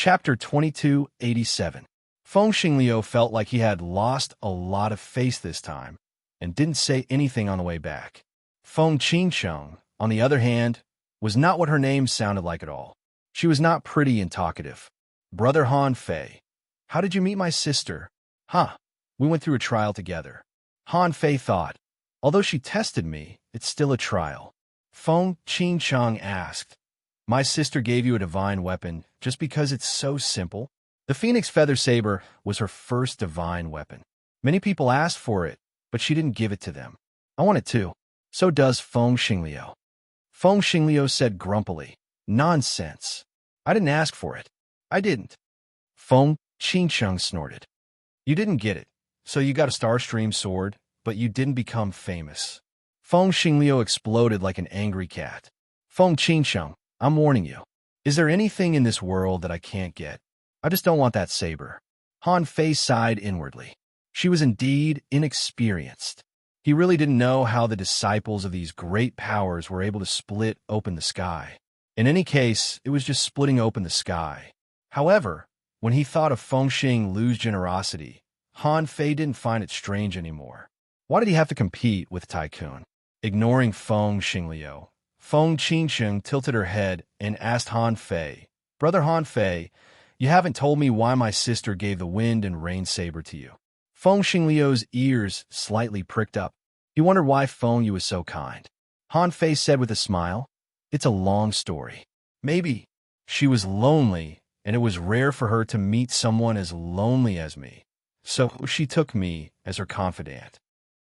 Chapter 2287. Feng Xingliu felt like he had lost a lot of face this time and didn't say anything on the way back. Feng Qingsheng, on the other hand, was not what her name sounded like at all. She was not pretty and talkative. Brother Han Fei. How did you meet my sister? Huh. We went through a trial together. Han Fei thought. Although she tested me, it's still a trial. Feng Qingsheng asked. My sister gave you a divine weapon just because it's so simple? The Phoenix Feather Saber was her first divine weapon. Many people asked for it, but she didn't give it to them. I want it too. So does Feng Xingliu. Feng Xingliu said grumpily. Nonsense. I didn't ask for it. I didn't. Feng Qingsheng snorted. You didn't get it, so you got a Starstream sword, but you didn't become famous. Feng Xingliu exploded like an angry cat. Feng Qingsheng, I'm warning you. Is there anything in this world that I can't get? I just don't want that saber. Han Fei sighed inwardly. She was indeed inexperienced. He really didn't know how the disciples of these great powers were able to split open the sky. In any case, it was just splitting open the sky. However, when he thought of Feng Xingliu's generosity, Han Fei didn't find it strange anymore. Why did he have to compete with Tycoon? Ignoring Feng Xingliu, Feng Qingsheng tilted her head and asked Han Fei, Brother Han Fei, you haven't told me why my sister gave the wind and rain saber to you. Feng Xingliu's ears slightly pricked up. He wondered why Feng Yu was so kind. Han Fei said with a smile, It's a long story. Maybe she was lonely, and it was rare for her to meet someone as lonely as me. So she took me as her confidant.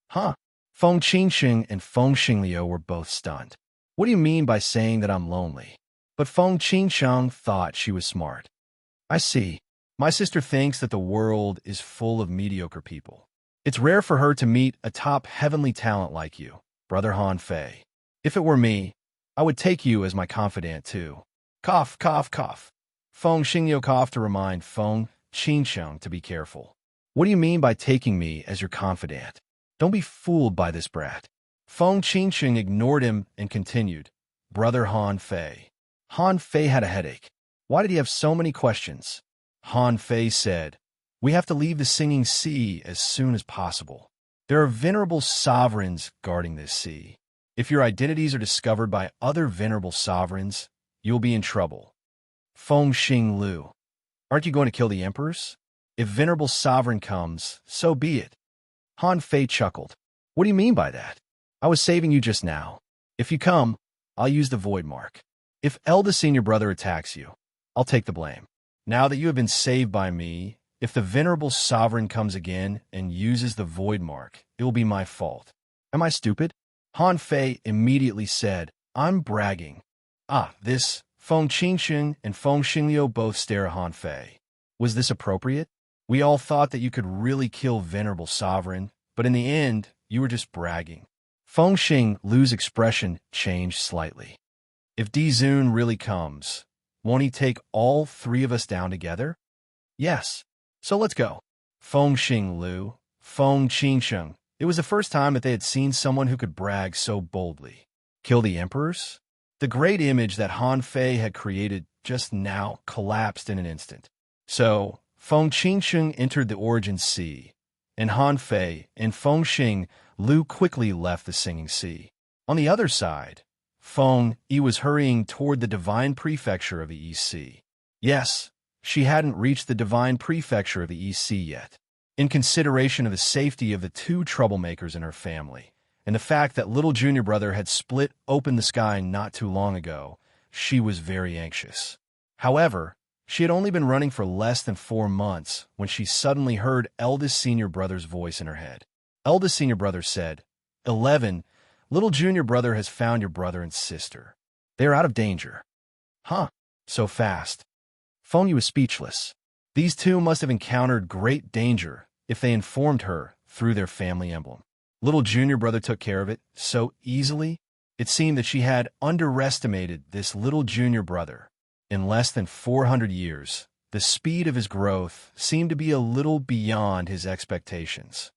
Huh? Feng Qingsheng and Feng Xingliu were both stunned. What do you mean by saying that I'm lonely? But Feng Qingsheng thought she was smart. I see. My sister thinks that the world is full of mediocre people. It's rare for her to meet a top heavenly talent like you, Brother Han Fei. If it were me, I would take you as my confidant too. Cough, cough, cough. Feng Xingliu coughed to remind Feng Qingsheng to be careful. What do you mean by taking me as your confidant? Don't be fooled by this brat. Feng Qingsheng ignored him and continued, Brother Han Fei. Han Fei had a headache. Why did he have so many questions? Han Fei said, We have to leave the Singing Sea as soon as possible. There are venerable sovereigns guarding this sea. If your identities are discovered by other venerable sovereigns, you'll be in trouble. Feng Xingliu. Aren't you going to kill the emperors? If venerable sovereign comes, so be it. Han Fei chuckled. What do you mean by that? I was saving you just now. If you come, I'll use the void mark. If eldest senior brother attacks you, I'll take the blame. Now that you have been saved by me, if the venerable sovereign comes again and uses the void mark, it will be my fault. Am I stupid? Han Fei immediately said, I'm bragging. This, Feng Qingsheng and Feng Xingliu both stare at Han Fei. Was this appropriate? We all thought that you could really kill venerable sovereign, but in the end, you were just bragging. Feng Xingliu's expression changed slightly. If Dizun really comes, won't he take all three of us down together? Yes. So let's go. Feng Xingliu, Feng Qingsheng. It was the first time that they had seen someone who could brag so boldly. Kill the emperors? The great image that Han Fei had created just now collapsed in an instant. So, Feng Qingsheng entered the Origin Sea, and Han Fei and Feng Xingliu quickly left the Singing Sea. On the other side, Feng Yi was hurrying toward the Divine Prefecture of the East Sea. Yes, she hadn't reached the Divine Prefecture of the East Sea yet. In consideration of the safety of the two troublemakers in her family, and the fact that little junior brother had split open the sky not too long ago, she was very anxious. However, she had only been running for less than 4 months when she suddenly heard eldest senior brother's voice in her head. Eldest senior brother said, 11, little junior brother has found your brother and sister. They are out of danger. Huh, so fast. Feng Yu was speechless. These two must have encountered great danger if they informed her through their family emblem. Little junior brother took care of it so easily. It seemed that she had underestimated this little junior brother. In less than 400 years, the speed of his growth seemed to be a little beyond his expectations.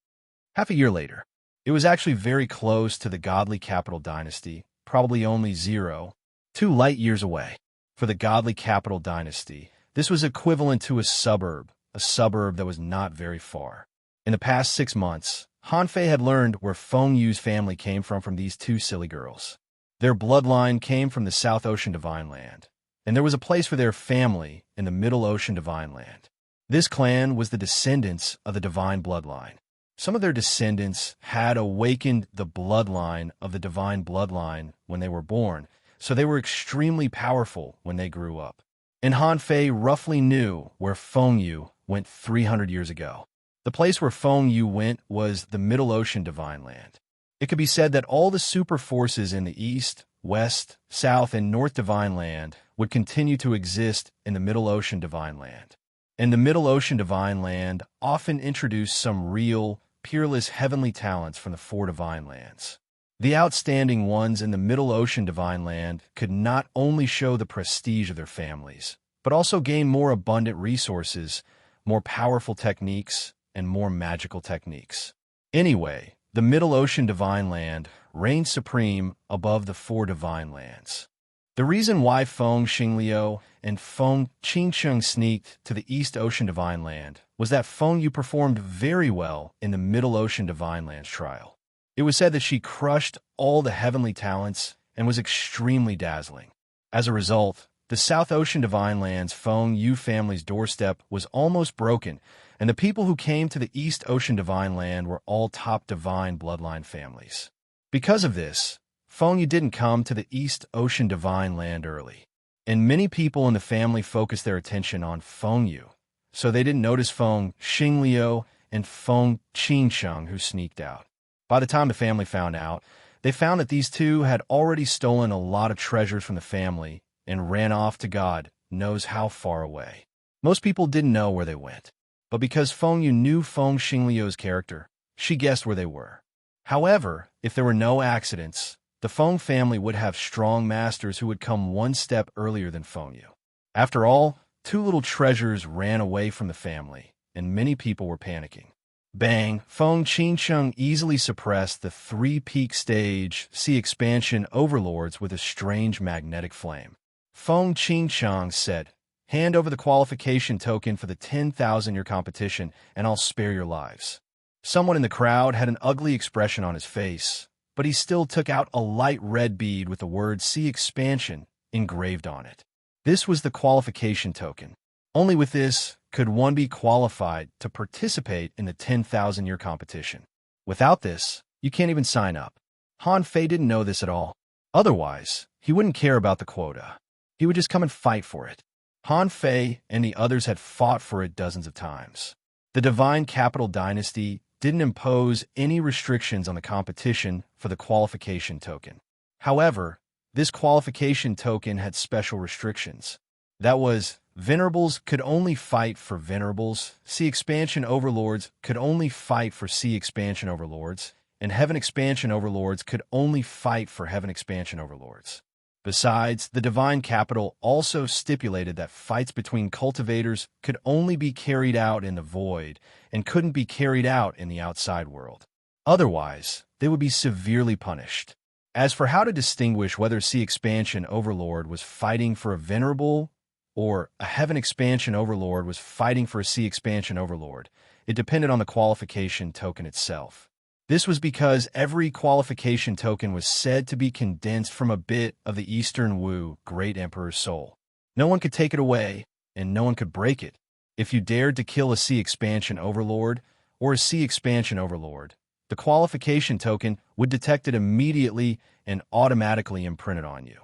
Half a year later, it was actually very close to the godly capital dynasty, probably only 2 light years away. For the godly capital dynasty, This was equivalent to a suburb that was not very far. In the past 6 months, Hanfei had learned where Feng Yu's family came from these two silly girls. Their bloodline came from the South Ocean Divine Land, and there was a place for their family in the Middle Ocean Divine Land. This clan was the descendants of the divine bloodline. Some of their descendants had awakened the bloodline of the divine bloodline when they were born, so they were extremely powerful when they grew up. And Hanfei roughly knew where Feng Yu went 300 years ago. The place where Feng Yu went was the Middle Ocean Divine Land. It could be said that all the super forces in the East, West, South, and North Divine Land would continue to exist in the Middle Ocean Divine Land. And the Middle Ocean Divine Land often introduced some real, peerless heavenly talents from the 4 Divine Lands. The outstanding ones in the Middle Ocean Divine Land could not only show the prestige of their families, but also gain more abundant resources, more powerful techniques, and more magical techniques. Anyway, the Middle Ocean Divine Land reigned supreme above the 4 Divine Lands. The reason why Feng Xingliu and Feng Qingsheng sneaked to the East Ocean Divine Land was that Feng Yu performed very well in the Middle Ocean Divine Lands trial. It was said that she crushed all the heavenly talents and was extremely dazzling. As a result, the South Ocean Divine Lands Feng Yu family's doorstep was almost broken, and the people who came to the East Ocean Divine Land were all top divine bloodline families. Because of this, Feng Yu didn't come to the East Ocean Divine Land early, and many people in the family focused their attention on Feng Yu, so they didn't notice Feng Xingliu and Feng Qingsheng who sneaked out. By the time the family found out, they found that these two had already stolen a lot of treasures from the family and ran off to God knows how far away. Most people didn't know where they went, but because Feng Yu knew Feng Xingliu's character, she guessed where they were. However, if there were no accidents, the Feng family would have strong masters who would come one step earlier than Feng Yu. After all, 2 little treasures ran away from the family, and many people were panicking. Bang! Feng Qingsheng easily suppressed the 3-peak stage sea expansion overlords with a strange magnetic flame. Feng Qingsheng said, "Hand over the qualification token for the 10,000-year competition, and I'll spare your lives." Someone in the crowd had an ugly expression on his face, but he still took out a light red bead with the word Sea Expansion engraved on it. This was the qualification token. Only with this could one be qualified to participate in the 10,000-year competition. Without this, you can't even sign up. Hanfei didn't know this at all. Otherwise, he wouldn't care about the quota. He would just come and fight for it. Hanfei and the others had fought for it dozens of times. The Divine Capital Dynasty didn't impose any restrictions on the competition for the qualification token. However, this qualification token had special restrictions. That was, Venerables could only fight for Venerables, Sea Expansion Overlords could only fight for Sea Expansion Overlords, and Heaven Expansion Overlords could only fight for Heaven Expansion Overlords. Besides, the Divine Capital also stipulated that fights between cultivators could only be carried out in the void and couldn't be carried out in the outside world. Otherwise, they would be severely punished. As for how to distinguish whether Sea Expansion Overlord was fighting for a Venerable or a Heaven Expansion Overlord was fighting for a Sea Expansion Overlord, it depended on the qualification token itself. This was because every qualification token was said to be condensed from a bit of the Eastern Wu Great Emperor's soul. No one could take it away, and no one could break it. If you dared to kill a Sea Expansion Overlord or a Sea Expansion Overlord, the qualification token would detect it immediately and automatically imprint it on you.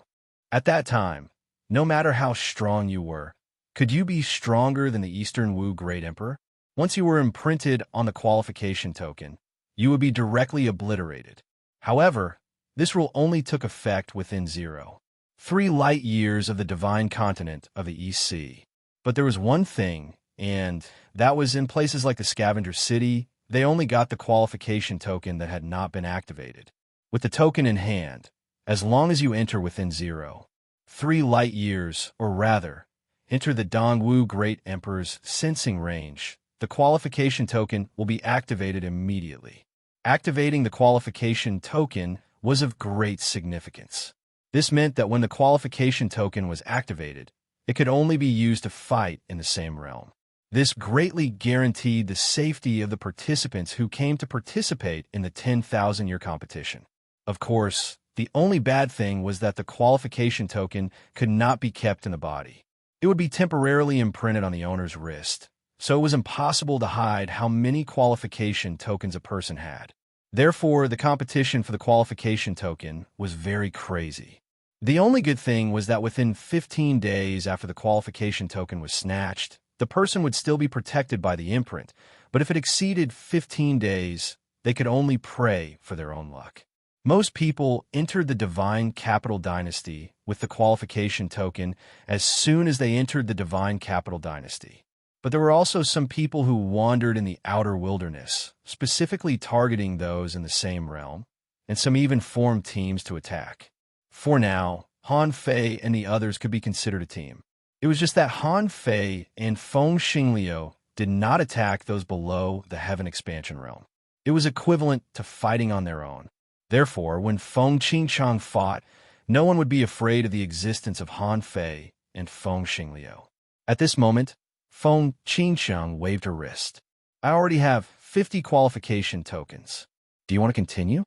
At that time, no matter how strong you were, could you be stronger than the Eastern Wu Great Emperor? Once you were imprinted on the qualification token, you would be directly obliterated. However, this rule only took effect within 0.3 light years of the divine continent of the East Sea. But there was one thing, and that was in places like the Scavenger City, they only got the qualification token that had not been activated. With the token in hand, as long as you enter within 0.3 light years, or rather, enter the Dongwu Great Emperor's sensing range, the qualification token will be activated immediately. Activating the qualification token was of great significance. This meant that when the qualification token was activated, It could only be used to fight in the same realm. This greatly guaranteed the safety of the participants who came to participate in the 10,000-year competition. Of course, the only bad thing was that the qualification token could not be kept in the body. It would be temporarily imprinted on the owner's wrist, so it was impossible to hide how many qualification tokens a person had. Therefore, the competition for the qualification token was very crazy. The only good thing was that within 15 days after the qualification token was snatched, the person would still be protected by the imprint, but if it exceeded 15 days, they could only pray for their own luck. Most people entered the Divine Capital Dynasty with the qualification token as soon as they entered the Divine Capital Dynasty. But there were also some people who wandered in the outer wilderness, specifically targeting those in the same realm, and some even formed teams to attack. For now, Han Fei and the others could be considered a team. It was just that Han Fei and Feng Xingliu did not attack those below the Heaven Expansion realm. It was equivalent to fighting on their own. Therefore, when Feng Qingchang fought, no one would be afraid of the existence of Han Fei and Feng Xingliu. At this moment, Feng Qingchang waved her wrist. I already have 50 qualification tokens. Do you want to continue?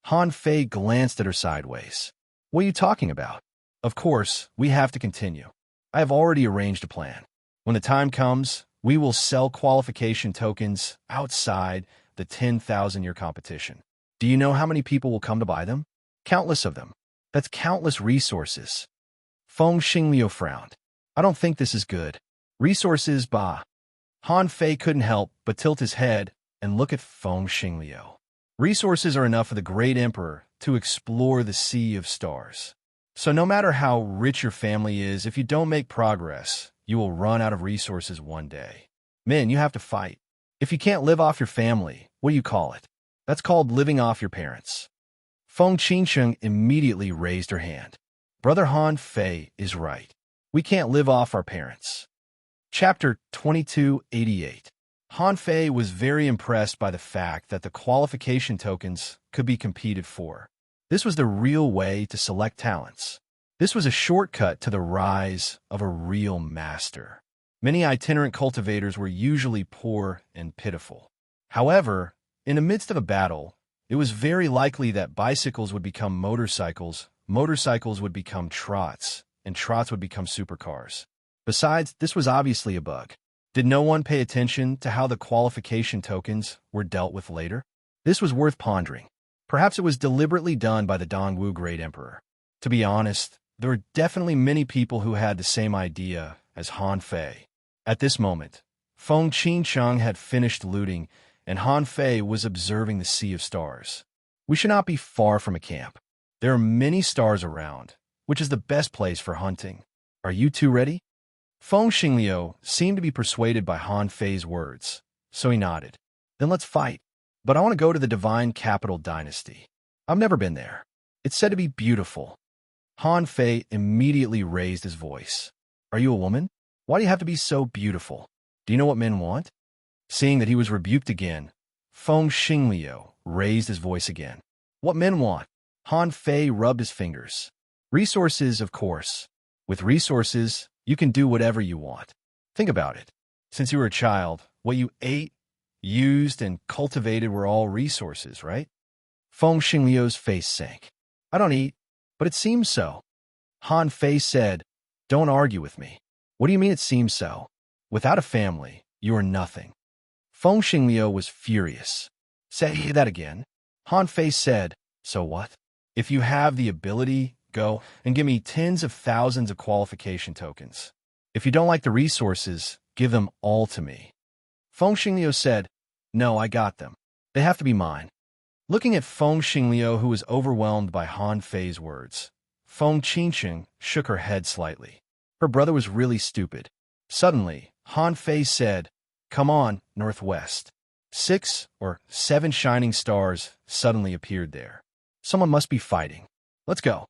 Han Fei glanced at her sideways. What are you talking about? Of course, we have to continue. I have already arranged a plan. When the time comes, we will sell qualification tokens outside the 10,000-year competition. Do you know how many people will come to buy them? Countless of them. That's countless resources. Feng Xingliu frowned. I don't think this is good. Resources, bah. Han Fei couldn't help but tilt his head and look at Feng Xingliu. Resources are enough for the great emperor to explore the sea of stars. So no matter how rich your family is, if you don't make progress, you will run out of resources one day. Men, you have to fight. If you can't live off your family, what do you call it? That's called living off your parents. Feng Qingcheng immediately raised her hand. Brother Han Fei is right. We can't live off our parents. Chapter 2288. Han Fei was very impressed by the fact that the qualification tokens could be competed for. This was the real way to select talents. This was a shortcut to the rise of a real master. Many itinerant cultivators were usually poor and pitiful. However, in the midst of a battle, it was very likely that bicycles would become motorcycles, motorcycles would become trots, and trots would become supercars. Besides, this was obviously a bug. Did no one pay attention to how the qualification tokens were dealt with later? This was worth pondering. Perhaps it was deliberately done by the Dongwu Great Emperor. To be honest, there were definitely many people who had the same idea as Han Fei. At this moment, Feng Qingchang had finished looting, and Han Fei was observing the sea of stars. We should not be far from a camp. There are many stars around, which is the best place for hunting. Are you two ready? Feng Xingliu seemed to be persuaded by Han Fei's words, so he nodded. Then let's fight. But I want to go to the Divine Capital Dynasty. I've never been there. It's said to be beautiful. Han Fei immediately raised his voice. Are you a woman? Why do you have to be so beautiful? Do you know what men want? Seeing that he was rebuked again, Feng Xingliu raised his voice again. What men want? Han Fei rubbed his fingers. Resources, of course. With resources, you can do whatever you want. Think about it. Since you were a child, what you ate, used, and cultivated were all resources, right? Feng Xingliu's face sank. I don't eat, but it seems so. Han Fei said, Don't argue with me. What do you mean it seems so? Without a family, you are nothing. Feng Xingliu was furious. Say that again. Han Fei said, So what? If you have the ability, go and give me tens of thousands of qualification tokens. If you don't like the resources, give them all to me. Feng Xingliu said, No, I got them. They have to be mine. Looking at Feng Xingliu, who was overwhelmed by Han Fei's words, Feng Qingcheng shook her head slightly. Her brother was really stupid. Suddenly, Han Fei said, Come on, Northwest. 6 or 7 shining stars suddenly appeared there. Someone must be fighting. Let's go.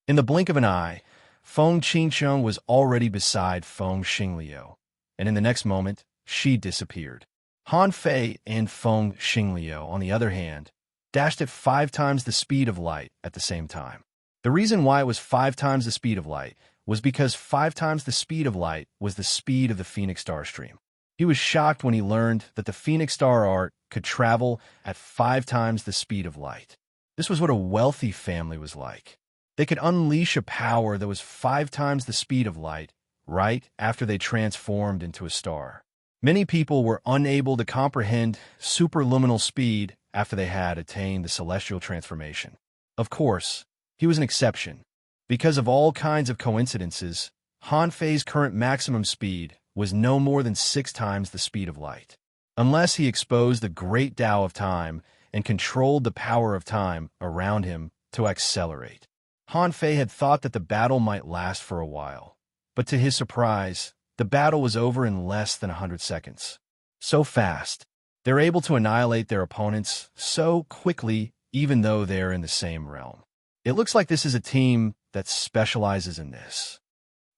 In the blink of an eye, Feng Qingcheng was already beside Feng Xingliu, and in the next moment, she disappeared. Han Fei and Feng Xingliu, on the other hand, dashed at 5 times the speed of light at the same time. The reason why it was 5 times the speed of light was because 5 times the speed of light was the speed of the Phoenix star stream. He was shocked when he learned that the Phoenix star art could travel at 5 times the speed of light. This was what a wealthy family was like. They could unleash a power that was 5 times the speed of light right after they transformed into a star. Many people were unable to comprehend superluminal speed after they had attained the celestial transformation. Of course, he was an exception. Because of all kinds of coincidences, Han Fei's current maximum speed was no more than 6 times the speed of light. Unless he exposed the great Tao of time and controlled the power of time around him to accelerate. Han Fei had thought that the battle might last for a while, but to his surprise, the battle was over in less than 100 seconds. So fast. They're able to annihilate their opponents so quickly, even though they're in the same realm. It looks like this is a team that specializes in this.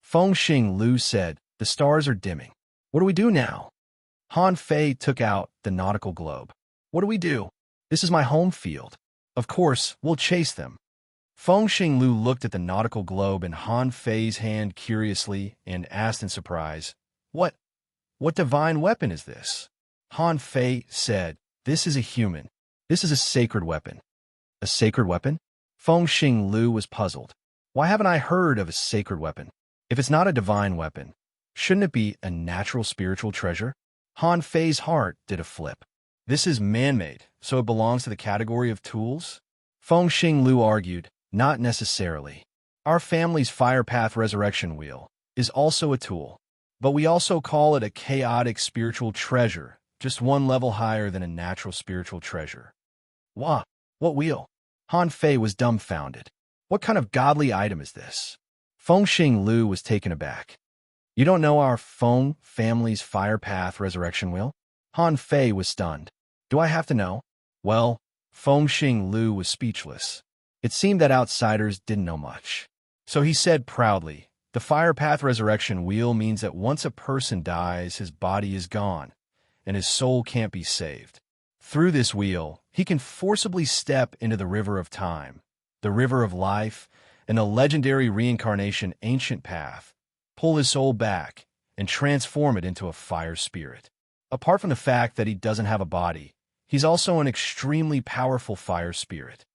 Fengxing Lu said, "The stars are dimming. What do we do now?" Han Fei took out the nautical globe. "What do we do? This is my home field. Of course, we'll chase them." Fengxing Lu looked at the nautical globe in Han Fei's hand curiously and asked in surprise, What divine weapon is this?" Han Fei said, "This is a human. This is a sacred weapon." "A sacred weapon?" Fengxing Lu was puzzled. "Why haven't I heard of a sacred weapon? If it's not a divine weapon, shouldn't it be a natural spiritual treasure?" Han Fei's heart did a flip. "This is man-made, so it belongs to the category of tools?" Fengxing Lu argued, "Not necessarily. Our family's fire path resurrection wheel is also a tool, but we also call it a chaotic spiritual treasure, just one level higher than a natural spiritual treasure." "What wheel?" Han Fei was dumbfounded. "What kind of godly item is this?" Fengxing Lu was taken aback. "You don't know our Feng family's fire path resurrection wheel?" Han Fei was stunned. "Do I have to know?" Well, Fengxing Lu was speechless. It seemed that outsiders didn't know much. So he said proudly, "The fire path resurrection wheel means that once a person dies, his body is gone, and his soul can't be saved. Through this wheel, he can forcibly step into the river of time, the river of life, and the legendary reincarnation ancient path, pull his soul back, and transform it into a fire spirit. Apart from the fact that he doesn't have a body, he's also an extremely powerful fire spirit."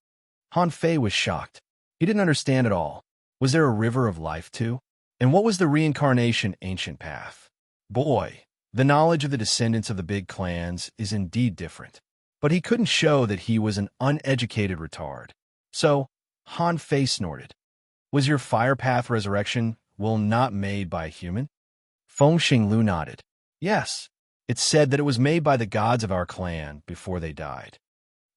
Han Fei was shocked. He didn't understand at all. Was there a river of life too? And what was the reincarnation ancient path? Boy, the knowledge of the descendants of the big clans is indeed different. But he couldn't show that he was an uneducated retard. So, Han Fei snorted. "Was your fire path resurrection will not made by a human?" Fengxing Lu nodded. "Yes. It said that it was made by the gods of our clan before they died."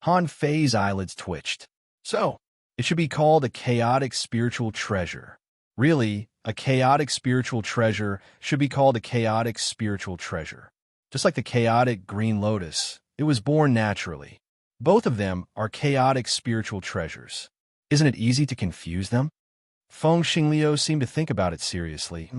Han Fei's eyelids twitched. "So, it should be called a chaotic spiritual treasure. Really, a chaotic spiritual treasure should be called a chaotic spiritual treasure. Just like the chaotic green lotus, it was born naturally. Both of them are chaotic spiritual treasures. Isn't it easy to confuse them?" Fengxing Liu seemed to think about it seriously.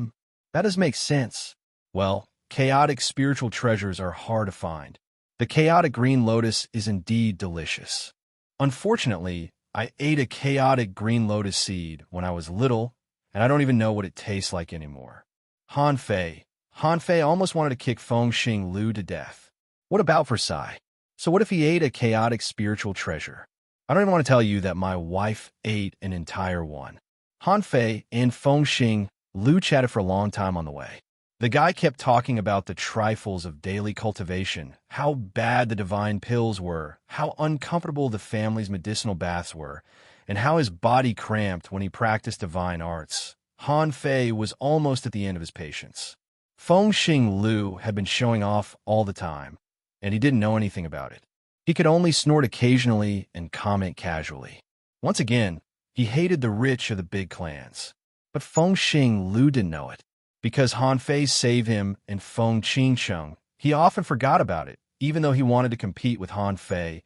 That does make sense. Well, chaotic spiritual treasures are hard to find. The chaotic green lotus is indeed delicious. Unfortunately, I ate a chaotic green lotus seed when I was little, and I don't even know what it tastes like anymore. Han Fei almost wanted to kick Fengxing Lu to death. What about Versailles? So what if he ate a chaotic spiritual treasure? I don't even want to tell you that my wife ate an entire one. Han Fei and Fengxing Lu chatted for a long time on the way. The guy kept talking about the trifles of daily cultivation, how bad the divine pills were, how uncomfortable the family's medicinal baths were, and how his body cramped when he practiced divine arts. Han Fei was almost at the end of his patience. Fengxing Lu had been showing off all the time, and he didn't know anything about it. He could only snort occasionally and comment casually. Once again, he hated the rich of the big clans. But Fengxing Lu didn't know it. Because Han Fei saved him in Feng Qingcheng, he often forgot about it, even though he wanted to compete with Han Fei,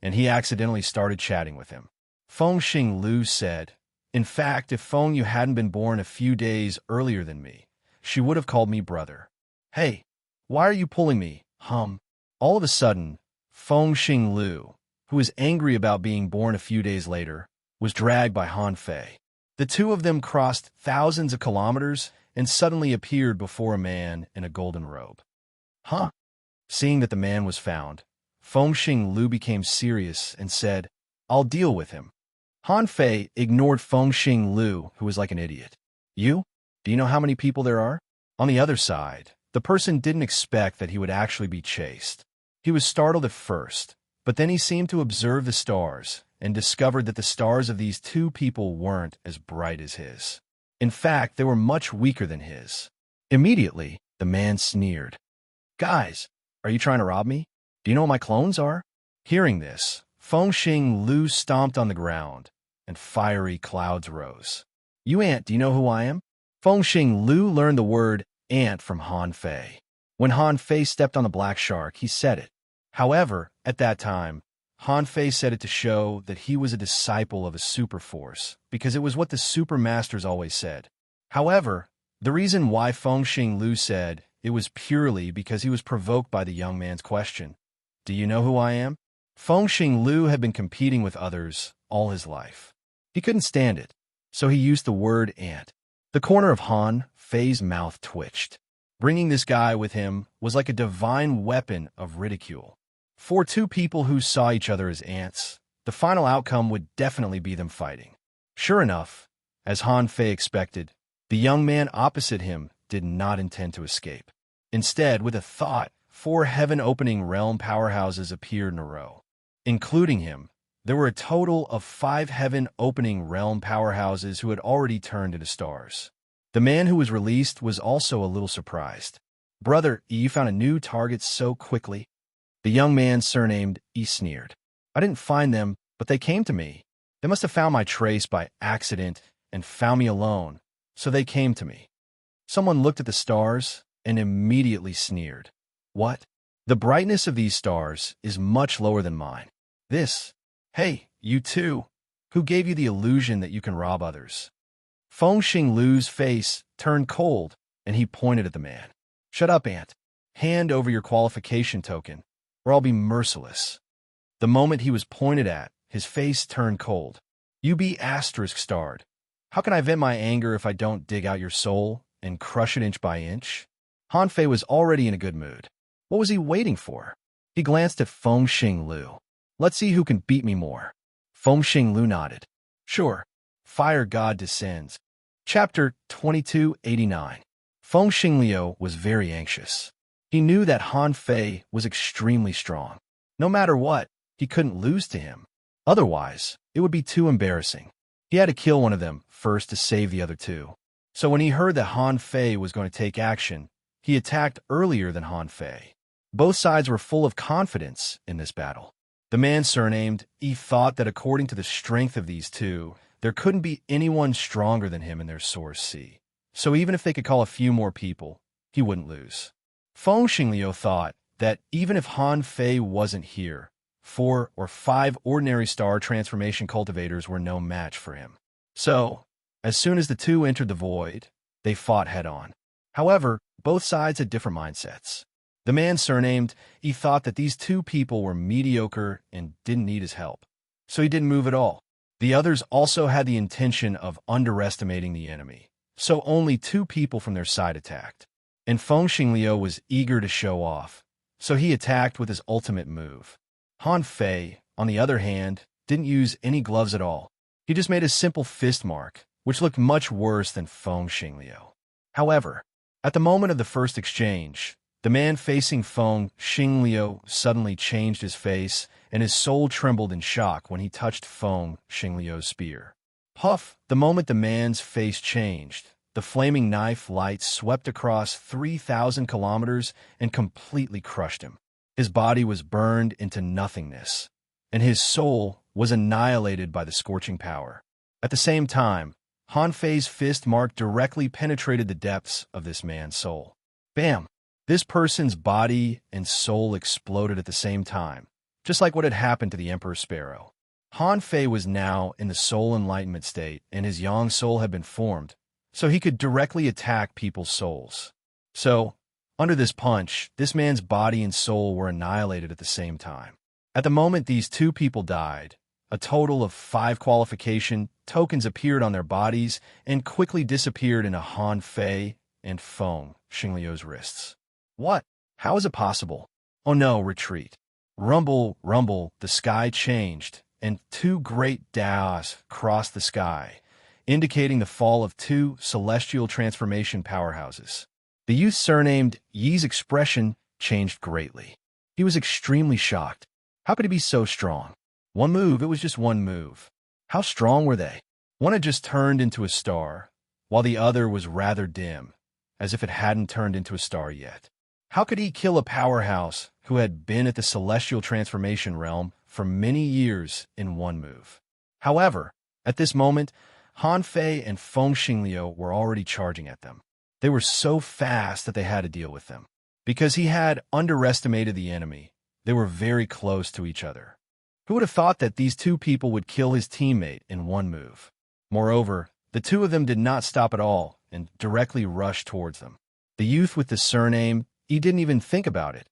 and he accidentally started chatting with him. Fengxing Lu said, "In fact, if Feng Yu hadn't been born a few days earlier than me, she would have called me brother." "Hey, why are you pulling me, hum?" All of a sudden, Fengxing Lu, who was angry about being born a few days later, was dragged by Han Fei. The two of them crossed thousands of kilometers and suddenly appeared before a man in a golden robe. Huh? Seeing that the man was found, Fengxing Lu became serious and said, I'll deal with him. Han Fei ignored Fengxing Lu, who was like an idiot. You? Do you know how many people there are? On the other side, the person didn't expect that he would actually be chased. He was startled at first, but then he seemed to observe the stars and discovered that the stars of these two people weren't as bright as his. In fact, they were much weaker than his. Immediately, the man sneered. Guys, are you trying to rob me? Do you know what my clones are? Hearing this, Fengxing Lu stomped on the ground, and fiery clouds rose. You ant, do you know who I am? Fengxing Lu learned the word ant from Han Fei. When Han Fei stepped on the black shark, he said it. However, at that time, Han Fei said it to show that he was a disciple of a super force, because it was what the super masters always said. However, the reason why Fengxing Lu said it was purely because he was provoked by the young man's question. Do you know who I am? Fengxing Lu had been competing with others all his life. He couldn't stand it, so he used the word ant. The corner of Han Fei's mouth twitched. Bringing this guy with him was like a divine weapon of ridicule. For two people who saw each other as ants, the final outcome would definitely be them fighting. Sure enough, as Han Fei expected, the young man opposite him did not intend to escape. Instead, with a thought, 4 heaven-opening realm powerhouses appeared in a row. Including him, there were a total of 5 heaven-opening realm powerhouses who had already turned into stars. The man who was released was also a little surprised. Brother, you found a new target so quickly? The young man surnamed E sneered. I didn't find them, but they came to me. They must have found my trace by accident and found me alone, so they came to me. Someone looked at the stars and immediately sneered. What? The brightness of these stars is much lower than mine. Hey, you too. Who gave you the illusion that you can rob others? Fengxing Lu's face turned cold, and he pointed at the man. Shut up, ant. Hand over your qualification token, or I'll be merciless. The moment he was pointed at, his face turned cold. You be *starred. How can I vent my anger if I don't dig out your soul and crush it inch by inch? Han Fei was already in a good mood. What was he waiting for? He glanced at Fengxing Lu. Let's see who can beat me more. Fengxing Lu nodded. Sure. Fire God descends. Chapter 2289. Fengxing Liu was very anxious. He knew that Han Fei was extremely strong. No matter what, he couldn't lose to him. Otherwise, it would be too embarrassing. He had to kill one of them first to save the other two. So when he heard that Han Fei was going to take action, he attacked earlier than Han Fei. Both sides were full of confidence in this battle. The man surnamed E thought that according to the strength of these two, there couldn't be anyone stronger than him in their Source C. So even if they could call a few more people, he wouldn't lose. Fengxing Liu thought that even if Han Fei wasn't here, 4 or 5 ordinary star transformation cultivators were no match for him. So, as soon as the two entered the void, they fought head-on. However, both sides had different mindsets. The man surnamed E thought that these two people were mediocre and didn't need his help, so he didn't move at all. The others also had the intention of underestimating the enemy, so only 2 people from their side attacked. And Fengxing Liu was eager to show off, so he attacked with his ultimate move. Han Fei, on the other hand, didn't use any gloves at all. He just made a simple fist mark, which looked much worse than Fengxing Liu. However, at the moment of the first exchange, the man facing Fengxing Liu suddenly changed his face, and his soul trembled in shock when he touched Fengxing Liu's spear. Puff! The moment the man's face changed, the flaming knife light swept across 3,000 kilometers and completely crushed him. His body was burned into nothingness, and his soul was annihilated by the scorching power. At the same time, Han Fei's fist mark directly penetrated the depths of this man's soul. Bam! This person's body and soul exploded at the same time, just like what had happened to the Emperor Sparrow. Han Fei was now in the soul enlightenment state, and his yang soul had been formed, so he could directly attack people's souls. So, under this punch, this man's body and soul were annihilated at the same time. At the moment these 2 people died, a total of 5 qualification tokens appeared on their bodies and quickly disappeared into Han Fei and Feng Xingliu's wrists. What? How is it possible? Oh no, retreat. Rumble, rumble, the sky changed, and two great Daos crossed the sky, indicating the fall of two celestial transformation powerhouses. The youth surnamed Yi's expression changed greatly. He was extremely shocked. How could he be so strong? One move, it was just one move. How strong were they? One had just turned into a star, while the other was rather dim, as if it hadn't turned into a star yet. How could he kill a powerhouse who had been at the celestial transformation realm for many years in one move? However, at this moment, Han Fei and Feng Xingliu were already charging at them. They were so fast that they had to deal with them. Because he had underestimated the enemy, they were very close to each other. Who would have thought that these two people would kill his teammate in one move? Moreover, the two of them did not stop at all and directly rushed towards them. The youth with the surname, he didn't even think about it,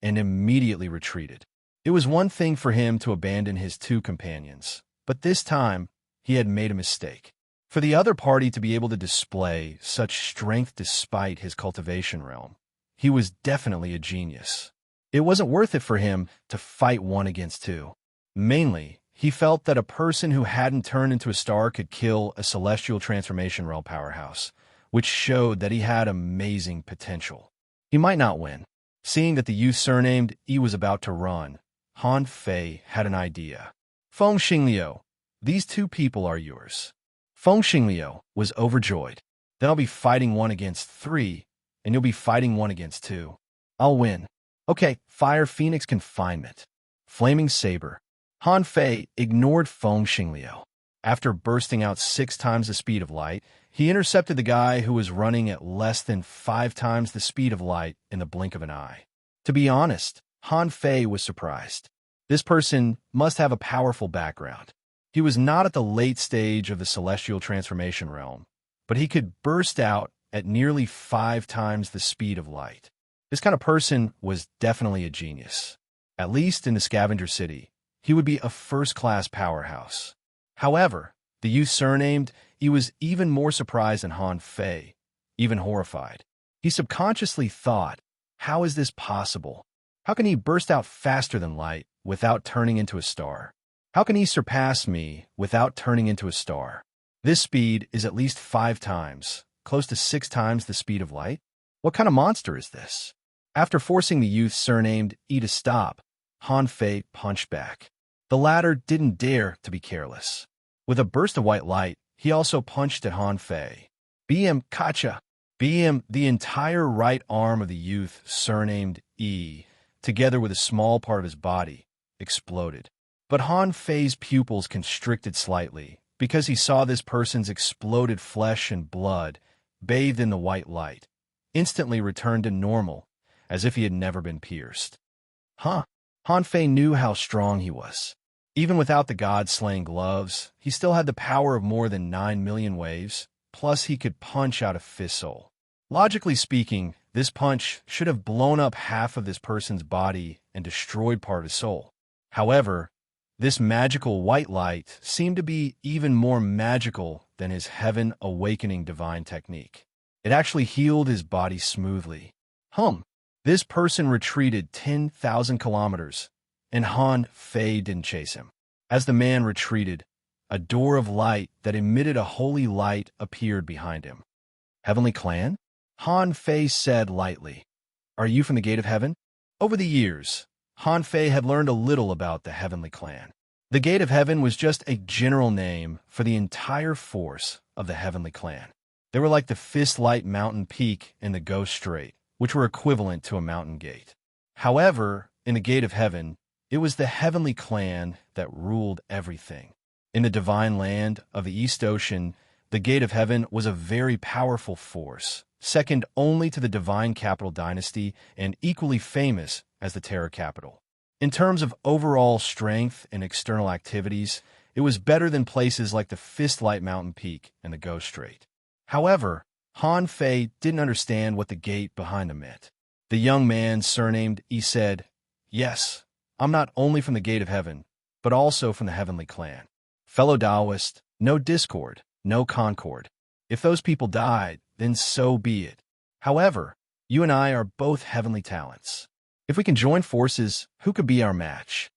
and immediately retreated. It was one thing for him to abandon his two companions, but this time he had made a mistake. For the other party to be able to display such strength despite his cultivation realm, he was definitely a genius. It wasn't worth it for him to fight one against two. Mainly, he felt that a person who hadn't turned into a star could kill a celestial transformation realm powerhouse, which showed that he had amazing potential. He might not win. Seeing that the youth surnamed Yi was about to run, Han Fei had an idea. Feng Xingliu, these two people are yours. Feng Xingliu was overjoyed. Then I'll be fighting one against three, and you'll be fighting one against two. I'll win. Okay, Fire Phoenix Confinement. Flaming Saber. Han Fei ignored Feng Xingliu. After bursting out 6 times the speed of light, he intercepted the guy who was running at less than 5 times the speed of light in the blink of an eye. To be honest, Han Fei was surprised. This person must have a powerful background. He was not at the late stage of the celestial transformation realm, but he could burst out at nearly 5 times the speed of light. This kind of person was definitely a genius. At least in the Scavenger City, he would be a first-class powerhouse. However, the youth surnamed, he was even more surprised than Han Fei, even horrified. He subconsciously thought, how is this possible? How can he burst out faster than light without turning into a star? How can he surpass me without turning into a star? This speed is at least 5 times, close to 6 times the speed of light. What kind of monster is this? After forcing the youth surnamed Yi to stop, Han Fei punched back. The latter didn't dare to be careless. With a burst of white light, he also punched at Han Fei. BM Kacha. BM, the entire right arm of the youth surnamed Yi, together with a small part of his body, exploded. But Han Fei's pupils constricted slightly because he saw this person's exploded flesh and blood, bathed in the white light, instantly returned to normal, as if he had never been pierced. Huh? Han Fei knew how strong he was. Even without the god-slaying gloves, he still had the power of more than 9 million waves, plus he could punch out a fist soul. Logically speaking, this punch should have blown up half of this person's body and destroyed part of his soul. However, this magical white light seemed to be even more magical than his heaven awakening divine technique. It actually healed his body smoothly. This person retreated 10,000 kilometers, and Han Fei didn't chase him. As the man retreated, a door of light that emitted a holy light appeared behind him. Heavenly Clan? Han Fei said lightly. Are you from the Gate of Heaven? Over the years, Han Fei had learned a little about the Heavenly Clan. The Gate of Heaven was just a general name for the entire force of the Heavenly Clan. They were like the Fistlight Mountain Peak and the Ghost Strait, which were equivalent to a mountain gate. However, in the Gate of Heaven, it was the Heavenly Clan that ruled everything. In the divine land of the East Ocean, the Gate of Heaven was a very powerful force, second only to the Divine Capital Dynasty and equally famous as the Terror Capital. In terms of overall strength and external activities, it was better than places like the Fistlight Mountain Peak and the Ghost Strait. However, Han Fei didn't understand what the gate behind them meant. The young man surnamed Yi said, "Yes, I'm not only from the Gate of Heaven, but also from the Heavenly Clan. Fellow Taoist, No discord, no concord. If those people died, then so be it. However, you and I are both heavenly talents. If we can join forces, who could be our match?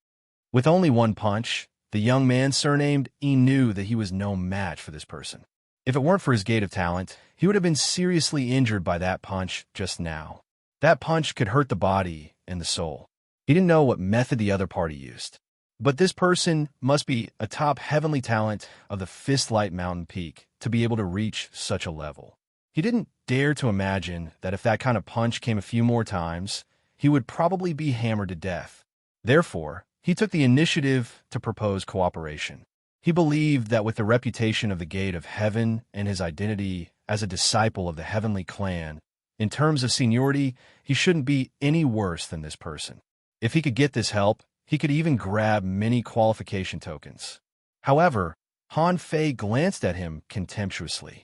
With only one punch, the young man surnamed E knew that he was no match for this person. If it weren't for his gate of talent, he would have been seriously injured by that punch just now. That punch could hurt the body and the soul. He didn't know what method the other party used. But this person must be a top heavenly talent of the Fistlight Mountain Peak to be able to reach such a level. He didn't dare to imagine that if that kind of punch came a few more times, he would probably be hammered to death. Therefore, he took the initiative to propose cooperation. He believed that with the reputation of the Gate of Heaven and his identity as a disciple of the Heavenly Clan, in terms of seniority, he shouldn't be any worse than this person. If he could get this help, he could even grab many qualification tokens. However, Han Fei glanced at him contemptuously.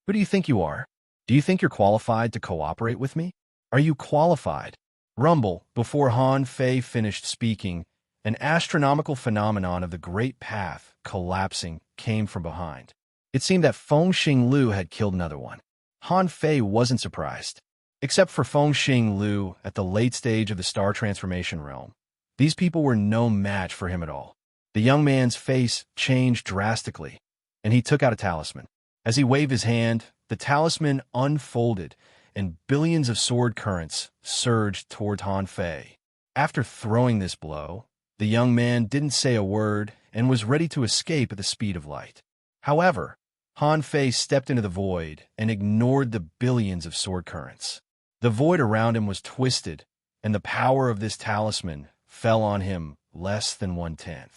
Who do you think you are? Do you think you're qualified to cooperate with me? Are you qualified? Rumble, before Han Fei finished speaking, an astronomical phenomenon of the Great Path collapsing came from behind. It seemed that Feng Xing Lu had killed another one. Han Fei wasn't surprised. Except for Feng Xing Lu at the late stage of the star transformation realm, these people were no match for him at all. The young man's face changed drastically, and he took out a talisman. As he waved his hand, the talisman unfolded, and billions of sword currents surged toward Han Fei. After throwing this blow, the young man didn't say a word and was ready to escape at the speed of light. However, Han Fei stepped into the void and ignored the billions of sword currents. The void around him was twisted, and the power of this talisman fell on him less than 1/10.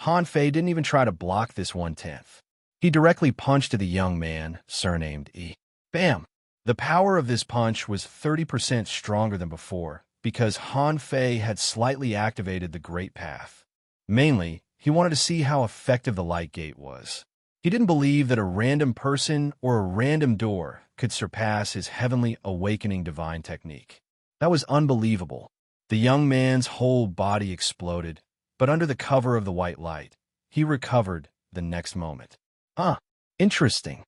Han Fei didn't even try to block this 1/10. He directly punched at the young man, surnamed E. Bam! The power of this punch was 30% stronger than before, because Han Fei had slightly activated the Great Path. Mainly, he wanted to see how effective the Light Gate was. He didn't believe that a random person or a random door could surpass his heavenly awakening divine technique. That was unbelievable. The young man's whole body exploded, but under the cover of the white light, he recovered the next moment. Interesting.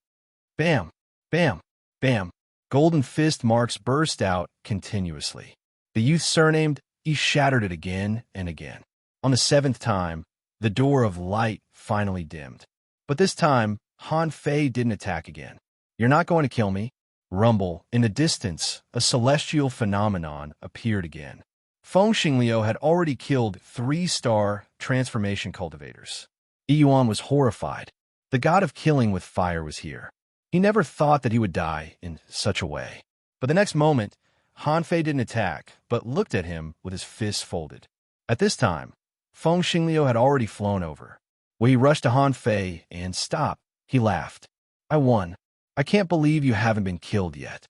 Bam, bam, bam. Golden fist marks burst out continuously. The youth surnamed, he shattered it again and again. On the 7th time, the door of light finally dimmed. But this time, Han Fei didn't attack again. You're not going to kill me. Rumble. In the distance, a celestial phenomenon appeared again. Feng Xingliu had already killed 3-star transformation cultivators. Yuan was horrified. The god of killing with fire was here. He never thought that he would die in such a way. But the next moment, Han Fei didn't attack, but looked at him with his fists folded. At this time, Feng Xingliu had already flown over. He rushed to Han Fei and stopped. He laughed. I won. I can't believe you haven't been killed yet.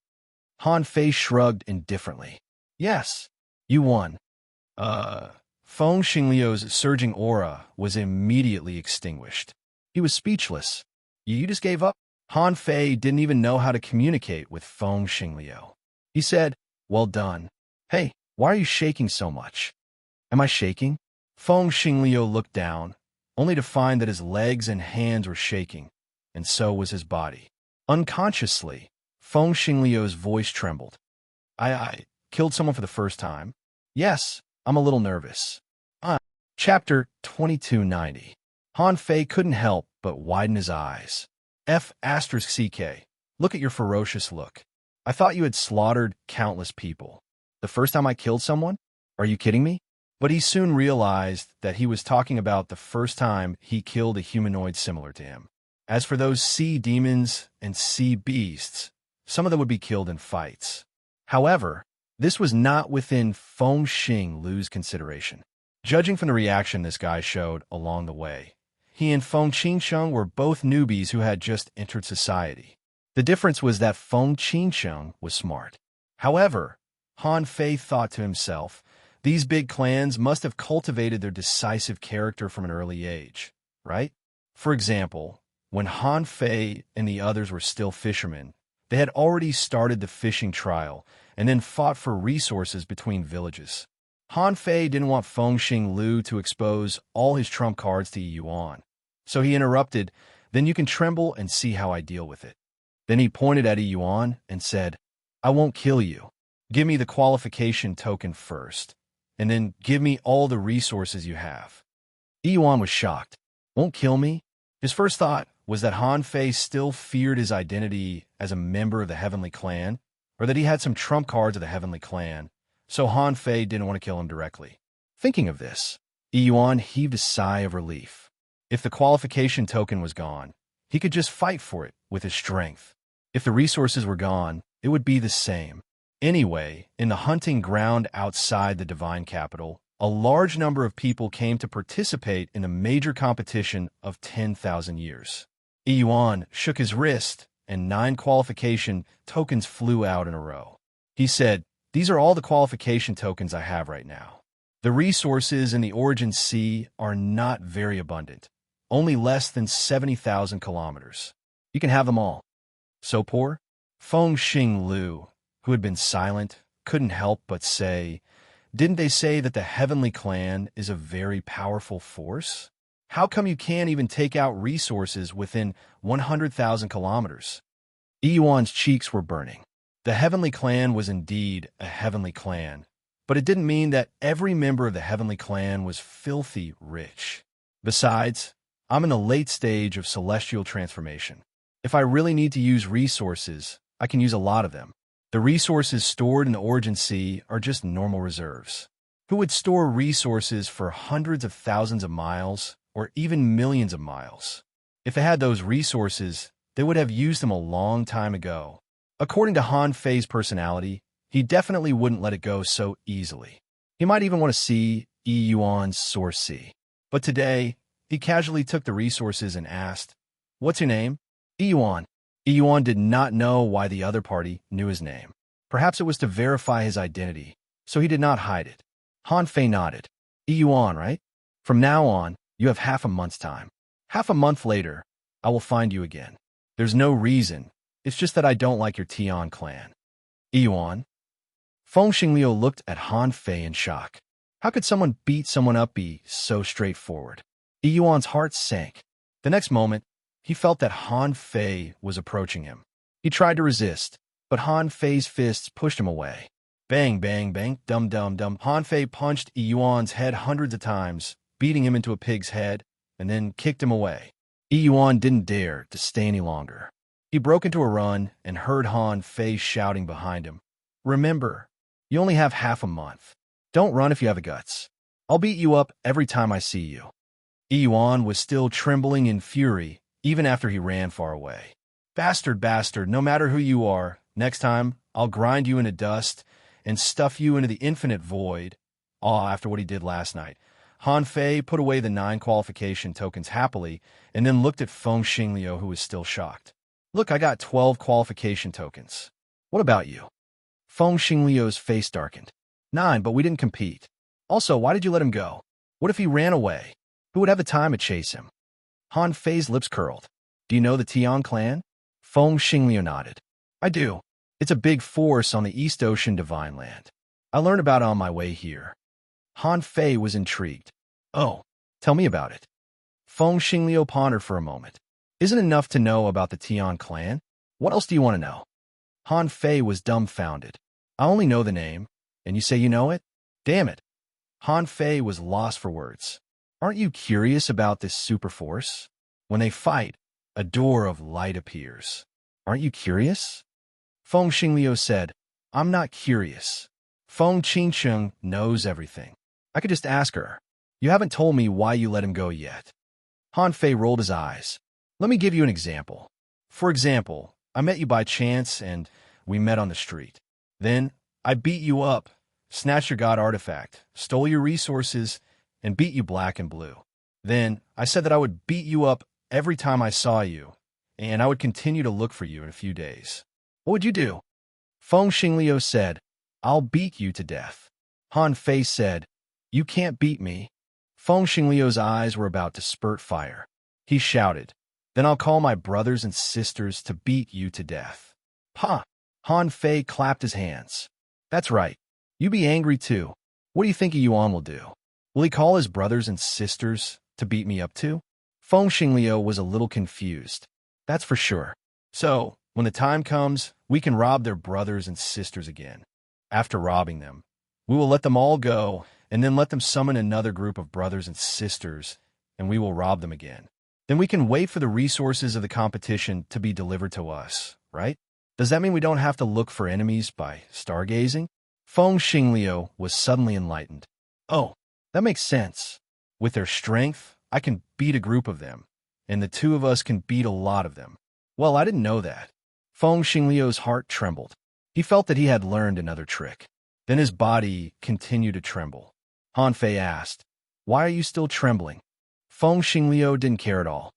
Han Fei shrugged indifferently. Yes, you won. Feng Xingliu's surging aura was immediately extinguished. He was speechless. You just gave up? Han Fei didn't even know how to communicate with Feng Xingliu. He said, well done. Hey, why are you shaking so much? Am I shaking? Feng Xingliu looked down, only to find that his legs and hands were shaking, and so was his body. Unconsciously, Feng Xingliu's voice trembled. I killed someone for the first time. Yes, I'm a little nervous. Chapter 2290. Han Fei couldn't help but widen his eyes. F***CK. Look at your ferocious look. I thought you had slaughtered countless people. The first time I killed someone? Are you kidding me? But he soon realized that he was talking about the first time he killed a humanoid similar to him. As for those sea demons and sea beasts, some of them would be killed in fights. However, this was not within Feng Xing Lu's consideration. Judging from the reaction this guy showed along the way, he and Feng Qingsheng were both newbies who had just entered society. The difference was that Feng Qingsheng was smart. However, Han Fei thought to himself, these big clans must have cultivated their decisive character from an early age, right? For example, when Han Fei and the others were still fishermen, they had already started the fishing trial and then fought for resources between villages. Han Fei didn't want Feng Xing Lu to expose all his trump cards to Yuan, so he interrupted Then you can tremble and see how I deal with it." Then he pointed at Yuan and said, "I won't kill you. Give me the qualification token first, and then give me all the resources you have." Yuan was shocked. "Won't kill me?" His first thought was that Han Fei still feared his identity as a member of the Heavenly Clan, or that he had some trump cards of the Heavenly Clan, so Han Fei didn't want to kill him directly. Thinking of this, Yuan heaved a sigh of relief. If the qualification token was gone, he could just fight for it with his strength. If the resources were gone, it would be the same. Anyway, in the hunting ground outside the Divine Capital, a large number of people came to participate in a major competition of 10,000 years. Yuan shook his wrist, and 9 qualification tokens flew out in a row. He said, "These are all the qualification tokens I have right now. The resources in the Origin Sea are not very abundant, only less than 70,000 kilometers. You can have them all." "So poor?" Feng Xing Lu, who had been silent, couldn't help but say, "Didn't they say that the Heavenly Clan is a very powerful force? How come you can't even take out resources within 100,000 kilometers?" Yuan's cheeks were burning. The Heavenly Clan was indeed a Heavenly Clan, but it didn't mean that every member of the Heavenly Clan was filthy rich. Besides, I'm in the late stage of celestial transformation. If I really need to use resources, I can use a lot of them. The resources stored in the Origin Sea are just normal reserves. Who would store resources for hundreds of thousands of miles, or even millions of miles? If they had those resources, they would have used them a long time ago. According to Han Fei's personality, he definitely wouldn't let it go so easily. He might even want to see Yuan's source sea. But today, he casually took the resources and asked, "What's your name?" "Yuan." Yuan did not know why the other party knew his name. Perhaps it was to verify his identity, so he did not hide it. Han Fei nodded. "Yuan, right? From now on, you have half a month's time. Half a month later, I will find you again. There's no reason. It's just that I don't like your Tian clan." "Yuan?" Feng Xingliu looked at Han Fei in shock. How could someone beat someone up be so straightforward? Yuan's heart sank. The next moment, he felt that Han Fei was approaching him. He tried to resist, but Han Fei's fists pushed him away. Bang, bang, bang, dum, dum, dum. Han Fei punched Yuan's head hundreds of times, beating him into a pig's head, and then kicked him away. Yuan didn't dare to stay any longer. He broke into a run and heard Han Fei shouting behind him, "Remember, you only have half a month. Don't run if you have the guts. I'll beat you up every time I see you." Yuan was still trembling in fury, even after he ran far away. "Bastard, bastard, no matter who you are, next time I'll grind you into dust and stuff you into the infinite void." After what he did last night, Han Fei put away the 9 qualification tokens happily and then looked at Feng Xingliu, who was still shocked. "Look, I got 12 qualification tokens. What about you?" Feng Xingliu's face darkened. 9, but we didn't compete. Also, why did you let him go? What if he ran away? Who would have the time to chase him? Han Fei's lips curled. "Do you know the Tian clan?" Feng Xingliu nodded. "I do. It's a big force on the East Ocean Divine Land. I learned about it on my way here." Han Fei was intrigued. "Oh, tell me about it." Feng Xingliu pondered for a moment. "Isn't it enough to know about the Tian clan? What else do you want to know?" Han Fei was dumbfounded. "I only know the name, and you say you know it? Damn it." Han Fei was lost for words. "Aren't you curious about this super force? When they fight, a door of light appears. Aren't you curious?" Feng Xingliu said, "I'm not curious. Feng Qingcheng knows everything. I could just ask her. You haven't told me why you let him go yet." Han Fei rolled his eyes. "Let me give you an example. For example, I met you by chance and we met on the street. Then I beat you up, snatched your god artifact, stole your resources, and beat you black and blue. Then I said that I would beat you up every time I saw you, and I would continue to look for you in a few days. What would you do?" Feng Xingliu said, "I'll beat you to death." Han Fei said, "You can't beat me." Feng Xingliu's eyes were about to spurt fire. He shouted, "Then I'll call my brothers and sisters to beat you to death." "Ha!" Han Fei clapped his hands. "That's right. You be angry too. What do you think Yuan will do? Will he call his brothers and sisters to beat me up too?" Feng Xingliu was a little confused. That's for sure. So, when the time comes, we can rob their brothers and sisters again. After robbing them, we will let them all go, and then let them summon another group of brothers and sisters, and we will rob them again. Then we can wait for the resources of the competition to be delivered to us, right? Does that mean we don't have to look for enemies by stargazing? Feng Xingliu was suddenly enlightened. Oh, that makes sense. With their strength, I can beat a group of them, and the two of us can beat a lot of them. Well, I didn't know that. Feng Xingliu's heart trembled. He felt that he had learned another trick. Then his body continued to tremble. Han Fei asked, "Why are you still trembling?" Feng Xingliu didn't care at all.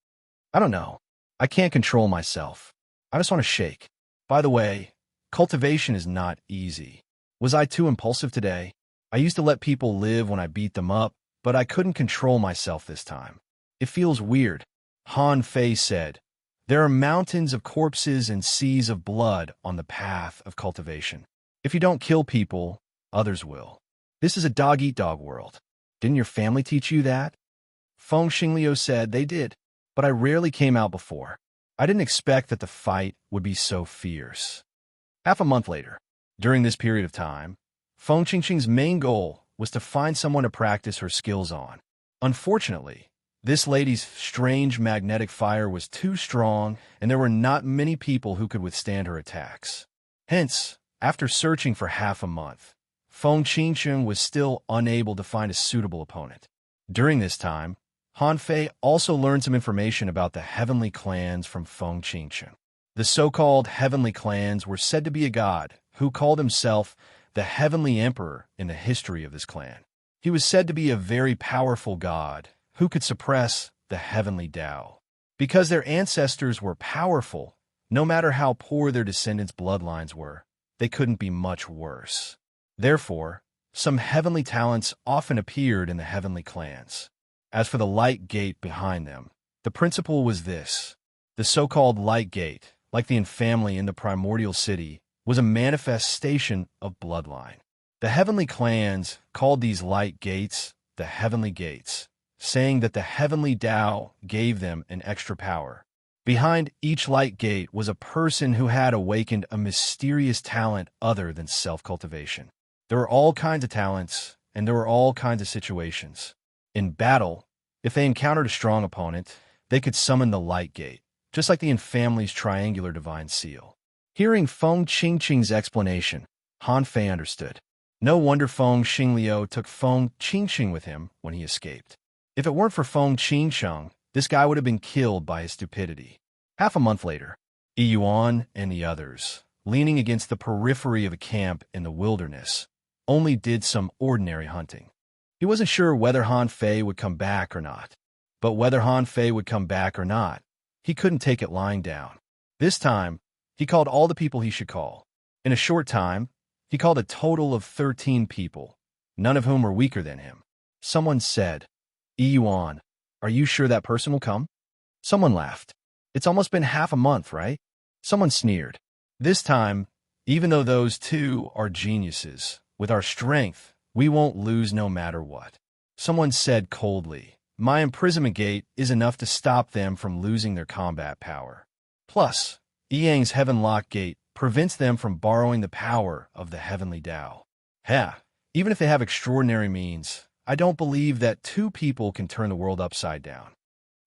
"I don't know. I can't control myself. I just want to shake. By the way, cultivation is not easy. Was I too impulsive today? I used to let people live when I beat them up, but I couldn't control myself this time. It feels weird." Han Fei said, "There are mountains of corpses and seas of blood on the path of cultivation. If you don't kill people, others will. This is a dog-eat-dog world. Didn't your family teach you that?" Feng Xingliu said they did, but I rarely came out before. I didn't expect that the fight would be so fierce. Half a month later, during this period of time, Feng Qingqing's main goal was to find someone to practice her skills on. Unfortunately, this lady's strange magnetic fire was too strong, and there were not many people who could withstand her attacks. Hence, after searching for half a month, Feng Qingqing was still unable to find a suitable opponent. During this time, Han Fei also learned some information about the heavenly clans from Feng Qingqing. The so-called heavenly clans were said to be a god who called himself the heavenly emperor in the history of this clan. He was said to be a very powerful god who could suppress the heavenly Tao. Because their ancestors were powerful, no matter how poor their descendants' bloodlines were, they couldn't be much worse. Therefore, some heavenly talents often appeared in the heavenly clans. As for the light gate behind them, the principle was this. The so-called light gate, like the infamily in the primordial city, was a manifestation of bloodline. The heavenly clans called these light gates the heavenly gates, saying that the heavenly Tao gave them an extra power. Behind each light gate was a person who had awakened a mysterious talent other than self-cultivation. There were all kinds of talents, and there were all kinds of situations. In battle, if they encountered a strong opponent, they could summon the light gate, just like the infamily's triangular divine seal. Hearing Feng Qingqing's explanation, Han Fei understood. No wonder Feng Xingliu took Feng Qingqing with him when he escaped. If it weren't for Feng Qingqing, this guy would have been killed by his stupidity. Half a month later, Yuan and the others, leaning against the periphery of a camp in the wilderness, only did some ordinary hunting. He wasn't sure whether Han Fei would come back or not. But whether Han Fei would come back or not, he couldn't take it lying down. This time, he called all the people he should call. In a short time, he called a total of 13 people, none of whom were weaker than him. Someone said, "Yuan, are you sure that person will come?" Someone laughed. "It's almost been half a month, right?" Someone sneered. This time, even though those two are geniuses, with our strength, we won't lose no matter what. Someone said coldly, "My imprisonment gate is enough to stop them from losing their combat power. Plus, Yang's heaven lock gate prevents them from borrowing the power of the heavenly Tao. Even if they have extraordinary means, I don't believe that two people can turn the world upside down."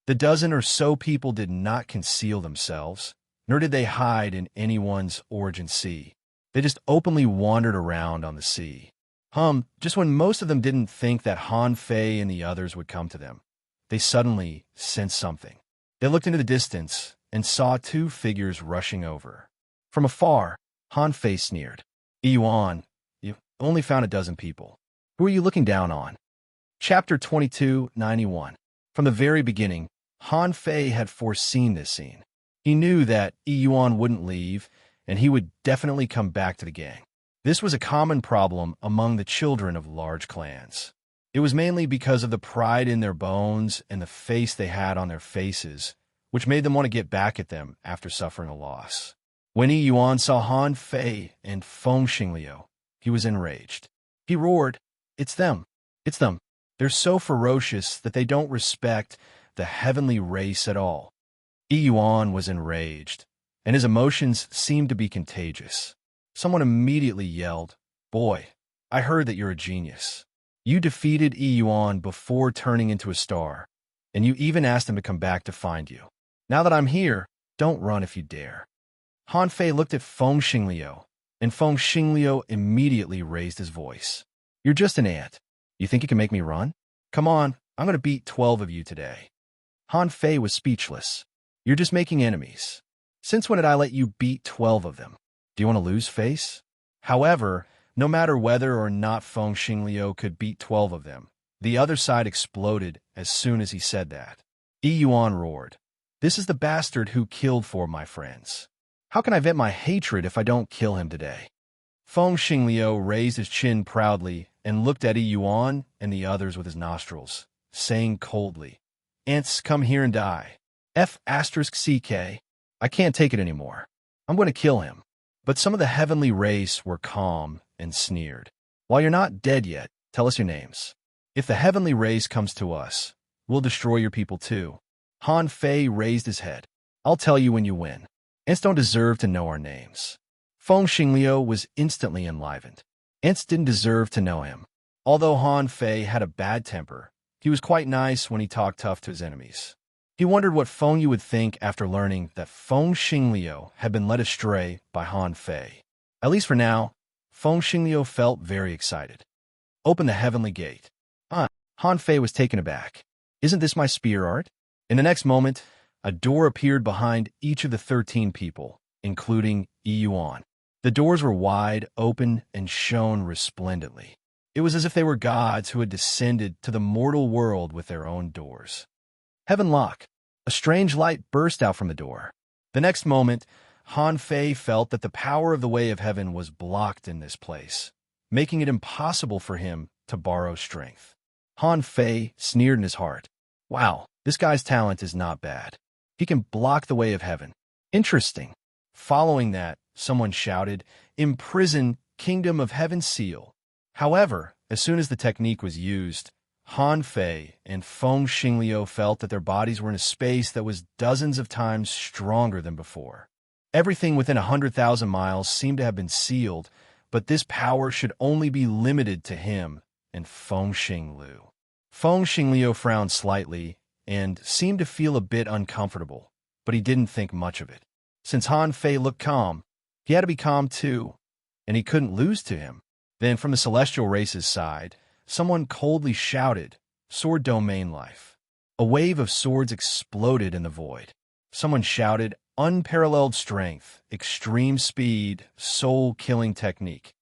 The dozen or so people did not conceal themselves, nor did they hide in anyone's origin sea. They just openly wandered around on the sea. Just when most of them didn't think that Han Fei and the others would come to them, they suddenly sensed something. They looked into the distance and saw two figures rushing over. From afar, Han Fei sneered, "Yuan, you only found a dozen people. Who are you looking down on?" Chapter 2291. From the very beginning, Han Fei had foreseen this scene. He knew that Yuan wouldn't leave, and he would definitely come back to the gang. This was a common problem among the children of large clans. It was mainly because of the pride in their bones and the face they had on their faces, which made them want to get back at them after suffering a loss. When Yuan saw Han Fei and Feng Xingliu, he was enraged. He roared, "It's them! It's them! They're so ferocious that they don't respect the heavenly race at all. Yuan was enraged, and his emotions seemed to be contagious. Someone immediately yelled, "Boy, I heard that you're a genius. You defeated Yuan before turning into a star, and you even asked him to come back to find you. Now that I'm here, don't run if you dare." Han Fei looked at Feng Xingliu, and Feng Xingliu immediately raised his voice. "You're just an ant. You think you can make me run? Come on, I'm going to beat 12 of you today." Han Fei was speechless. "You're just making enemies. Since when did I let you beat 12 of them? Do you want to lose face?" However, no matter whether or not Feng Xingliu could beat 12 of them, the other side exploded as soon as he said that. Yuan roared, "This is the bastard who killed 4 of my friends. How can I vent my hatred if I don't kill him today?" Feng Xingliu raised his chin proudly and looked at Yuan and the others with his nostrils, saying coldly, "Ants, come here and die. F***CK. I can't take it anymore. I'm going to kill him." But some of the heavenly race were calm and sneered. "While you're not dead yet, tell us your names. If the heavenly race comes to us, we'll destroy your people too." Han Fei raised his head. "I'll tell you when you win. Ants don't deserve to know our names." Feng Xingliu was instantly enlivened. Ants didn't deserve to know him. Although Han Fei had a bad temper, he was quite nice when he talked tough to his enemies. He wondered what Feng Yu would think after learning that Feng Xingliu had been led astray by Han Fei. At least for now, Feng Xingliu felt very excited. "Open the heavenly gate." Han Fei was taken aback. "Isn't this my spear art?" In the next moment, a door appeared behind each of the 13 people, including Yuan. The doors were wide open and shone resplendently. It was as if they were gods who had descended to the mortal world with their own doors. Heaven lock. A strange light burst out from the door. The next moment, Han Fei felt that the power of the way of heaven was blocked in this place, making it impossible for him to borrow strength. Han Fei sneered in his heart. "Wow, this guy's talent is not bad. He can block the way of heaven. Interesting." Following that, someone shouted, "Imprison Kingdom of Heaven seal." However, as soon as the technique was used, Han Fei and Feng Xingliu felt that their bodies were in a space that was dozens of times stronger than before. Everything within 100,000 miles seemed to have been sealed, but this power should only be limited to him and Feng Xingliu. Feng Xingliu frowned slightly and seemed to feel a bit uncomfortable, but he didn't think much of it. Since Han Fei looked calm, he had to be calm too, and he couldn't lose to him. Then from the celestial race's side, someone coldly shouted, "Sword domain life." A wave of swords exploded in the void. Someone shouted, "Unparalleled strength, extreme speed, soul-killing technique."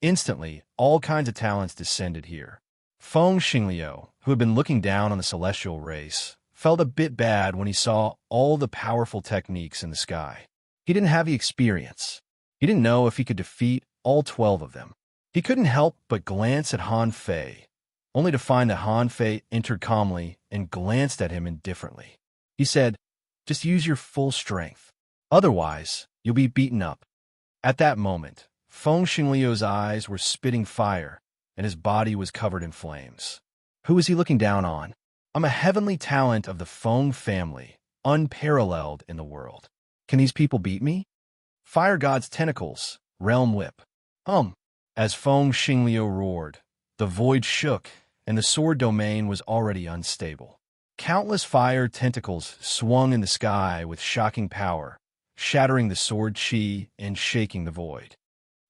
Instantly, all kinds of talents descended here. Feng Xingliu, who had been looking down on the celestial race, felt a bit bad when he saw all the powerful techniques in the sky. He didn't have the experience. He didn't know if he could defeat all 12 of them. He couldn't help but glance at Han Fei, only to find that Han Fei entered calmly and glanced at him indifferently. He said, "Just use your full strength. Otherwise, you'll be beaten up." At that moment, Feng Xingliu's eyes were spitting fire, and his body was covered in flames. Who is he looking down on? "I'm a heavenly talent of the Feng family, unparalleled in the world. Can these people beat me?" Fire God's tentacles, realm whip. As Feng Xingliu roared, the void shook, and the sword domain was already unstable. Countless fire tentacles swung in the sky with shocking power, shattering the sword chi and shaking the void.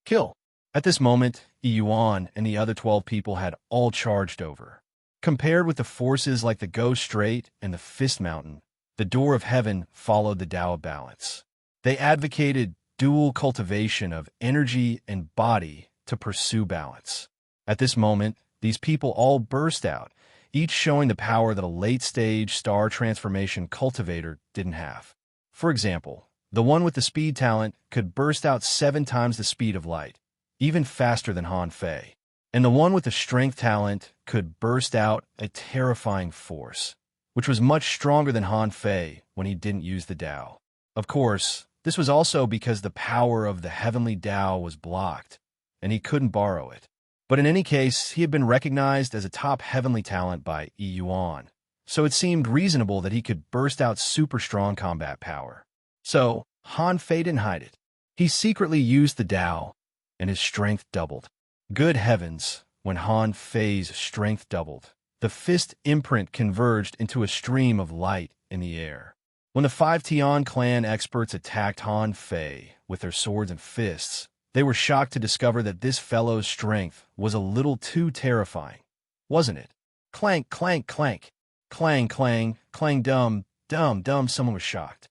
Kill! At this moment, Yuan and the other 12 people had all charged over. Compared with the forces like the Go Straight and the Fist Mountain, the Door of Heaven followed the Tao of Balance. They advocated dual cultivation of energy and body to pursue balance. At this moment, these people all burst out, each showing the power that a late-stage star transformation cultivator didn't have. For example, the one with the speed talent could burst out 7 times the speed of light, even faster than Han Fei. And the one with the strength talent could burst out a terrifying force, which was much stronger than Han Fei when he didn't use the Tao. Of course, this was also because the power of the heavenly Tao was blocked, and he couldn't borrow it. But in any case, he had been recognized as a top heavenly talent by Yuan, so it seemed reasonable that he could burst out super strong combat power. So, Han Fei didn't hide it. He secretly used the Dao, and his strength doubled. Good heavens, when Han Fei's strength doubled, the fist imprint converged into a stream of light in the air. When the 5 Tian clan experts attacked Han Fei with their swords and fists, they were shocked to discover that this fellow's strength was a little too terrifying, wasn't it? Clank, clank, clank. Clang, clang, clang, dum, dum, dum. Someone was shocked.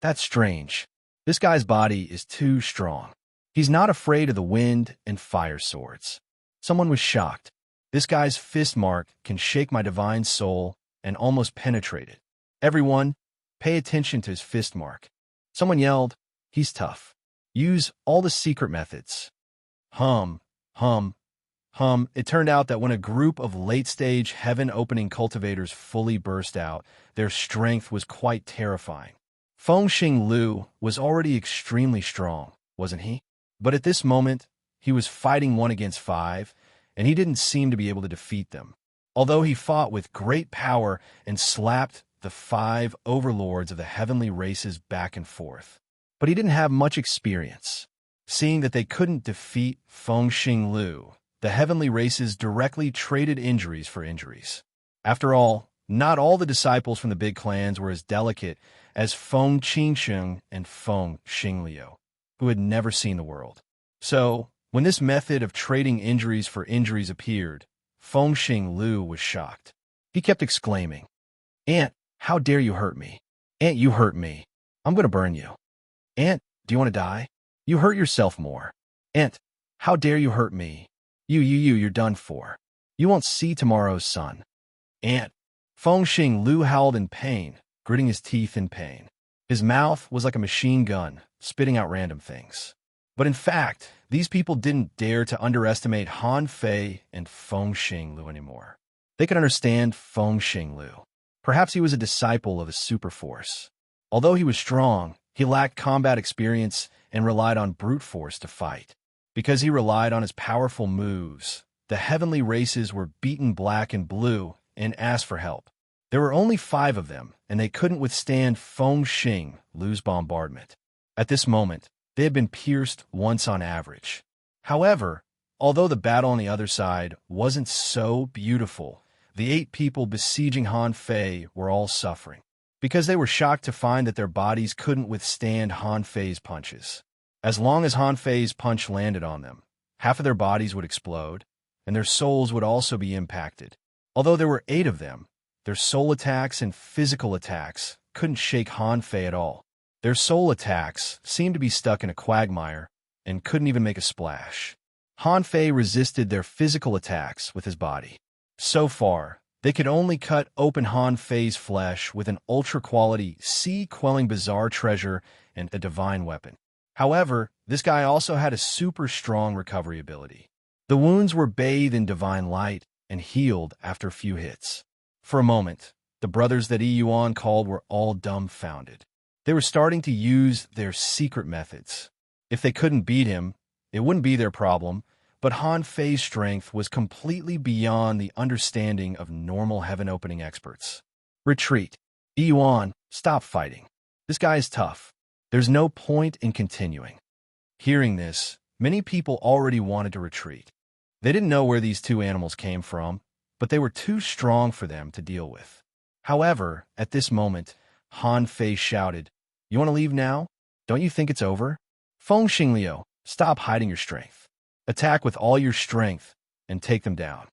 That's strange. This guy's body is too strong. He's not afraid of the wind and fire swords. Someone was shocked. This guy's fist mark can shake my divine soul and almost penetrate it. Everyone, pay attention to his fist mark. Someone yelled, he's tough. Use all the secret methods. Hum, hum, hum. It turned out that when a group of late-stage heaven-opening cultivators fully burst out, their strength was quite terrifying. Feng Xing Lu was already extremely strong, wasn't he? But at this moment, he was fighting 1 against 5, and he didn't seem to be able to defeat them. Although he fought with great power and slapped the 5 overlords of the heavenly races back and forth. But he didn't have much experience. Seeing that they couldn't defeat Feng Xing Lu, the heavenly races directly traded injuries for injuries. After all, not all the disciples from the big clans were as delicate as Feng Qingsheng and Feng Xingliu, who had never seen the world. So, when this method of trading injuries for injuries appeared, Feng Xing Lu was shocked. He kept exclaiming, "Aunt, how dare you hurt me? Aunt, you hurt me. I'm going to burn you. Aunt, do you want to die? You hurt yourself more. Aunt, how dare you hurt me? You're done for. You won't see tomorrow's sun. Aunt." Feng Xing Lu howled in pain, gritting his teeth in pain. His mouth was like a machine gun, spitting out random things. But in fact, these people didn't dare to underestimate Han Fei and Feng Xing Lu anymore. They could understand Feng Xing Lu. Perhaps he was a disciple of a super force. Although he was strong, he lacked combat experience and relied on brute force to fight. Because he relied on his powerful moves, the heavenly races were beaten black and blue and asked for help. There were only 5 of them, and they couldn't withstand Feng Xing Lu's bombardment. At this moment, they had been pierced once on average. However, although the battle on the other side wasn't so beautiful, the 8 people besieging Han Fei were all suffering, because they were shocked to find that their bodies couldn't withstand Han Fei's punches. As long as Han Fei's punch landed on them, half of their bodies would explode, and their souls would also be impacted. Although there were 8 of them, their soul attacks and physical attacks couldn't shake Han Fei at all. Their soul attacks seemed to be stuck in a quagmire and couldn't even make a splash. Han Fei resisted their physical attacks with his body. So far, they could only cut open Han Fei's flesh with an ultra-quality, sea-quelling bizarre treasure and a divine weapon. However, this guy also had a super strong recovery ability. The wounds were bathed in divine light and healed after a few hits. For a moment, the brothers that Yuan called were all dumbfounded. They were starting to use their secret methods. If they couldn't beat him, it wouldn't be their problem, but Han Fei's strength was completely beyond the understanding of normal heaven-opening experts. Retreat. Yuan, stop fighting. This guy is tough. There's no point in continuing. Hearing this, many people already wanted to retreat. They didn't know where these 2 animals came from, but they were too strong for them to deal with. However, at this moment, Han Fei shouted, "You want to leave now? Don't you think it's over? Feng Xingliu, stop hiding your strength. Attack with all your strength and take them down."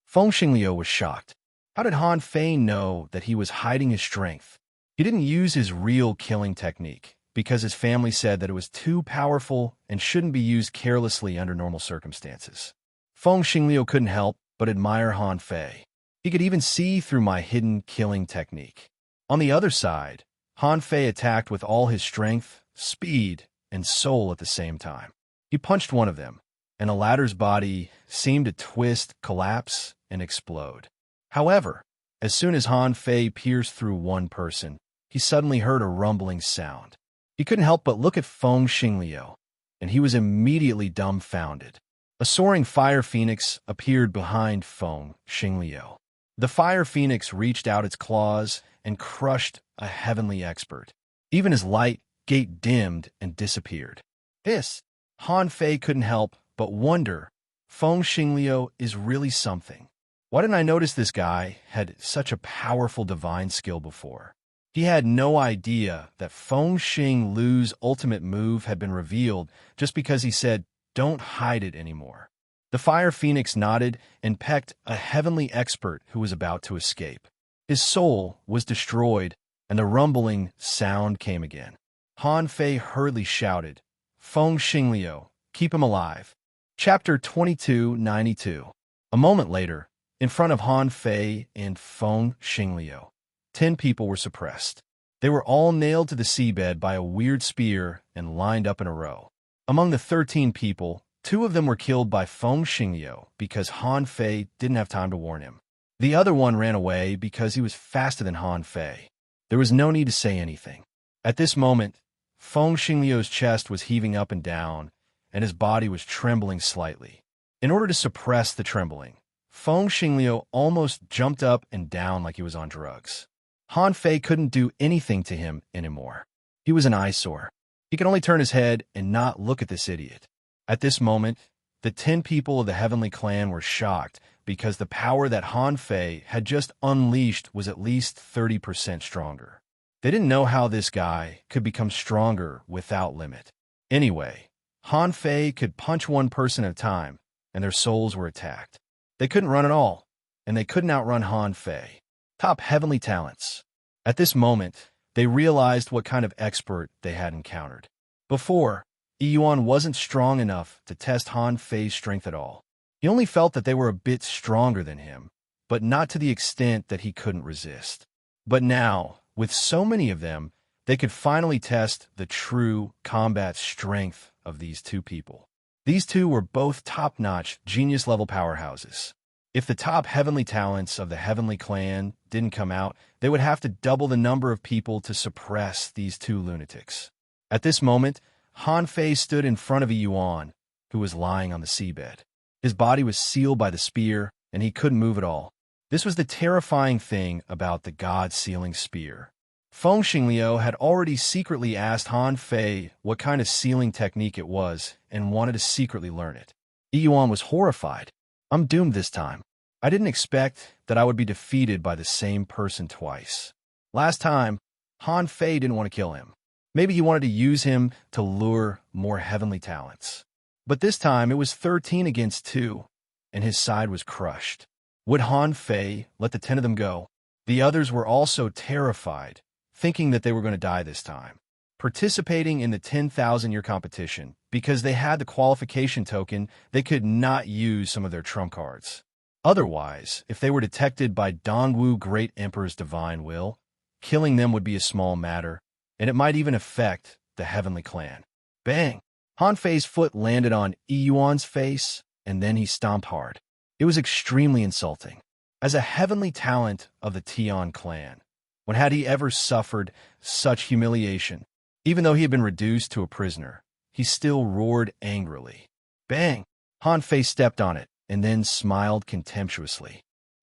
Feng Xingliu was shocked. How did Han Fei know that he was hiding his strength? He didn't use his real killing technique because his family said that it was too powerful and shouldn't be used carelessly under normal circumstances. Feng Xingliu couldn't help but admire Han Fei. He could even see through my hidden killing technique. On the other side, Han Fei attacked with all his strength, speed, and soul at the same time. He punched one of them, and the latter's body seemed to twist, collapse, and explode. However, as soon as Han Fei pierced through one person, he suddenly heard a rumbling sound. He couldn't help but look at Feng Xingliu, and he was immediately dumbfounded. A soaring fire phoenix appeared behind Feng Xingliu. The fire phoenix reached out its claws and crushed a heavenly expert. Even his light gate dimmed and disappeared. This, Han Fei couldn't help but wonder, Feng Xingliu is really something. Why didn't I notice this guy had such a powerful divine skill before? He had no idea that Feng Xingliu's ultimate move had been revealed just because he said, "Don't hide it anymore." The fire phoenix nodded and pecked a heavenly expert who was about to escape. His soul was destroyed, and the rumbling sound came again. Han Fei hurriedly shouted, "Feng Xingliu, keep him alive." Chapter 2292. A moment later, in front of Han Fei and Feng Xingliu, 10 people were suppressed. They were all nailed to the seabed by a weird spear and lined up in a row. Among the 13 people, 2 of them were killed by Feng Xingliu because Han Fei didn't have time to warn him. The other one ran away because he was faster than Han Fei. There was no need to say anything. At this moment, Feng Xingliu's chest was heaving up and down, and his body was trembling slightly. In order to suppress the trembling, Feng Xingliu almost jumped up and down like he was on drugs. Han Fei couldn't do anything to him anymore. He was an eyesore. He could only turn his head and not look at this idiot. At this moment, the 10 people of the Heavenly Clan were shocked because the power that Han Fei had just unleashed was at least 30% stronger. They didn't know how this guy could become stronger without limit. Anyway, Han Fei could punch one person at a time, and their souls were attacked. They couldn't run at all, and they couldn't outrun Han Fei. Top heavenly talents. At this moment, they realized what kind of expert they had encountered. Before, Yuan wasn't strong enough to test Han Fei's strength at all. He only felt that they were a bit stronger than him, but not to the extent that he couldn't resist. But now, with so many of them, they could finally test the true combat strength of these 2 people. These 2 were both top-notch, genius-level powerhouses. If the top heavenly talents of the Heavenly Clan didn't come out, they would have to double the number of people to suppress these 2 lunatics. At this moment, Han Fei stood in front of Yuan, who was lying on the seabed. His body was sealed by the spear, and he couldn't move at all. This was the terrifying thing about the God-sealing spear. Feng Xingliu had already secretly asked Han Fei what kind of sealing technique it was and wanted to secretly learn it. Yuan was horrified. "I'm doomed this time. I didn't expect that I would be defeated by the same person twice. Last time, Han Fei didn't want to kill him. Maybe he wanted to use him to lure more heavenly talents. But this time it was 13 against 2, and his side was crushed. Would Han Fei let the 10 of them go? The others were also terrified, thinking that they were going to die this time. Participating in the 10,000-year competition, because they had the qualification token, they could not use some of their trump cards. Otherwise, if they were detected by Dongwu Great Emperor's divine will, killing them would be a small matter, and it might even affect the Heavenly Clan. Bang! Han Fei's foot landed on Yuan's face, and then he stomped hard. It was extremely insulting. As a heavenly talent of the Tian clan, when had he ever suffered such humiliation? Even though he had been reduced to a prisoner, he still roared angrily. Bang! Han Fei stepped on it, and then smiled contemptuously.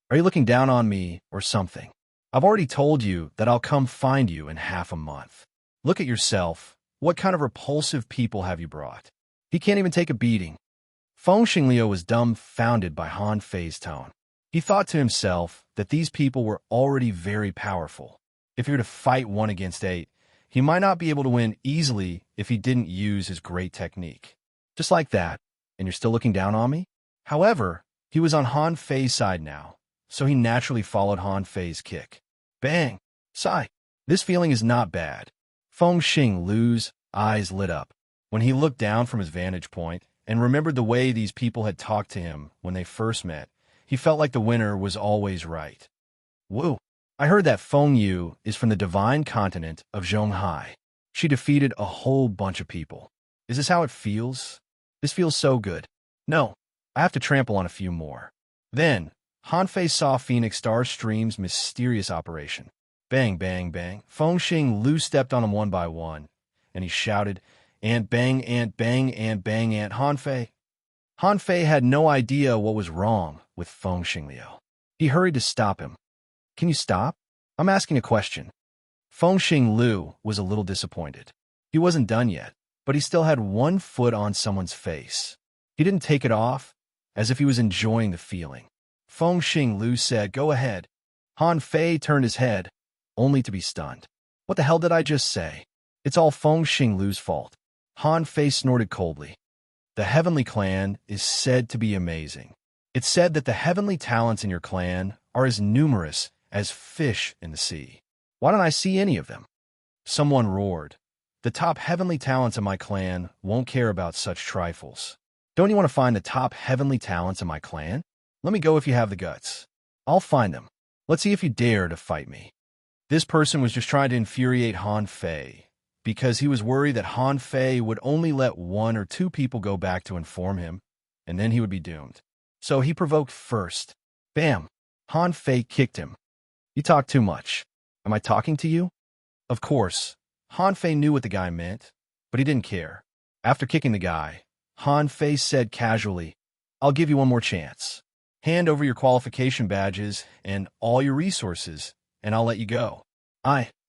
"Are you looking down on me or something? I've already told you that I'll come find you in half a month. Look at yourself. What kind of repulsive people have you brought? He can't even take a beating." Feng Xingliu was dumbfounded by Han Fei's tone. He thought to himself that these people were already very powerful. If he were to fight 1 against 8, he might not be able to win easily if he didn't use his great technique. Just like that, and you're still looking down on me? However, he was on Han Fei's side now, so he naturally followed Han Fei's kick. Bang! Sigh. This feeling is not bad. Feng Xingliu's eyes lit up when he looked down from his vantage point and remembered the way these people had talked to him when they first met. He felt like the winner was always right. Whoa! I heard that Feng Yu is from the divine continent of Zhonghai. She defeated a whole bunch of people. Is this how it feels? This feels so good. No, I have to trample on a few more. Then, Han Fei saw Phoenix Star Stream's mysterious operation. Bang, bang, bang. Feng Xingliu stepped on him one by one, and he shouted, "Ant bang, ant bang, ant bang, ant Han Fei." Han Fei had no idea what was wrong with Feng Xingliu. He hurried to stop him. Can you stop? I'm asking a question. Fengxing Liu was a little disappointed. He wasn't done yet, but he still had one foot on someone's face. He didn't take it off, as if he was enjoying the feeling. Fengxing Liu said, "Go ahead." Han Fei turned his head, only to be stunned. What the hell did I just say? It's all Fengxing Liu's fault. Han Fei snorted coldly. The heavenly clan is said to be amazing. It's said that the heavenly talents in your clan are as numerous as fish in the sea. Why don't I see any of them? Someone roared. The top heavenly talents of my clan won't care about such trifles. Don't you want to find the top heavenly talents in my clan? Let me go if you have the guts. I'll find them. Let's see if you dare to fight me. This person was just trying to infuriate Han Fei, because he was worried that Han Fei would only let 1 or 2 people go back to inform him, and then he would be doomed. So he provoked first. Bam! Han Fei kicked him. You talk too much. Am I talking to you? Of course, Han Fei knew what the guy meant, but he didn't care. After kicking the guy, Han Fei said casually, "I'll give you one more chance. Hand over your qualification badges and all your resources, and I'll let you go.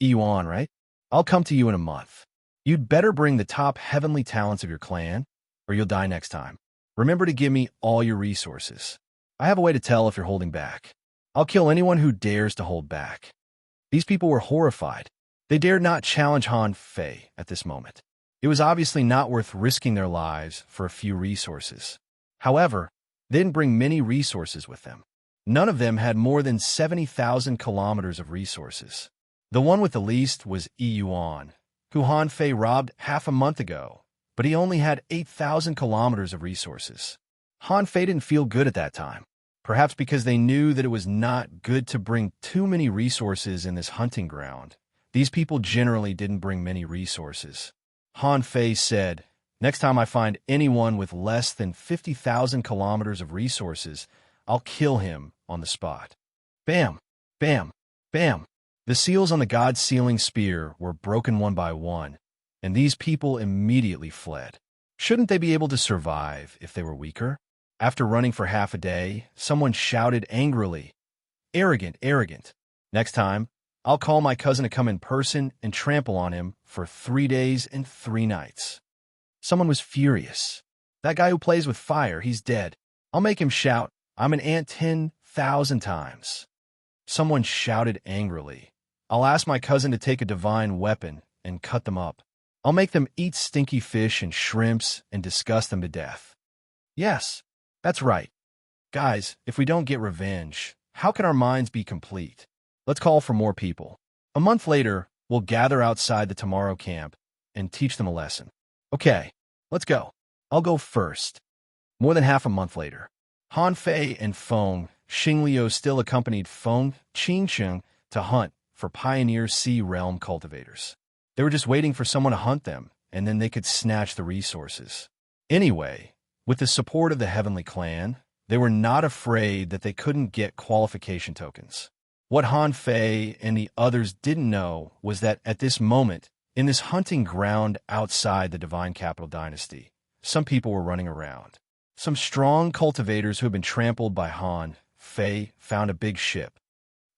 You on, right? I'll come to you in a month. You'd better bring the top heavenly talents of your clan, or you'll die next time. Remember to give me all your resources. I have a way to tell if you're holding back. I'll kill anyone who dares to hold back." These people were horrified. They dared not challenge Han Fei at this moment. It was obviously not worth risking their lives for a few resources. However, they didn't bring many resources with them. None of them had more than 70,000 kilometers of resources. The one with the least was Yuan, who Han Fei robbed half a month ago, but he only had 8,000 kilometers of resources. Han Fei didn't feel good at that time, perhaps because they knew that it was not good to bring too many resources in this hunting ground. These people generally didn't bring many resources. Han Fei said, "Next time I find anyone with less than 50,000 kilometers of resources, I'll kill him on the spot." Bam! Bam! Bam! The seals on the god's sealing spear were broken one by one, and these people immediately fled. Shouldn't they be able to survive if they were weaker? After running for half a day, someone shouted angrily, "Arrogant, arrogant. Next time, I'll call my cousin to come in person and trample on him for 3 days and 3 nights. Someone was furious. "That guy who plays with fire, he's dead. I'll make him shout, 'I'm an ant 10,000 times.'" Someone shouted angrily, "I'll ask my cousin to take a divine weapon and cut them up. I'll make them eat stinky fish and shrimps and disgust them to death." Yes, that's right. Guys, if we don't get revenge, how can our minds be complete? Let's call for more people. A month later, we'll gather outside the Tomorrow camp and teach them a lesson. Okay, let's go. I'll go first. More than half a month later, Han Fei and Feng Xingliu still accompanied Feng Qingsheng to hunt for pioneer sea realm cultivators. They were just waiting for someone to hunt them, and then they could snatch the resources. Anyway, with the support of the Heavenly Clan, they were not afraid that they couldn't get qualification tokens. What Han Fei and the others didn't know was that at this moment, in this hunting ground outside the Divine Capital Dynasty, some people were running around. Some strong cultivators who had been trampled by Han Fei found a big ship.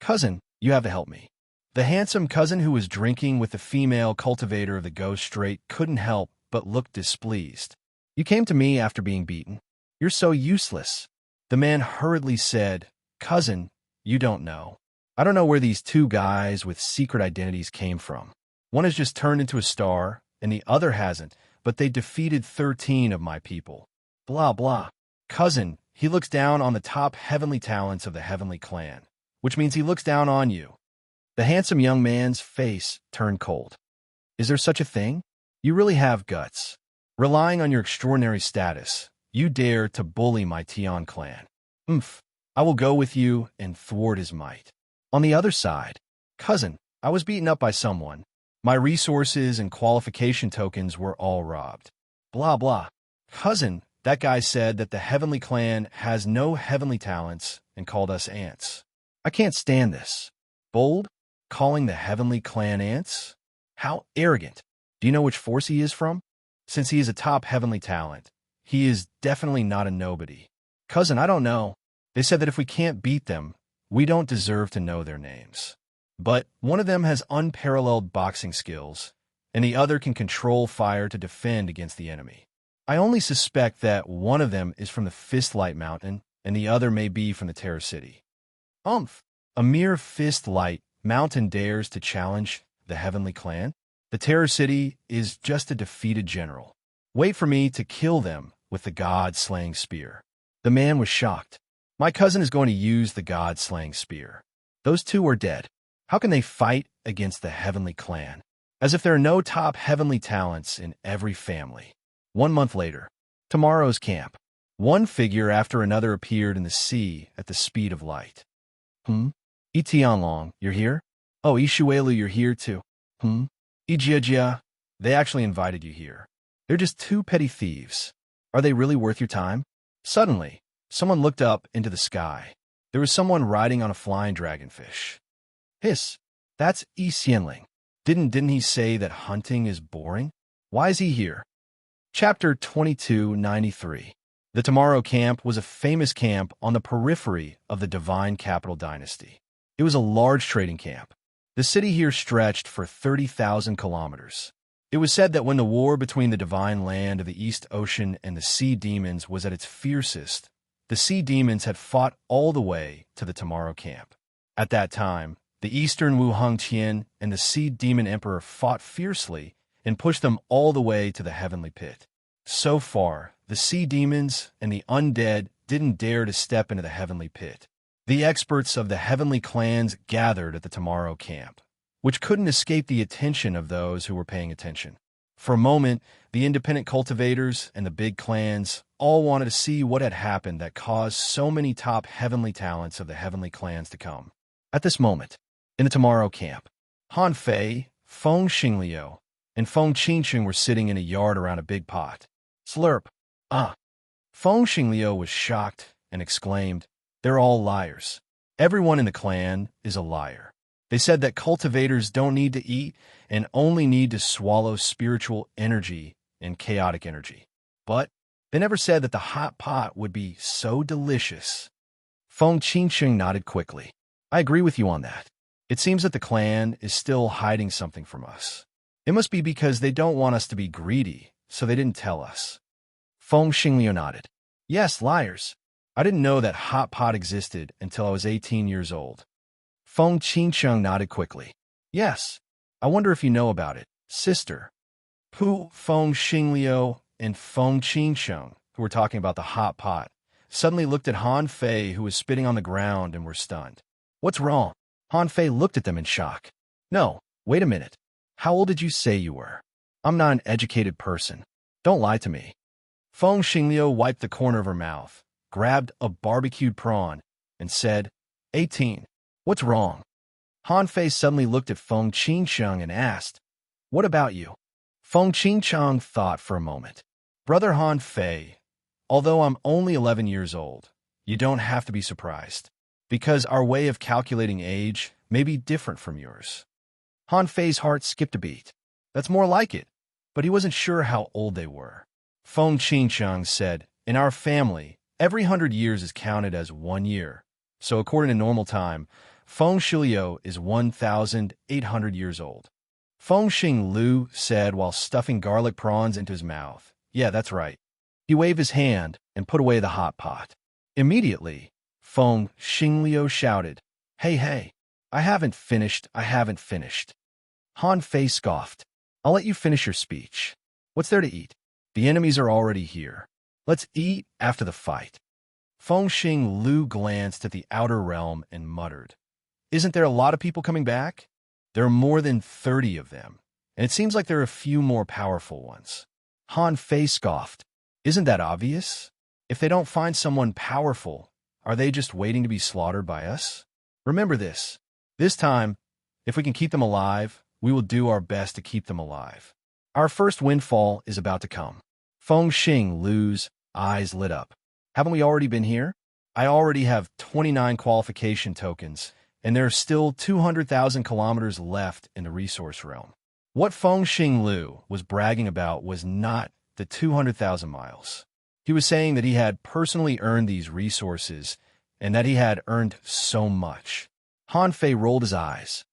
"Cousin, you have to help me." The handsome cousin who was drinking with the female cultivator of the Ghost Strait couldn't help but look displeased. "You came to me after being beaten. You're so useless." The man hurriedly said, "Cousin, you don't know. I don't know where these 2 guys with secret identities came from. One has just turned into a star, and the other hasn't, but they defeated 13 of my people. Blah, blah. Cousin, he looks down on the top heavenly talents of the Heavenly Clan, which means he looks down on you." The handsome young man's face turned cold. "Is there such a thing? You really have guts. Relying on your extraordinary status, you dare to bully my Tian clan. I will go with you and thwart his might." On the other side, "Cousin, I was beaten up by someone. My resources and qualification tokens were all robbed. Blah, blah. Cousin, that guy said that the Heavenly Clan has no heavenly talents and called us ants. I can't stand this. Bold? Calling the Heavenly Clan ants? How arrogant. Do you know which force he is from? Since he is a top heavenly talent, he is definitely not a nobody." "Cousin, I don't know. They said that if we can't beat them, we don't deserve to know their names. But one of them has unparalleled boxing skills, and the other can control fire to defend against the enemy. I only suspect that one of them is from the Fistlight Mountain, and the other may be from the Terror City. A mere Fistlight Mountain dares to challenge the Heavenly Clan? The Terror City is just a defeated general. Wait for me to kill them with the god-slaying spear. The man was shocked. My cousin is going to use the god-slaying spear. Those two are dead. How can they fight against the Heavenly Clan? As if there are no top heavenly talents in every family. 1 month later, tomorrow's camp. One figure after another appeared in the sea at the speed of light. Itianlong, you're here? Oh, Ishuelu, you're here too. Ijiajia, they actually invited you here. They're just two petty thieves. Are they really worth your time? Suddenly, someone looked up into the sky. There was someone riding on a flying dragonfish. Hiss, that's Yi Xianling. Didn't he say that hunting is boring? Why is he here? Chapter 2293. The Tomorrow Camp was a famous camp on the periphery of the Divine Capital Dynasty. It was a large trading camp. The city here stretched for 30,000 kilometers. It was said that when the war between the divine land of the East Ocean and the sea demons was at its fiercest, the sea demons had fought all the way to the Tomorrow Camp. At that time, the Eastern Wuheng Qian and the Sea Demon Emperor fought fiercely and pushed them all the way to the Heavenly Pit. So far, the sea demons and the undead didn't dare to step into the Heavenly Pit. The experts of the Heavenly Clans gathered at the Tomorrow Camp, which couldn't escape the attention of those who were paying attention. For a moment, the independent cultivators and the big clans all wanted to see what had happened that caused so many top heavenly talents of the Heavenly Clans to come. At this moment, in the Tomorrow Camp, Han Fei, Feng Xingliu, and Feng Qingsheng were sitting in a yard around a big pot. Slurp. Feng Xingliu was shocked and exclaimed, "They're all liars. Everyone in the clan is a liar. They said that cultivators don't need to eat and only need to swallow spiritual energy and chaotic energy. But they never said that the hot pot would be so delicious." Feng Qingsheng nodded quickly. "I agree with you on that. It seems that the clan is still hiding something from us. It must be because they don't want us to be greedy, so they didn't tell us." Feng Xingliu nodded. "Yes, liars. I didn't know that hot pot existed until I was 18 years old." Feng Qingsheng nodded quickly. "Yes, I wonder if you know about it, sister." Feng Xingliu and Feng Qingsheng, who were talking about the hot pot, suddenly looked at Han Fei, who was spitting on the ground, and were stunned. "What's wrong?" Han Fei looked at them in shock. "No, wait a minute. How old did you say you were? I'm not an educated person. Don't lie to me." Feng Xingliu wiped the corner of her mouth, grabbed a barbecued prawn, and said, 18. "What's wrong?" Han Fei suddenly looked at Feng Qingsheng and asked, "What about you?" Feng Qingsheng thought for a moment. "Brother Han Fei, although I'm only 11 years old, you don't have to be surprised, because our way of calculating age may be different from yours." Han Fei's heart skipped a beat. That's more like it, but he wasn't sure how old they were. Feng Qingsheng said, "In our family, every 100 years is counted as 1 year. So according to normal time, Feng Shiliu is 1,800 years old." Feng Xinglu said while stuffing garlic prawns into his mouth, "Yeah, that's right." He waved his hand and put away the hot pot. Immediately, Feng Xingliu shouted, Hey, I haven't finished. Han Fei scoffed. "I'll let you finish your speech. What's there to eat? The enemies are already here. Let's eat after the fight." Feng Xinglu glanced at the outer realm and muttered, "Isn't there a lot of people coming back?" "There are more than 30 of them, and it seems like there are a few more powerful ones." Han Fei scoffed. "Isn't that obvious? If they don't find someone powerful, are they just waiting to be slaughtered by us? Remember this. This time, if we can keep them alive, we will do our best to keep them alive. Our first windfall is about to come." Feng Xinglu's eyes lit up. "Haven't we already been here? I already have 29 qualification tokens, and there are still 200,000 kilometers left in the resource realm." What Feng Xinglu was bragging about was not the 200,000 miles. He was saying that he had personally earned these resources, and that he had earned so much. Han Fei rolled his eyes.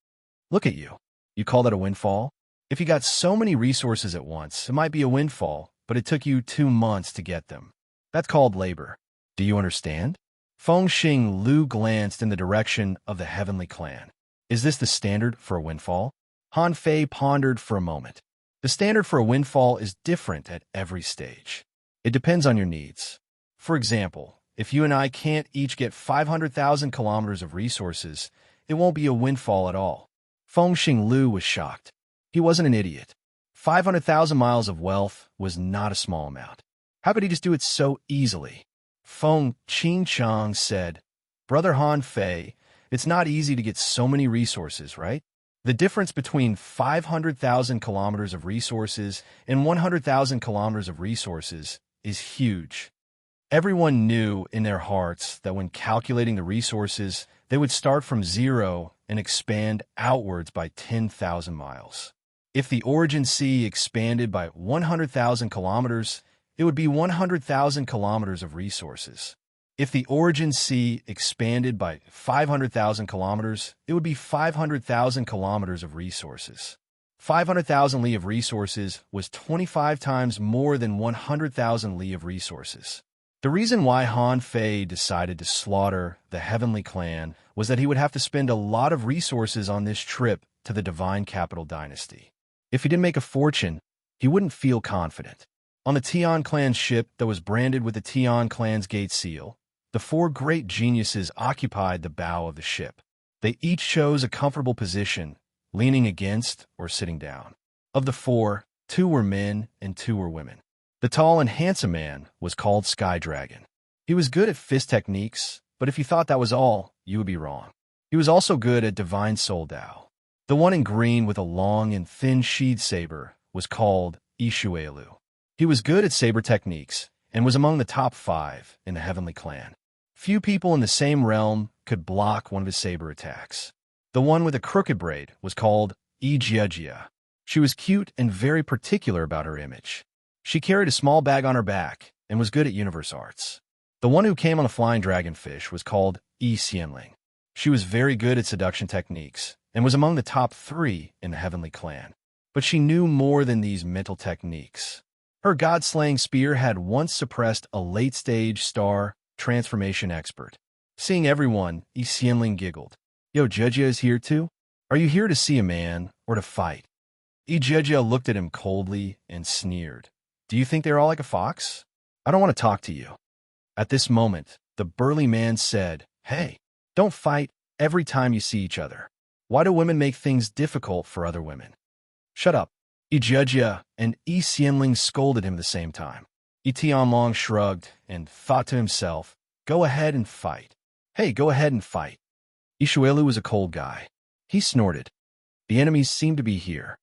Look at you. You call that a windfall? If you got so many resources at once, it might be a windfall, but it took you 2 months to get them. That's called labor. Do you understand? Feng Xing Lu glanced in the direction of the heavenly clan. Is this the standard for a windfall? Han Fei pondered for a moment. The standard for a windfall is different at every stage. It depends on your needs. For example, if you and I can't each get 500,000 kilometers of resources, it won't be a windfall at all. Feng Xing Lu was shocked. He wasn't an idiot. 500,000 miles of wealth was not a small amount. How could he just do it so easily? Feng Qingchang said, Brother Han Fei, it's not easy to get so many resources, right? The difference between 500,000 kilometers of resources and 100,000 kilometers of resources is huge. Everyone knew in their hearts that when calculating the resources, they would start from 0 and expand outwards by 10,000 miles. If the origin sea expanded by 100,000 kilometers, it would be 100,000 kilometers of resources. If the origin sea expanded by 500,000 kilometers, it would be 500,000 kilometers of resources. 500,000 li of resources was 25 times more than 100,000 li of resources. The reason why Han Fei decided to slaughter the Heavenly Clan was that he would have to spend a lot of resources on this trip to the Divine Capital Dynasty. If he didn't make a fortune, he wouldn't feel confident. On the Tian clan's ship that was branded with the Tian clan's gate seal, the 4 great geniuses occupied the bow of the ship. They each chose a comfortable position, leaning against or sitting down. Of the 4, 2 were men and 2 were women. The tall and handsome man was called Sky Dragon. He was good at fist techniques, but if you thought that was all, you would be wrong. He was also good at Divine Soul Dao. The one in green with a long and thin sheathed saber was called Ishuelu. He was good at saber techniques and was among the top 5 in the Heavenly Clan. Few people in the same realm could block one of his saber attacks. The one with a crooked braid was called Ijia. She was cute and very particular about her image. She carried a small bag on her back and was good at universe arts. The one who came on a flying dragonfish was called Yi Xianling. She was very good at seduction techniques and was among the top 3 in the Heavenly Clan. But she knew more than these mental techniques. Her god-slaying spear had once suppressed a late-stage star transformation expert. Seeing everyone, Yi Xianling giggled. Yo, Jejia is here too? Are you here to see a man or to fight? Jejia looked at him coldly and sneered. Do you think they're all like a fox? I don't want to talk to you. At this moment, the burly man said, Hey, don't fight every time you see each other. Why do women make things difficult for other women? Shut up. Jejia and Yi Xianling scolded him at the same time. Yi Tianlong shrugged and thought to himself, Go ahead and fight. Hey, go ahead and fight. Ishuelu was a cold guy. He snorted. The enemies seem to be here.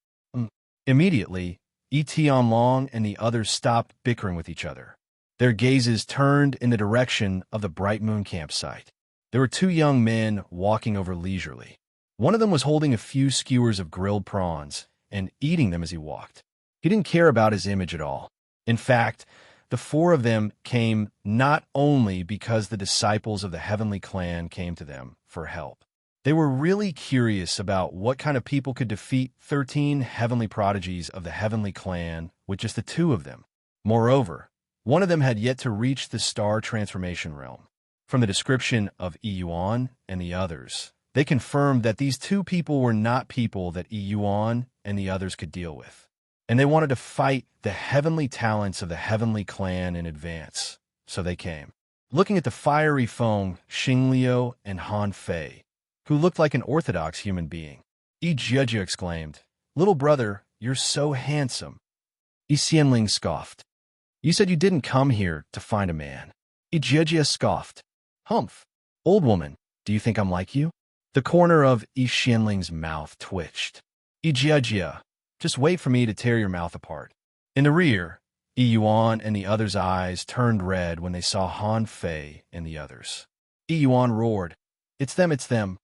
Immediately, Yi Tianlong and the others stopped bickering with each other. Their gazes turned in the direction of the Bright Moon campsite. There were 2 young men walking over leisurely. One of them was holding a few skewers of grilled prawns and eating them as he walked. He didn't care about his image at all. In fact, the 4 of them came not only because the disciples of the Heavenly Clan came to them for help. They were really curious about what kind of people could defeat 13 heavenly prodigies of the Heavenly Clan with just the 2 of them. Moreover, one of them had yet to reach the star transformation realm. From the description of Yuan and the others, they confirmed that these 2 people were not people that Yuan and the others could deal with. And they wanted to fight the heavenly talents of the Heavenly Clan in advance, so they came. Looking at the fiery Feng Xingliu and Han Fei, who looked like an orthodox human being, Jejia exclaimed, Little brother, you're so handsome. Yi Xianling scoffed. You said you didn't come here to find a man. Jejia scoffed. Humph. Old woman, do you think I'm like you? The corner of Yi Xianling's mouth twitched. Jejia, just wait for me to tear your mouth apart. In the rear, Yuan and the others' eyes turned red when they saw Han Fei and the others. Yuan roared, It's them, it's them.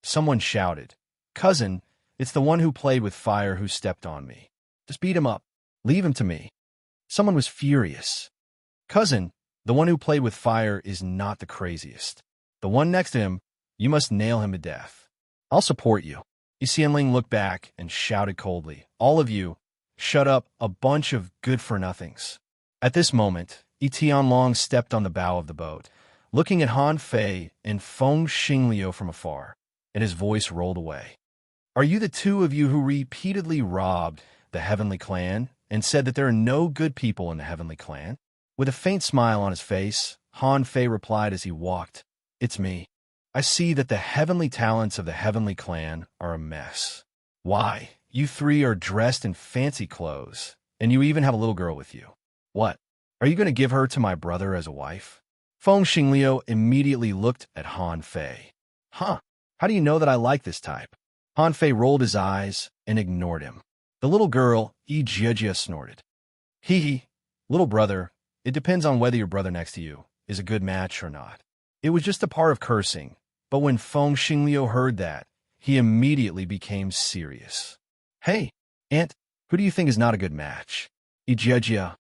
Someone shouted, Cousin, it's the one who played with fire who stepped on me. Just beat him up. Leave him to me. Someone was furious. Cousin, the one who played with fire is not the craziest. The one next to him, you must nail him to death. I'll support you. Xianling looked back and shouted coldly, all of you, shut up, a bunch of good-for-nothings. At this moment, Tianlong stepped on the bow of the boat, looking at Han Fei and Feng Xingliu from afar, and his voice rolled away. Are you the two of you who repeatedly robbed the Heavenly Clan and said that there are no good people in the Heavenly Clan? With a faint smile on his face, Han Fei replied as he walked, It's me. I see that the heavenly talents of the Heavenly Clan are a mess. Why, you three are dressed in fancy clothes, and you even have a little girl with you. What? Are you going to give her to my brother as a wife? Feng Xingliu immediately looked at Han Fei. Huh, how do you know that I like this type? Han Fei rolled his eyes and ignored him. The little girl, Jia snorted. Hee, little brother, it depends on whether your brother next to you is a good match or not. It was just a part of cursing, but when Feng Xingliu heard that, he immediately became serious. Hey, Aunt, who do you think is not a good match? Jia.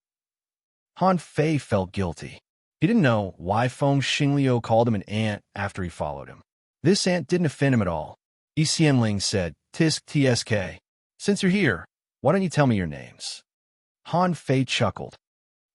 Han Fei felt guilty. He didn't know why Feng Xingliu called him an ant after he followed him. This ant didn't offend him at all. Xianling said, Tisk tsk. Since you're here, why don't you tell me your names? Han Fei chuckled.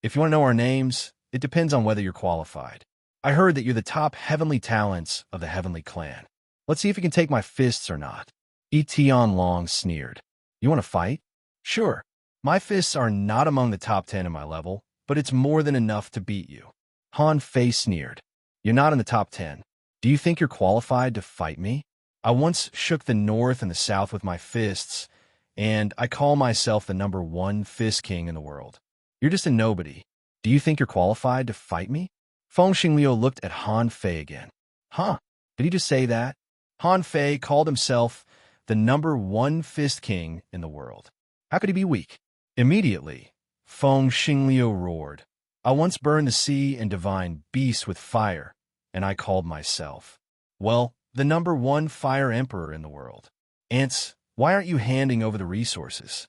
If you want to know our names, it depends on whether you're qualified. I heard that you're the top heavenly talents of the Heavenly Clan. Let's see if you can take my fists or not. Tianlong sneered. You want to fight? Sure. My fists are not among the top 10 in my level, but it's more than enough to beat you. Han Fei sneered. You're not in the top 10. Do you think you're qualified to fight me? I once shook the North and the South with my fists, and I call myself the #1 fist king in the world. You're just a nobody. Do you think you're qualified to fight me? Feng Xingliu looked at Han Fei again. Huh? Did he just say that? Han Fei called himself the #1 fist king in the world. How could he be weak? Immediately, Feng Xingliu roared. I once burned the sea and divine beasts with fire, and I called myself, well, the #1 fire emperor in the world. Ants, why aren't you handing over the resources?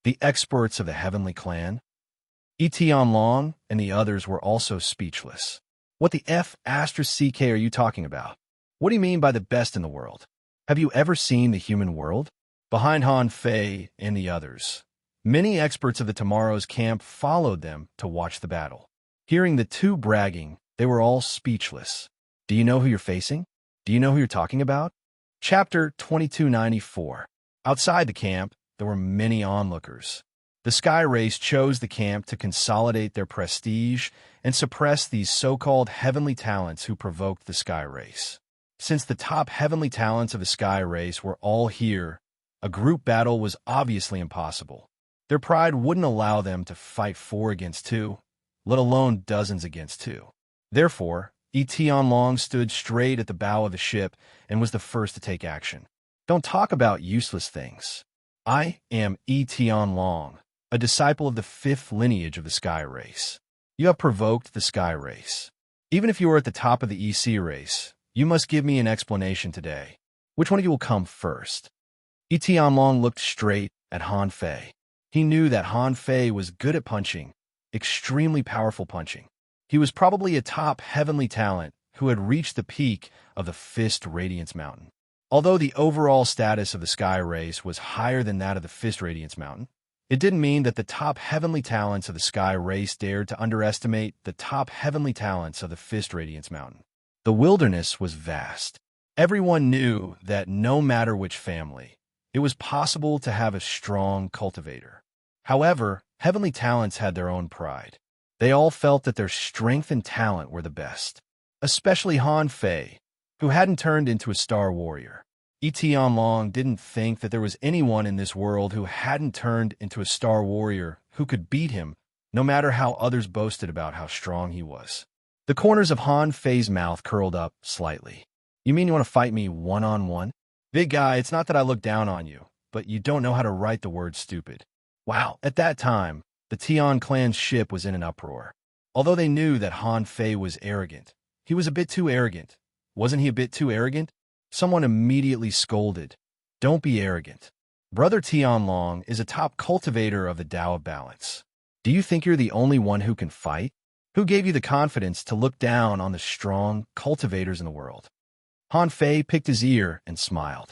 The experts of the Heavenly Clan? Tianlong and the others were also speechless. What the **CK are you talking about? What do you mean by the best in the world? Have you ever seen the human world? Behind Han Fei and the others, many experts of the Tomorrow's camp followed them to watch the battle. Hearing the two bragging, they were all speechless. Do you know who you're facing? Do you know who you're talking about? Chapter 2294. Outside the camp, there were many onlookers. The Sky Race chose the camp to consolidate their prestige and suppress these so-called heavenly talents who provoked the Sky Race. Since the top heavenly talents of the Sky Race were all here, a group battle was obviously impossible. Their pride wouldn't allow them to fight 4 against 2, let alone dozens against 2. Therefore, Tianlong stood straight at the bow of the ship and was the first to take action. Don't talk about useless things. I am Tianlong, a disciple of the 5th lineage of the Sky Race. You have provoked the Sky Race. Even if you are at the top of the EC race, you must give me an explanation today. Which one of you will come first? Tianlong looked straight at Han Fei. He knew that Han Fei was good at punching, extremely powerful punching. He was probably a top heavenly talent who had reached the peak of the Fist Radiance Mountain. Although the overall status of the Sky Race was higher than that of the Fist Radiance Mountain, it didn't mean that the top heavenly talents of the Sky Race dared to underestimate the top heavenly talents of the Fist Radiance Mountain. The wilderness was vast. Everyone knew that no matter which family, it was possible to have a strong cultivator. However, heavenly talents had their own pride. They all felt that their strength and talent were the best, especially Han Fei, who hadn't turned into a star warrior. Tianlong didn't think that there was anyone in this world who hadn't turned into a star warrior who could beat him, no matter how others boasted about how strong he was. The corners of Han Fei's mouth curled up slightly. You mean you want to fight me one-on-one? Big guy, it's not that I look down on you, but you don't know how to write the word stupid. Wow, at that time, the Tian clan's ship was in an uproar. Although they knew that Han Fei was arrogant, he was a bit too arrogant. Wasn't he a bit too arrogant? Someone immediately scolded. Don't be arrogant. Brother Tianlong is a top cultivator of the Tao of Balance. Do you think you're the only one who can fight? Who gave you the confidence to look down on the strong cultivators in the world? Han Fei picked his ear and smiled.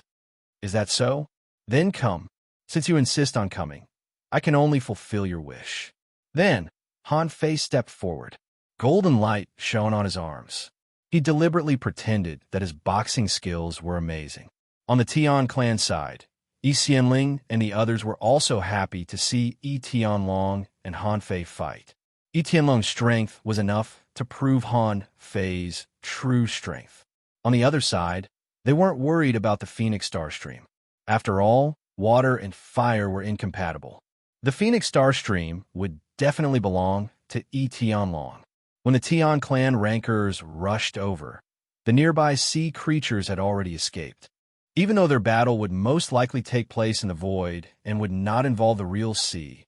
Is that so? Then come. Since you insist on coming, I can only fulfill your wish. Then, Han Fei stepped forward. Golden light shone on his arms. He deliberately pretended that his boxing skills were amazing. On the Tian clan side, Yi Xianling and the others were also happy to see Yi Tianlong and Han Fei fight. Yi Tianlong's strength was enough to prove Han Fei's true strength. On the other side, they weren't worried about the Phoenix Star Stream. After all, water and fire were incompatible. The Phoenix Star Stream would definitely belong to Yi Tianlong. When the Tian clan rankers rushed over, the nearby sea creatures had already escaped. Even though their battle would most likely take place in the void and would not involve the real sea,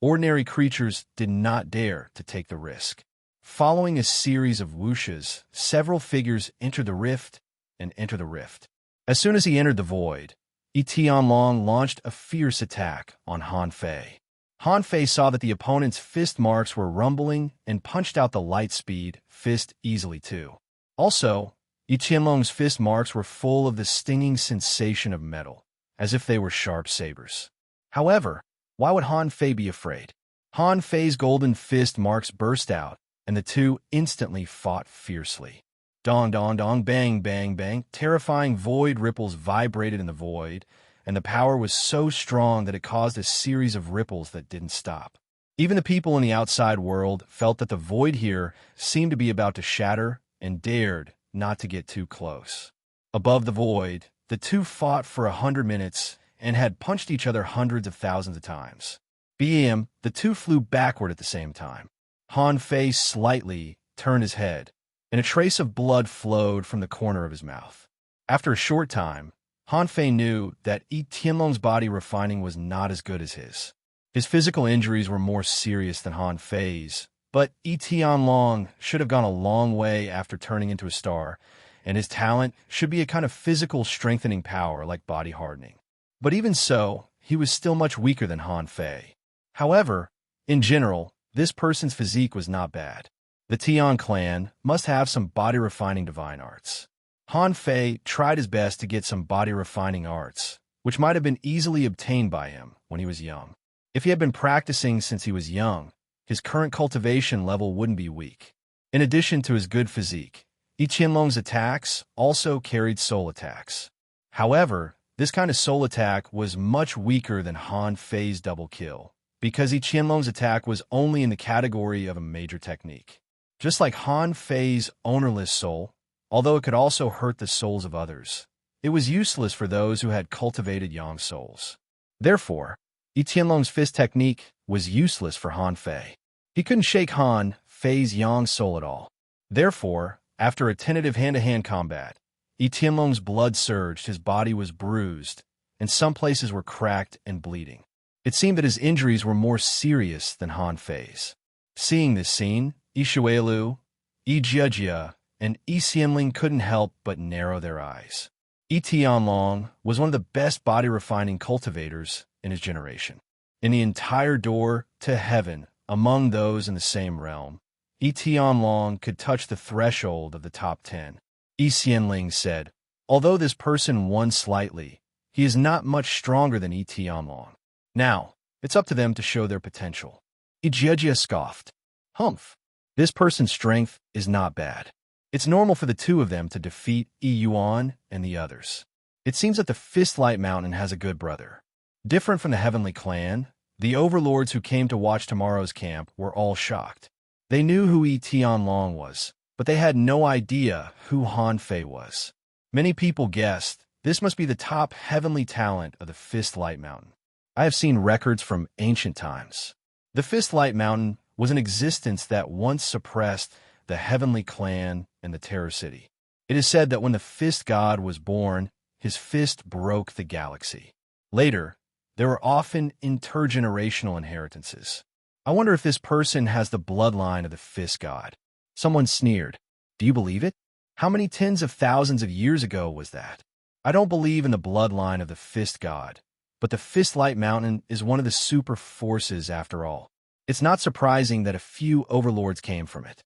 ordinary creatures did not dare to take the risk. Following a series of whooshes, several figures entered the rift and entered the rift. As soon as he entered the void, Yi Tianlong launched a fierce attack on Han Fei. Han Fei saw that the opponent's fist marks were rumbling and punched out the light-speed fist easily too. Also, Yi Tianlong's fist marks were full of the stinging sensation of metal, as if they were sharp sabers. However, why would Han Fei be afraid? Han Fei's golden fist marks burst out, and the two instantly fought fiercely. Dong, dong, dong, bang, bang, bang. Terrifying void ripples vibrated in the void, and the power was so strong that it caused a series of ripples that didn't stop. Even the people in the outside world felt that the void here seemed to be about to shatter and dared not to get too close. Above the void, the two fought for 100 minutes and had punched each other hundreds of thousands of times. BM, the two flew backward at the same time. Han Fei slightly turned his head, and a trace of blood flowed from the corner of his mouth. After a short time, Han Fei knew that Yi Tianlong's body refining was not as good as his. His physical injuries were more serious than Han Fei's, but Yi Tianlong should have gone a long way after turning into a star, and his talent should be a kind of physical strengthening power like body hardening. But even so, he was still much weaker than Han Fei. However, in general, this person's physique was not bad. The Tian clan must have some body-refining divine arts. Han Fei tried his best to get some body-refining arts, which might have been easily obtained by him when he was young. If he had been practicing since he was young, his current cultivation level wouldn't be weak. In addition to his good physique, Yi Qianlong's attacks also carried soul attacks. However, this kind of soul attack was much weaker than Han Fei's double kill, because Yi Qianlong's attack was only in the category of a major technique. Just like Han Fei's ownerless soul, although it could also hurt the souls of others, it was useless for those who had cultivated yang souls. Therefore, Yi Qianlong's fist technique was useless for Han Fei. He couldn't shake Han Fei's yang soul at all. Therefore, after a tentative hand-to-hand combat, Yi Tianlong's blood surged, his body was bruised, and some places were cracked and bleeding. It seemed that his injuries were more serious than Han Fei's. Seeing this scene, Yi Shuilu, Yi Jiejia, and Yi Xianling couldn't help but narrow their eyes. Yi Tianlong was one of the best body-refining cultivators in his generation. In the entire door to heaven, among those in the same realm, Yi Tianlong could touch the threshold of the top 10. Yi Xianling said, although this person won slightly, he is not much stronger than Yi Tianlong. Now, it's up to them to show their potential. Yi Jiejia scoffed. Humph. This person's strength is not bad. It's normal for the two of them to defeat Yi Yuan and the others. It seems that the Fistlight Mountain has a good brother. Different from the Heavenly Clan, the overlords who came to watch tomorrow's camp were all shocked. They knew who Yi Tianlong was, but they had no idea who Han Fei was. Many people guessed this must be the top heavenly talent of the Fistlight Mountain. I have seen records from ancient times. The Fistlight Mountain was an existence that once suppressed the Heavenly Clan and the Terror City. It is said that when the Fist God was born, his fist broke the galaxy. Later, there were often intergenerational inheritances. I wonder if this person has the bloodline of the Fist God. Someone sneered. Do you believe it? How many tens of thousands of years ago was that? I don't believe in the bloodline of the Fist God, but the Fistlight Mountain is one of the super forces after all. It's not surprising that a few overlords came from it.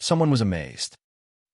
Someone was amazed.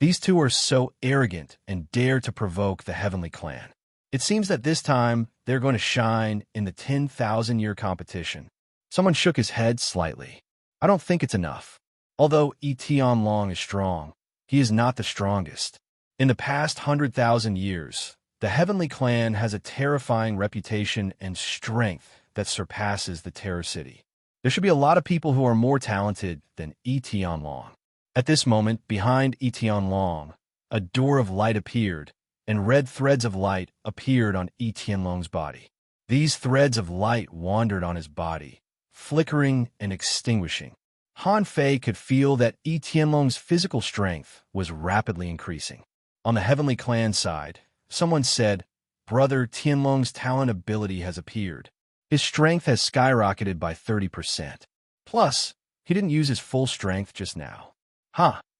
These two are so arrogant and dare to provoke the Heavenly Clan. It seems that this time they're going to shine in the 10,000-year competition. Someone shook his head slightly. I don't think it's enough. Although Etion Long is strong, he is not the strongest. In the past 100,000 years, the Heavenly Clan has a terrifying reputation and strength that surpasses the Terror City. There should be a lot of people who are more talented than Etion Long. At this moment, behind Etion Long, a door of light appeared, and red threads of light appeared on Etion Long's body. These threads of light wandered on his body, flickering and extinguishing. Han Fei could feel that Etion Long's physical strength was rapidly increasing. On the Heavenly Clan side, someone said, "Brother Tianlong's talent ability has appeared. His strength has skyrocketed by 30%. Plus, he didn't use his full strength just now.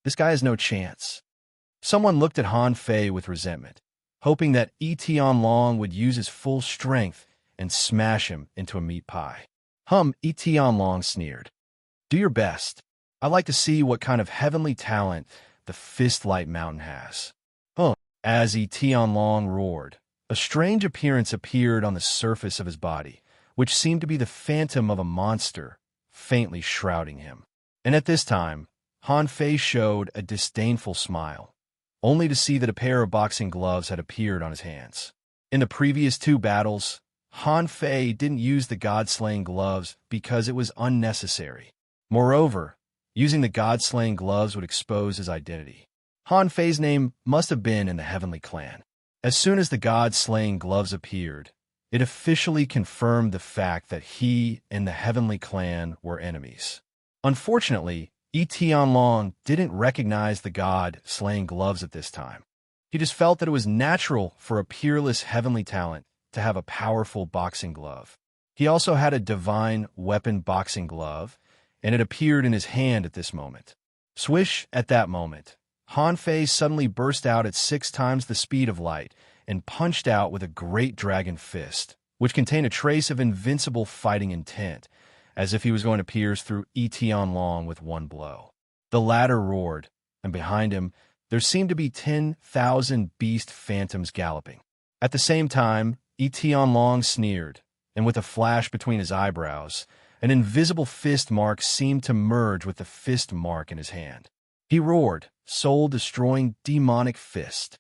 This guy has no chance." Someone looked at Han Fei with resentment, hoping that Etion Long would use his full strength and smash him into a meat pie. Etion Long sneered. "Do your best. I'd like to see what kind of heavenly talent the Fistlight Mountain has." As Etion Long roared, a strange appearance appeared on the surface of his body, which seemed to be the phantom of a monster, faintly shrouding him. And at this time, Han Fei showed a disdainful smile, only to see that a pair of boxing gloves had appeared on his hands. In the previous two battles, Han Fei didn't use the God-slaying gloves because it was unnecessary. Moreover, using the God-slaying gloves would expose his identity. Han Fei's name must have been in the Heavenly Clan. As soon as the God-slaying gloves appeared, it officially confirmed the fact that he and the Heavenly Clan were enemies. Unfortunately, Etion Long didn't recognize the God-slaying gloves at this time. He just felt that it was natural for a peerless heavenly talent to have a powerful boxing glove. He also had a divine weapon boxing glove, and it appeared in his hand at this moment. Swish, at that moment, Han Fei suddenly burst out at 6 times the speed of light and punched out with a great dragon fist, which contained a trace of invincible fighting intent, as if he was going to pierce through Etion Long with one blow. The latter roared, and behind him there seemed to be 10,000 beast phantoms galloping. At the same time, Etion Long sneered, and with a flash between his eyebrows, an invisible fist mark seemed to merge with the fist mark in his hand. He roared, soul-destroying demonic fist.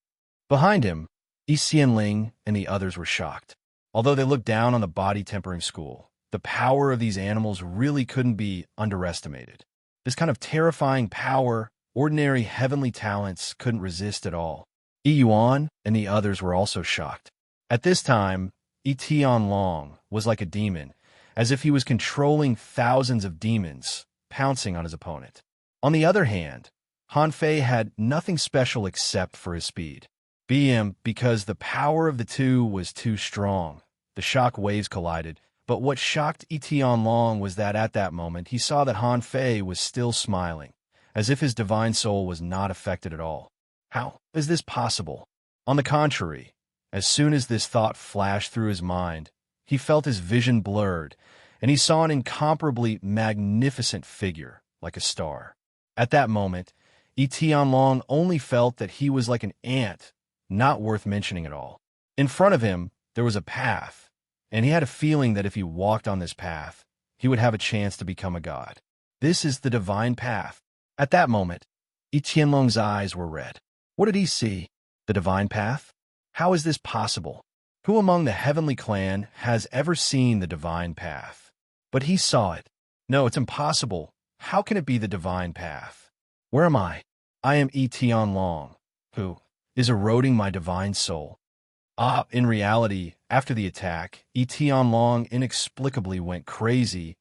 Behind him, Xianling and the others were shocked. Although they looked down on the body-tempering school, the power of these animals really couldn't be underestimated. This kind of terrifying power, ordinary heavenly talents couldn't resist at all. Yuan and the others were also shocked. At this time, Etion Long was like a demon, as if he was controlling thousands of demons, pouncing on his opponent. On the other hand, Han Fei had nothing special except for his speed. Because the power of the two was too strong. The shock waves collided, but what shocked Etion Long was that at that moment he saw that Han Fei was still smiling, as if his divine soul was not affected at all. How is this possible? On the contrary, as soon as this thought flashed through his mind, he felt his vision blurred, and he saw an incomparably magnificent figure, like a star. At that moment, Etion Long only felt that he was like an ant, not worth mentioning at all. In front of him, there was a path, and he had a feeling that if he walked on this path, he would have a chance to become a god. This is the divine path. At that moment, Etion Long's eyes were red. What did he see? The divine path? How is this possible? Who among the Heavenly Clan has ever seen the divine path? But he saw it. No, it's impossible. How can it be the divine path? Where am I? I am Etion Long, who is eroding my divine soul. In reality, after the attack, Etion Long inexplicably went crazy,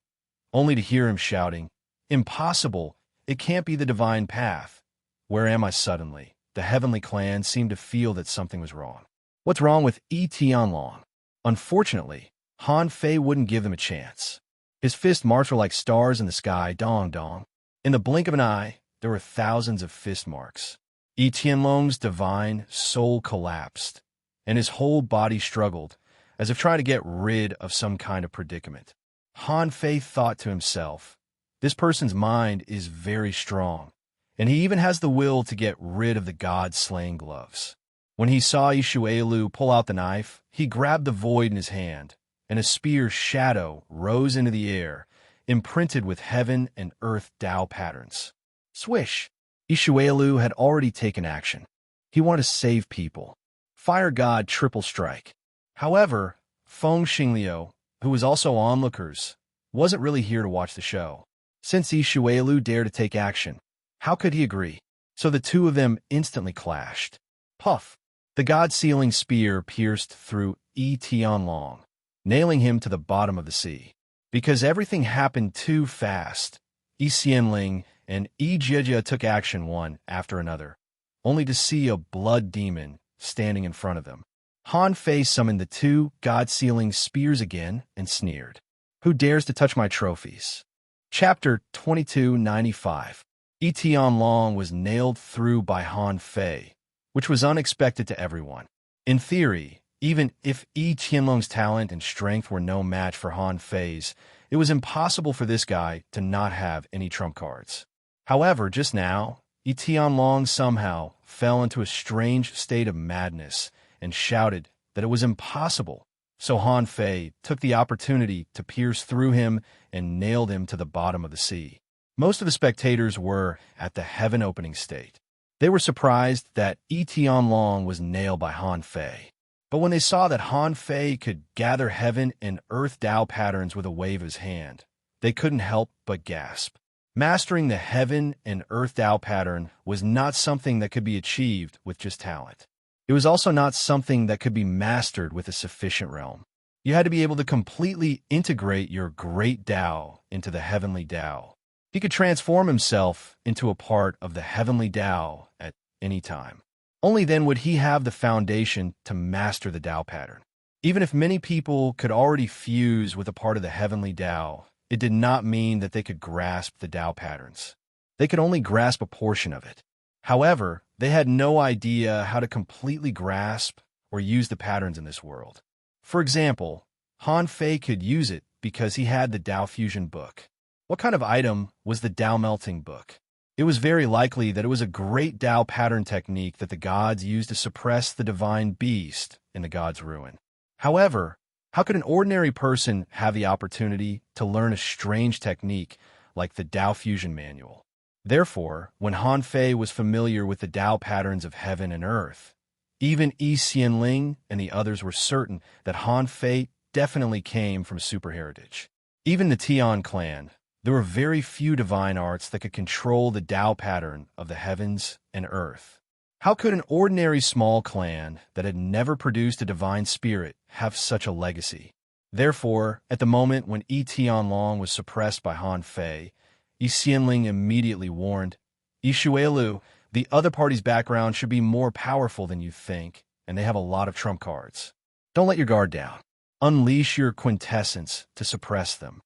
only to hear him shouting, "Impossible! It can't be the divine path." Where am I suddenly? The Heavenly Clan seemed to feel that something was wrong. What's wrong with Etion Long? Unfortunately, Han Fei wouldn't give them a chance. His fist marks were like stars in the sky, dong dong. In the blink of an eye, there were thousands of fist marks. Etion Long's divine soul collapsed, and his whole body struggled, as if trying to get rid of some kind of predicament. Han Fei thought to himself, This person's mind is very strong, and he even has the will to get rid of the god-slaying gloves. When he saw Ishuelu pull out the knife, he grabbed the void in his hand, and a spear's shadow rose into the air, imprinted with heaven and earth Tao patterns. Swish! Ishuelu had already taken action. He wanted to save people. Fire God triple strike. However, Feng Xingliu, who was also onlookers, wasn't really here to watch the show. Since Ishuelu dared to take action, how could he agree? So the two of them instantly clashed. Puff! The god-sealing spear pierced through Yi Tianlong, nailing him to the bottom of the sea. Because everything happened too fast, Yi Xianling and Yi Jijia took action one after another, only to see a blood demon standing in front of them. Han Fei summoned the two god-sealing spears again and sneered. Who dares to touch my trophies? Chapter 2295. Yi Tianlong was nailed through by Han Fei, which was unexpected to everyone. In theory, even if Yi Tianlong's talent and strength were no match for Han Fei's, it was impossible for this guy to not have any trump cards. However, just now, Yi Tianlong somehow fell into a strange state of madness and shouted that it was impossible. So Han Fei took the opportunity to pierce through him and nailed him to the bottom of the sea. Most of the spectators were at the heaven-opening state. They were surprised that Yi Tianlong was nailed by Han Fei. But when they saw that Han Fei could gather heaven and earth Tao patterns with a wave of his hand, they couldn't help but gasp. Mastering the heaven and earth Tao pattern was not something that could be achieved with just talent. It was also not something that could be mastered with a sufficient realm. You had to be able to completely integrate your great Tao into the heavenly Tao. He could transform himself into a part of the heavenly Tao at any time. Only then would he have the foundation to master the Tao pattern. Even if many people could already fuse with a part of the heavenly Tao, it did not mean that they could grasp the Tao patterns. They could only grasp a portion of it. However, they had no idea how to completely grasp or use the patterns in this world. For example, Han Fei could use it because he had the Tao Fusion book. What kind of item was the Tao Melting book? It was very likely that it was a great Tao pattern technique that the gods used to suppress the divine beast in the god's ruin. However, how could an ordinary person have the opportunity to learn a strange technique like the Tao Fusion manual? Therefore, when Han Fei was familiar with the Tao patterns of heaven and earth, even Yi Xianling and the others were certain that Han Fei definitely came from super heritage. Even the Tian clan, there were very few divine arts that could control the Tao pattern of the heavens and earth. How could an ordinary small clan that had never produced a divine spirit have such a legacy? Therefore, at the moment when Yi Tianlong was suppressed by Han Fei, Yi Xianling immediately warned, Ishuelu, the other party's background should be more powerful than you think, and they have a lot of trump cards. Don't let your guard down. Unleash your quintessence to suppress them.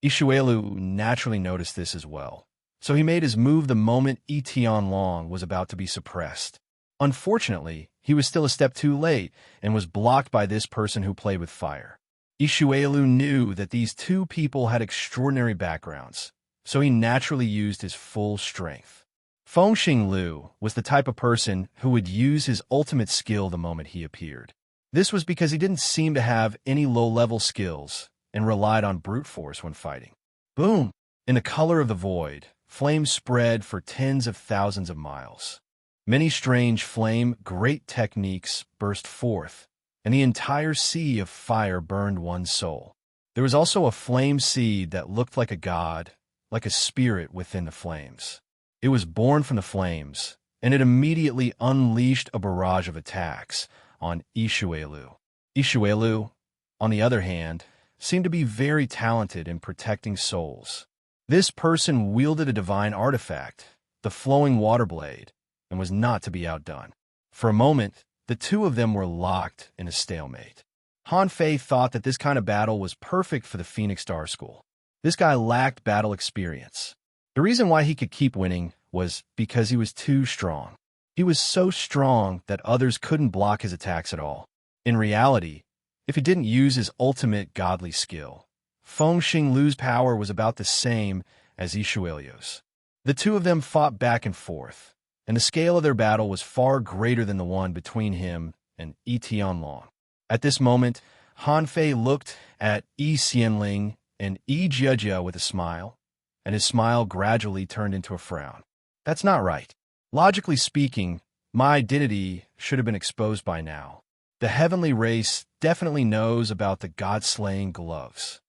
Ishuelu naturally noticed this as well, so he made his move the moment Yi Tianlong was about to be suppressed. Unfortunately, he was still a step too late and was blocked by this person who played with fire. Ishuelu knew that these two people had extraordinary backgrounds, so he naturally used his full strength. Feng Xingliu was the type of person who would use his ultimate skill the moment he appeared. This was because he didn't seem to have any low-level skills and relied on brute force when fighting. Boom! In the color of the void, flames spread for tens of thousands of miles. Many strange flame, great techniques burst forth, and the entire sea of fire burned one's soul. There was also a flame seed that looked like a god, like a spirit within the flames. It was born from the flames, and it immediately unleashed a barrage of attacks on Ishuelu. Ishuelu, on the other hand, seemed to be very talented in protecting souls. This person wielded a divine artifact, the flowing water blade, and was not to be outdone. For a moment, the two of them were locked in a stalemate. Han Fei thought that this kind of battle was perfect for the Phoenix Star School. This guy lacked battle experience. The reason why he could keep winning was because he was too strong. He was so strong that others couldn't block his attacks at all. In reality, if he didn't use his ultimate godly skill, Feng Xingliu's power was about the same as Ishuelios. The two of them fought back and forth, and the scale of their battle was far greater than the one between him and Yi Tianlong. At this moment, Han Fei looked at Yi Xianling and Yi Jiejia with a smile, and his smile gradually turned into a frown. That's not right. Logically speaking, my identity should have been exposed by now. The heavenly race definitely knows about the god-slaying gloves.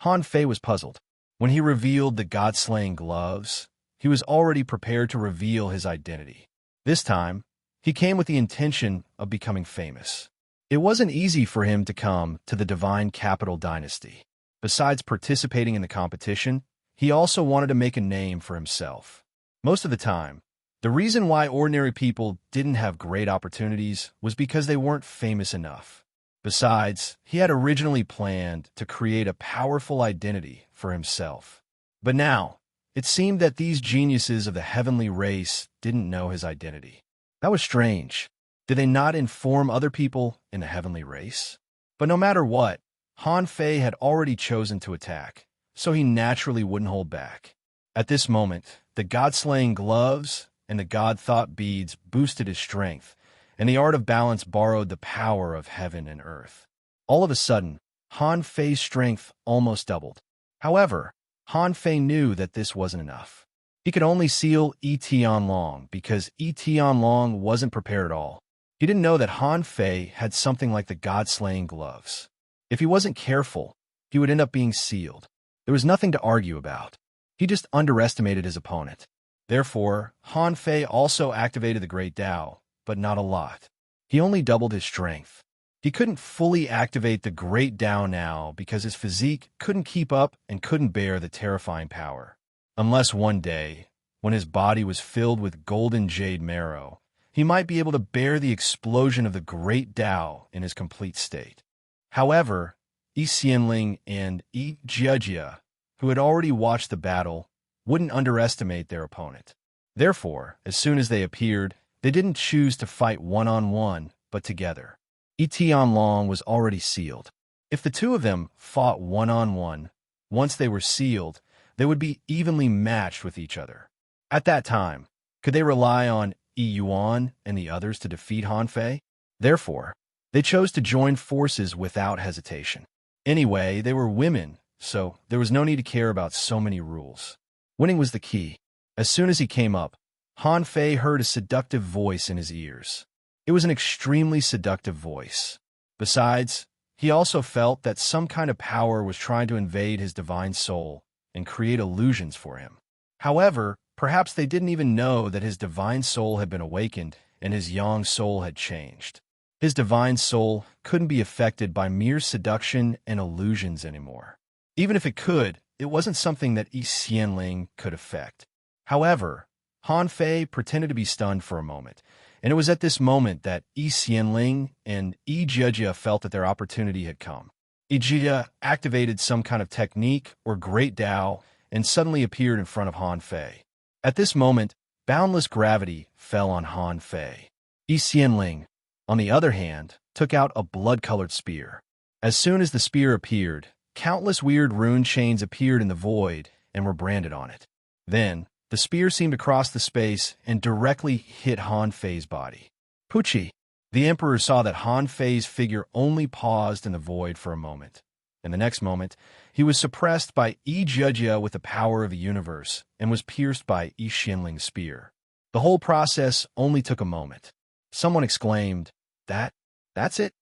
Han Fei was puzzled. When he revealed the god-slaying gloves, he was already prepared to reveal his identity. This time, he came with the intention of becoming famous. It wasn't easy for him to come to the divine capital dynasty. Besides participating in the competition, he also wanted to make a name for himself. Most of the time, the reason why ordinary people didn't have great opportunities was because they weren't famous enough. Besides, he had originally planned to create a powerful identity for himself. But now, it seemed that these geniuses of the heavenly race didn't know his identity. That was strange. Did they not inform other people in the heavenly race? But no matter what, Han Fei had already chosen to attack, so he naturally wouldn't hold back. At this moment, the god-slaying gloves and the god-thought beads boosted his strength, and the art of balance borrowed the power of heaven and earth. All of a sudden, Han Fei's strength almost doubled. However, Han Fei knew that this wasn't enough. He could only seal Yi Tianlong because Yi Tianlong wasn't prepared at all. He didn't know that Han Fei had something like the god-slaying gloves. If he wasn't careful, he would end up being sealed. There was nothing to argue about. He just underestimated his opponent. Therefore, Han Fei also activated the Great Tao, but not a lot. He only doubled his strength. He couldn't fully activate the Great Tao now because his physique couldn't keep up and couldn't bear the terrifying power. Unless one day, when his body was filled with golden jade marrow, he might be able to bear the explosion of the Great Tao in his complete state. However, Yi Xianling and Yi Jiejia, who had already watched the battle, wouldn't underestimate their opponent. Therefore, as soon as they appeared, they didn't choose to fight one-on-one, but together. Yi Tianlong was already sealed. If the two of them fought one-on-one, once they were sealed, they would be evenly matched with each other. At that time, could they rely on Yi Yuan and the others to defeat Han Fei? Therefore, they chose to join forces without hesitation. Anyway, they were women, so there was no need to care about so many rules. Winning was the key. As soon as he came up, Han Fei heard a seductive voice in his ears. It was an extremely seductive voice. Besides, he also felt that some kind of power was trying to invade his divine soul and create illusions for him. However, perhaps they didn't even know that his divine soul had been awakened and his yang soul had changed. His divine soul couldn't be affected by mere seduction and illusions anymore. Even if it could, it wasn't something that Yi Xianling could affect. However, Han Fei pretended to be stunned for a moment, and it was at this moment that Yi Xianling and Yi Jiejia felt that their opportunity had come. Yi Jiejia activated some kind of technique or Great Tao and suddenly appeared in front of Han Fei. At this moment, boundless gravity fell on Han Fei. Yi Xianling, on the other hand, took out a blood-colored spear. As soon as the spear appeared, countless weird rune chains appeared in the void and were branded on it. Then, the spear seemed to cross the space and directly hit Han Fei's body. Pucci! The Emperor saw that Han Fei's figure only paused in the void for a moment. In the next moment, he was suppressed by Yi Jiejia with the power of the universe and was pierced by Yi Xianling's spear. The whole process only took a moment. Someone exclaimed, That's it?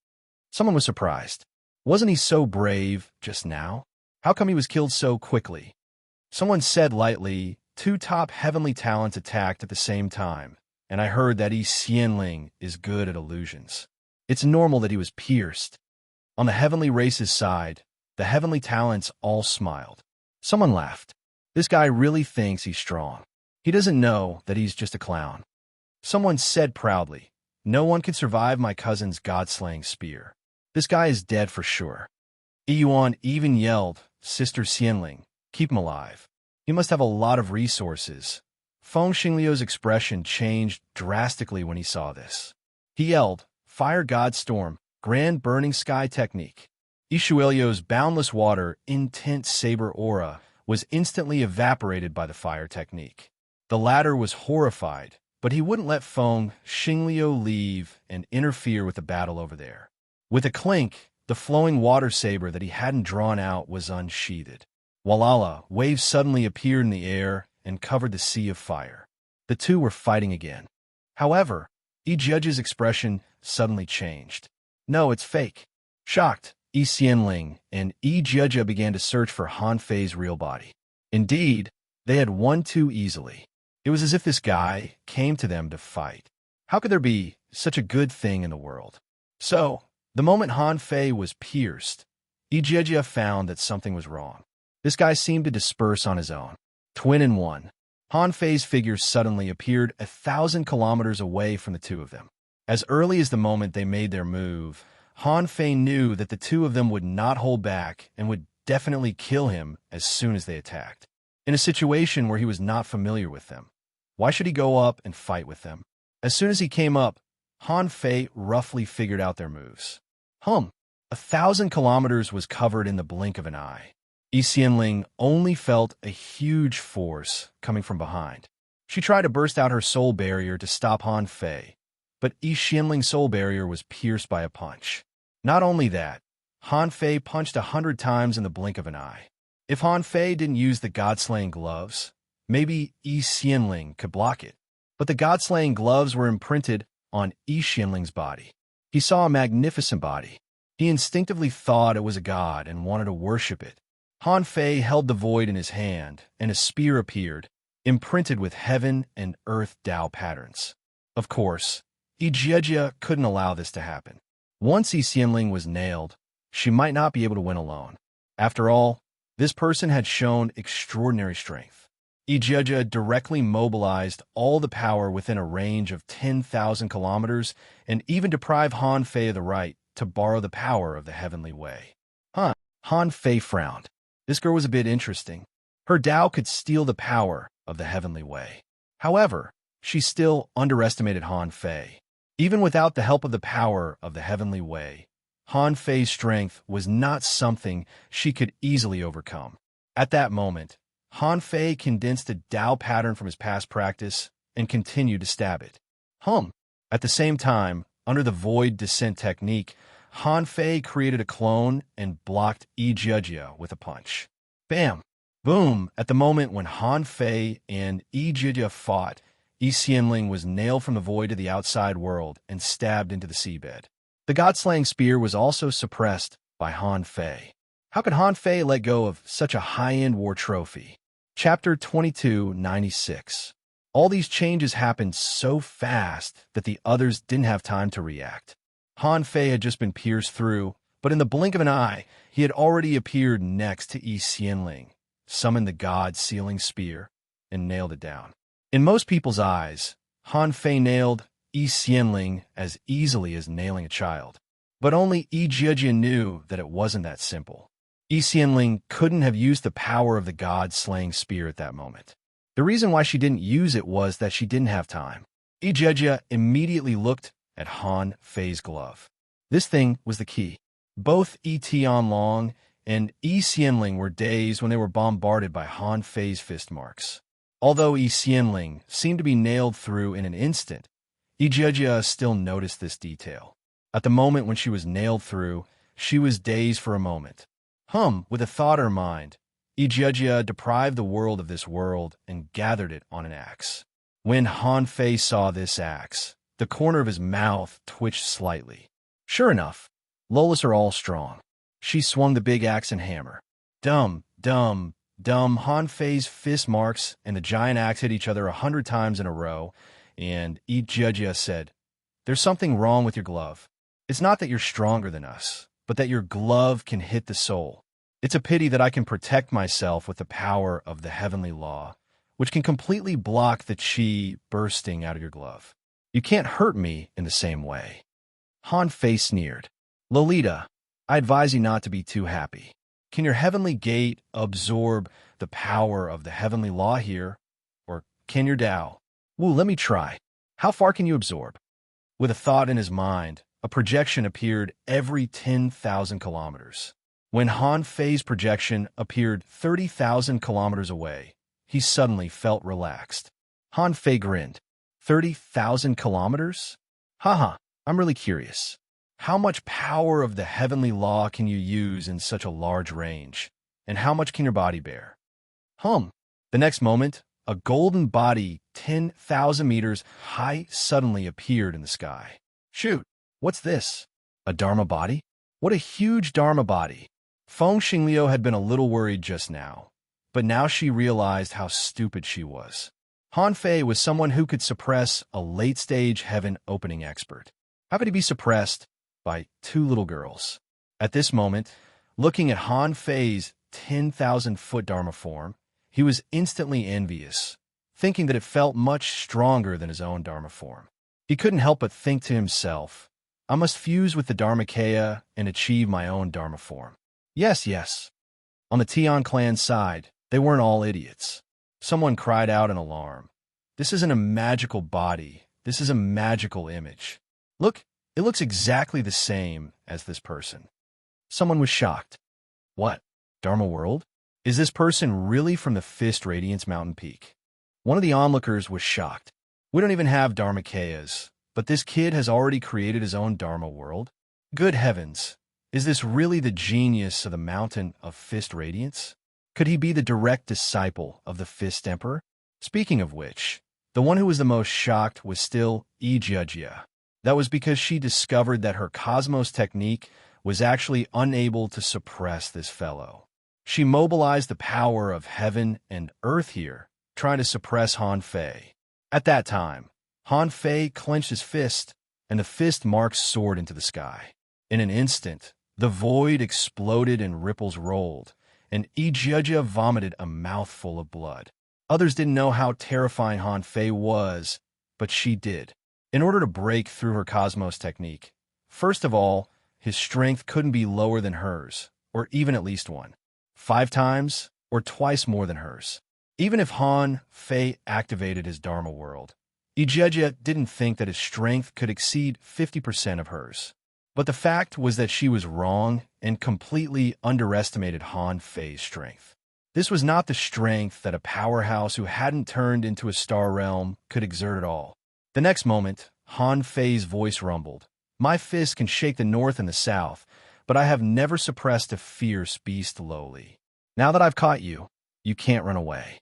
Someone was surprised. Wasn't he so brave just now? How come he was killed so quickly? Someone said lightly, two top heavenly talents attacked at the same time, and I heard that Yi Xianling is good at illusions. It's normal that he was pierced. On the heavenly race's side, the heavenly talents all smiled. Someone laughed. This guy really thinks he's strong. He doesn't know that he's just a clown. Someone said proudly, no one can survive my cousin's god-slaying spear. This guy is dead for sure. Yi Yuan even yelled, Sister Xianling, keep him alive. He must have a lot of resources. Feng Xingliu's expression changed drastically when he saw this. He yelled, Fire God Storm, Grand Burning Sky Technique. Ishuelio's boundless water, intense saber aura was instantly evaporated by the fire technique. The latter was horrified, but he wouldn't let Feng Xingliu leave and interfere with the battle over there. With a clink, the flowing water saber that he hadn't drawn out was unsheathed. Walala, waves suddenly appeared in the air and covered the sea of fire. The two were fighting again. However, Judge's expression suddenly changed. No, it's fake. Shocked, Xianling and Judge began to search for Han Fei's real body. Indeed, they had won too easily. It was as if this guy came to them to fight. How could there be such a good thing in the world? So, the moment Han Fei was pierced, Judge found that something was wrong. This guy seemed to disperse on his own. Twin in one. Han Fei's figure suddenly appeared 1,000 kilometers away from the two of them. As early as the moment they made their move, Han Fei knew that the two of them would not hold back and would definitely kill him as soon as they attacked. In a situation where he was not familiar with them, why should he go up and fight with them? As soon as he came up, Han Fei roughly figured out their moves. 1,000 kilometers was covered in the blink of an eye. Xianling only felt a huge force coming from behind. She tried to burst out her soul barrier to stop Han Fei, but Xianling's soul barrier was pierced by a punch. Not only that, Han Fei punched 100 times in the blink of an eye. If Han Fei didn't use the God-slaying gloves, maybe Xianling could block it. But the God-slaying gloves were imprinted on Xianling's body. He saw a magnificent body. He instinctively thought it was a god and wanted to worship it. Han Fei held the void in his hand, and a spear appeared, imprinted with heaven and earth Tao patterns. Of course, Jie couldn't allow this to happen. Once Xianling was nailed, she might not be able to win alone. After all, this person had shown extraordinary strength. Jie directly mobilized all the power within a range of 10,000 kilometers and even deprived Han Fei of the right to borrow the power of the heavenly way. Han Fei frowned. This girl was a bit interesting. Her Tao could steal the power of the heavenly way. However, she still underestimated Han Fei. Even without the help of the power of the heavenly way, Han Fei's strength was not something she could easily overcome. At that moment, Han Fei condensed a Tao pattern from his past practice and continued to stab it. At the same time, under the void descent technique, Han Fei created a clone and blocked Jie with a punch. Bam! Boom! At the moment when Han Fei and Jie fought, Xianling was nailed from the void to the outside world and stabbed into the seabed. The God-slaying spear was also suppressed by Han Fei. How could Han Fei let go of such a high-end war trophy? Chapter 2296. All these changes happened so fast that the others didn't have time to react. Han Fei had just been pierced through, but in the blink of an eye, he had already appeared next to Xianling, summoned the God-sealing spear, and nailed it down. In most people's eyes, Han Fei nailed Xianling as easily as nailing a child. But only Jie knew that it wasn't that simple. Xianling couldn't have used the power of the God-slaying spear at that moment. The reason why she didn't use it was that she didn't have time. Jie immediately looked at Han Fei's glove. This thing was the key. Both Tianlong and Xianling were dazed when they were bombarded by Han Fei's fist marks. Although Xianling seemed to be nailed through in an instant, Jie still noticed this detail. At the moment when she was nailed through, she was dazed for a moment. With a thought in her mind, Jie deprived the world of this world and gathered it on an axe. When Han Fei saw this axe, the corner of his mouth twitched slightly. Sure enough, Lolas are all strong. She swung the big axe and hammer. Dum, dum, dum. Han Fei's fist marks and the giant axe hit each other 100 times in a row, and Jie said, "There's something wrong with your glove. It's not that you're stronger than us, but that your glove can hit the soul. It's a pity that I can protect myself with the power of the heavenly law, which can completely block the chi bursting out of your glove. You can't hurt me in the same way." Han Fei sneered. "Lolita, I advise you not to be too happy. Can your heavenly gate absorb the power of the heavenly law here? Or can your Tao? Let me try. How far can you absorb?" With a thought in his mind, a projection appeared every 10,000 kilometers. When Han Fei's projection appeared 30,000 kilometers away, he suddenly felt relaxed. Han Fei grinned. 30,000 kilometers? Haha, I'm really curious. How much power of the heavenly law can you use in such a large range? And how much can your body bear? The next moment, a golden body 10,000 meters high suddenly appeared in the sky. Shoot, what's this? A Dharma body? What a huge Dharma body! Feng Xingliu had been a little worried just now, but now she realized how stupid she was. Han Fei was someone who could suppress a late-stage heaven opening expert. How could he be suppressed by two little girls? At this moment, looking at Han Fei's 10,000-foot Dharma form, he was instantly envious, thinking that it felt much stronger than his own Dharma form. He couldn't help but think to himself, I must fuse with the Dharmakaya and achieve my own Dharma form. Yes. On the Tian clan's side, they weren't all idiots. Someone cried out in alarm. This isn't a magical body. This is a magical image. Look, it looks exactly the same as this person. Someone was shocked. What? Dharma World? Is this person really from the Fist Radiance Mountain Peak? One of the onlookers was shocked. We don't even have Dharmakayas, but this kid has already created his own Dharma World? Good heavens! Is this really the genius of the Mountain of Fist Radiance? Could he be the direct disciple of the Fist Emperor? Speaking of which, the one who was the most shocked was still Ijia. That was because she discovered that her Cosmos technique was actually unable to suppress this fellow. She mobilized the power of heaven and earth here, trying to suppress Han Fei. At that time, Han Fei clenched his fist, and the fist marked soared into the sky. In an instant, the void exploded and ripples rolled, and Ijia vomited a mouthful of blood. Others didn't know how terrifying Han Fei was, but she did. In order to break through her Cosmos technique, first of all, his strength couldn't be lower than hers, or even at least 5 times or twice more than hers. Even if Han Fei activated his Dharma World, Ijia didn't think that his strength could exceed 50% of hers. But the fact was that she was wrong and completely underestimated Han Fei's strength. This was not the strength that a powerhouse who hadn't turned into a star realm could exert at all. The next moment, Han Fei's voice rumbled. My fist can shake the north and the south, but I have never suppressed a fierce beast lowly. Now that I've caught you, you can't run away.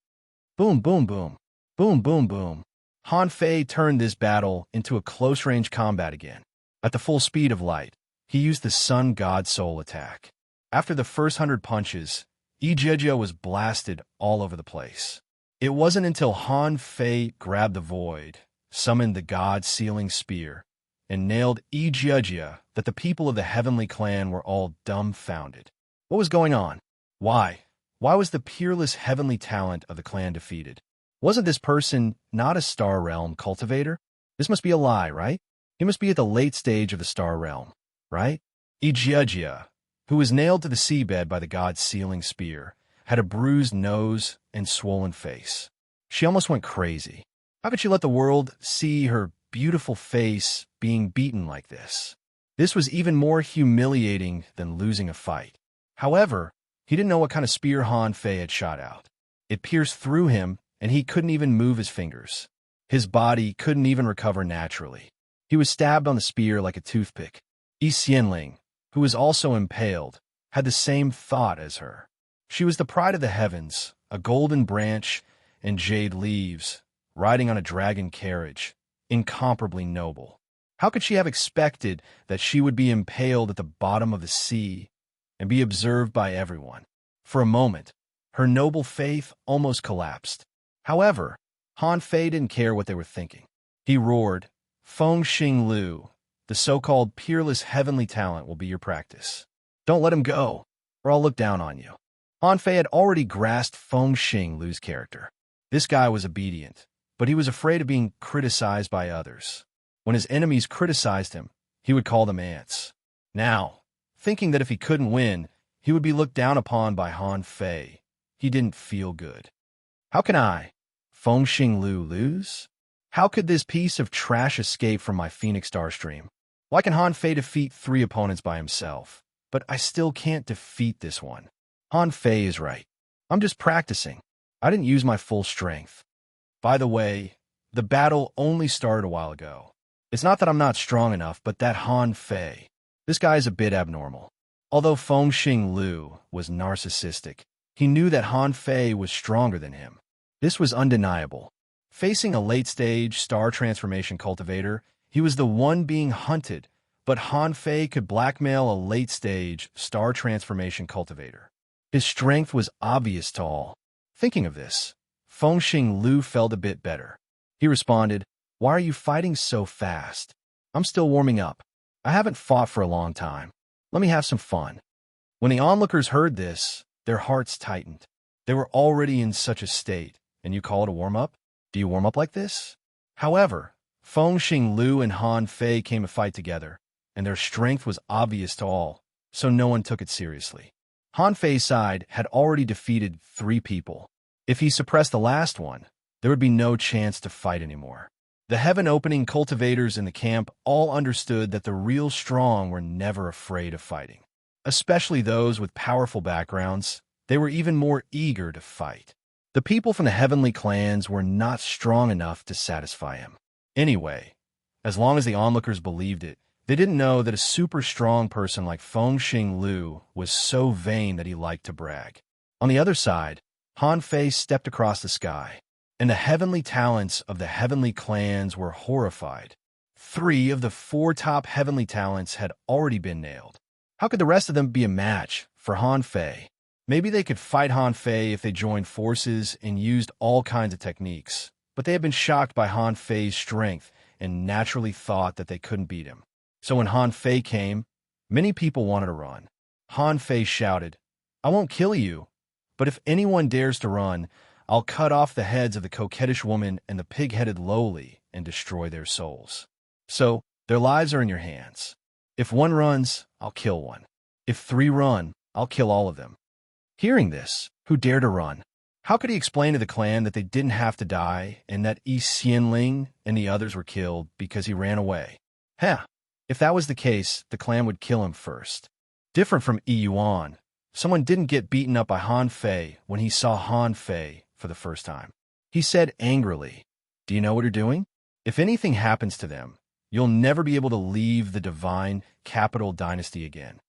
Boom, boom, boom. Boom, boom, boom. Han Fei turned this battle into a close-range combat again. At the full speed of light, he used the Sun God Soul attack. After the first 100 punches, Ijia was blasted all over the place. It wasn't until Han Fei grabbed the void, summoned the God Sealing Spear, and nailed Ijia that the people of the Heavenly Clan were all dumbfounded. What was going on? Why? Why was the peerless heavenly talent of the clan defeated? Wasn't this person not a Star Realm cultivator? This must be a lie, right? He must be at the late stage of the Star Realm, right? Ijia, who was nailed to the seabed by the God's Sealing Spear, had a bruised nose and swollen face. She almost went crazy. How could she let the world see her beautiful face being beaten like this? This was even more humiliating than losing a fight. However, he didn't know what kind of spear Han Fei had shot out. It pierced through him, and he couldn't even move his fingers. His body couldn't even recover naturally. He was stabbed on the spear like a toothpick. Yi Xianling, who was also impaled, had the same thought as her. She was the pride of the heavens, a golden branch and jade leaves, riding on a dragon carriage, incomparably noble. How could she have expected that she would be impaled at the bottom of the sea and be observed by everyone? For a moment, her noble faith almost collapsed. However, Han Fei didn't care what they were thinking. He roared, Feng Xingliu, the so-called peerless heavenly talent will be your practice. Don't let him go, or I'll look down on you. Han Fei had already grasped Feng Xingliu's character. This guy was obedient, but he was afraid of being criticized by others. When his enemies criticized him, he would call them ants. Now, thinking that if he couldn't win, he would be looked down upon by Han Fei, he didn't feel good. How can I, Feng Xingliu, lose? How could this piece of trash escape from my Phoenix Star Stream? Why can Han Fei defeat 3 opponents by himself? but I still can't defeat this one. Han Fei is right. I'm just practicing. I didn't use my full strength. By the way, the battle only started a while ago. It's not that I'm not strong enough, but that Han Fei, this guy is a bit abnormal. Although Fengxing Liu was narcissistic, he knew that Han Fei was stronger than him. This was undeniable. Facing a late-stage star transformation cultivator, he was the one being hunted, but Han Fei could blackmail a late-stage star transformation cultivator. His strength was obvious to all. Thinking of this, Fengxing Liu felt a bit better. He responded, "Why are you fighting so fast? I'm still warming up. I haven't fought for a long time. Let me have some fun." When the onlookers heard this, their hearts tightened. They were already in such a state, and you call it a warm-up? Do you warm up like this? However, Fengxing Liu and Han Fei came to fight together, and their strength was obvious to all, so no one took it seriously. Han Fei's side had already defeated 3 people. If he suppressed the last one, there would be no chance to fight anymore. The heaven-opening cultivators in the camp all understood that the real strong were never afraid of fighting. Especially those with powerful backgrounds, they were even more eager to fight. The people from the heavenly clans were not strong enough to satisfy him. Anyway, as long as the onlookers believed it, they didn't know that a super strong person like Fengxing Liu was so vain that he liked to brag. On the other side, Han Fei stepped across the sky, and the heavenly talents of the heavenly clans were horrified. 3 of the 4 top heavenly talents had already been nailed. How could the rest of them be a match for Han Fei? Maybe they could fight Han Fei if they joined forces and used all kinds of techniques, but they had been shocked by Han Fei's strength and naturally thought that they couldn't beat him. So when Han Fei came, many people wanted to run. Han Fei shouted, "I won't kill you, but if anyone dares to run, I'll cut off the heads of the coquettish woman and the pig-headed lowly and destroy their souls. So, their lives are in your hands. If 1 runs, I'll kill 1. If 3 run, I'll kill all of them." Hearing this, who dared to run? How could he explain to the clan that they didn't have to die and that Yi Xianling and the others were killed because he ran away? If that was the case, the clan would kill him first. Different from Yi Yuan, someone didn't get beaten up by Han Fei when he saw Han Fei for the first time. He said angrily, "Do you know what you're doing? If anything happens to them, you'll never be able to leave the divine capital dynasty again."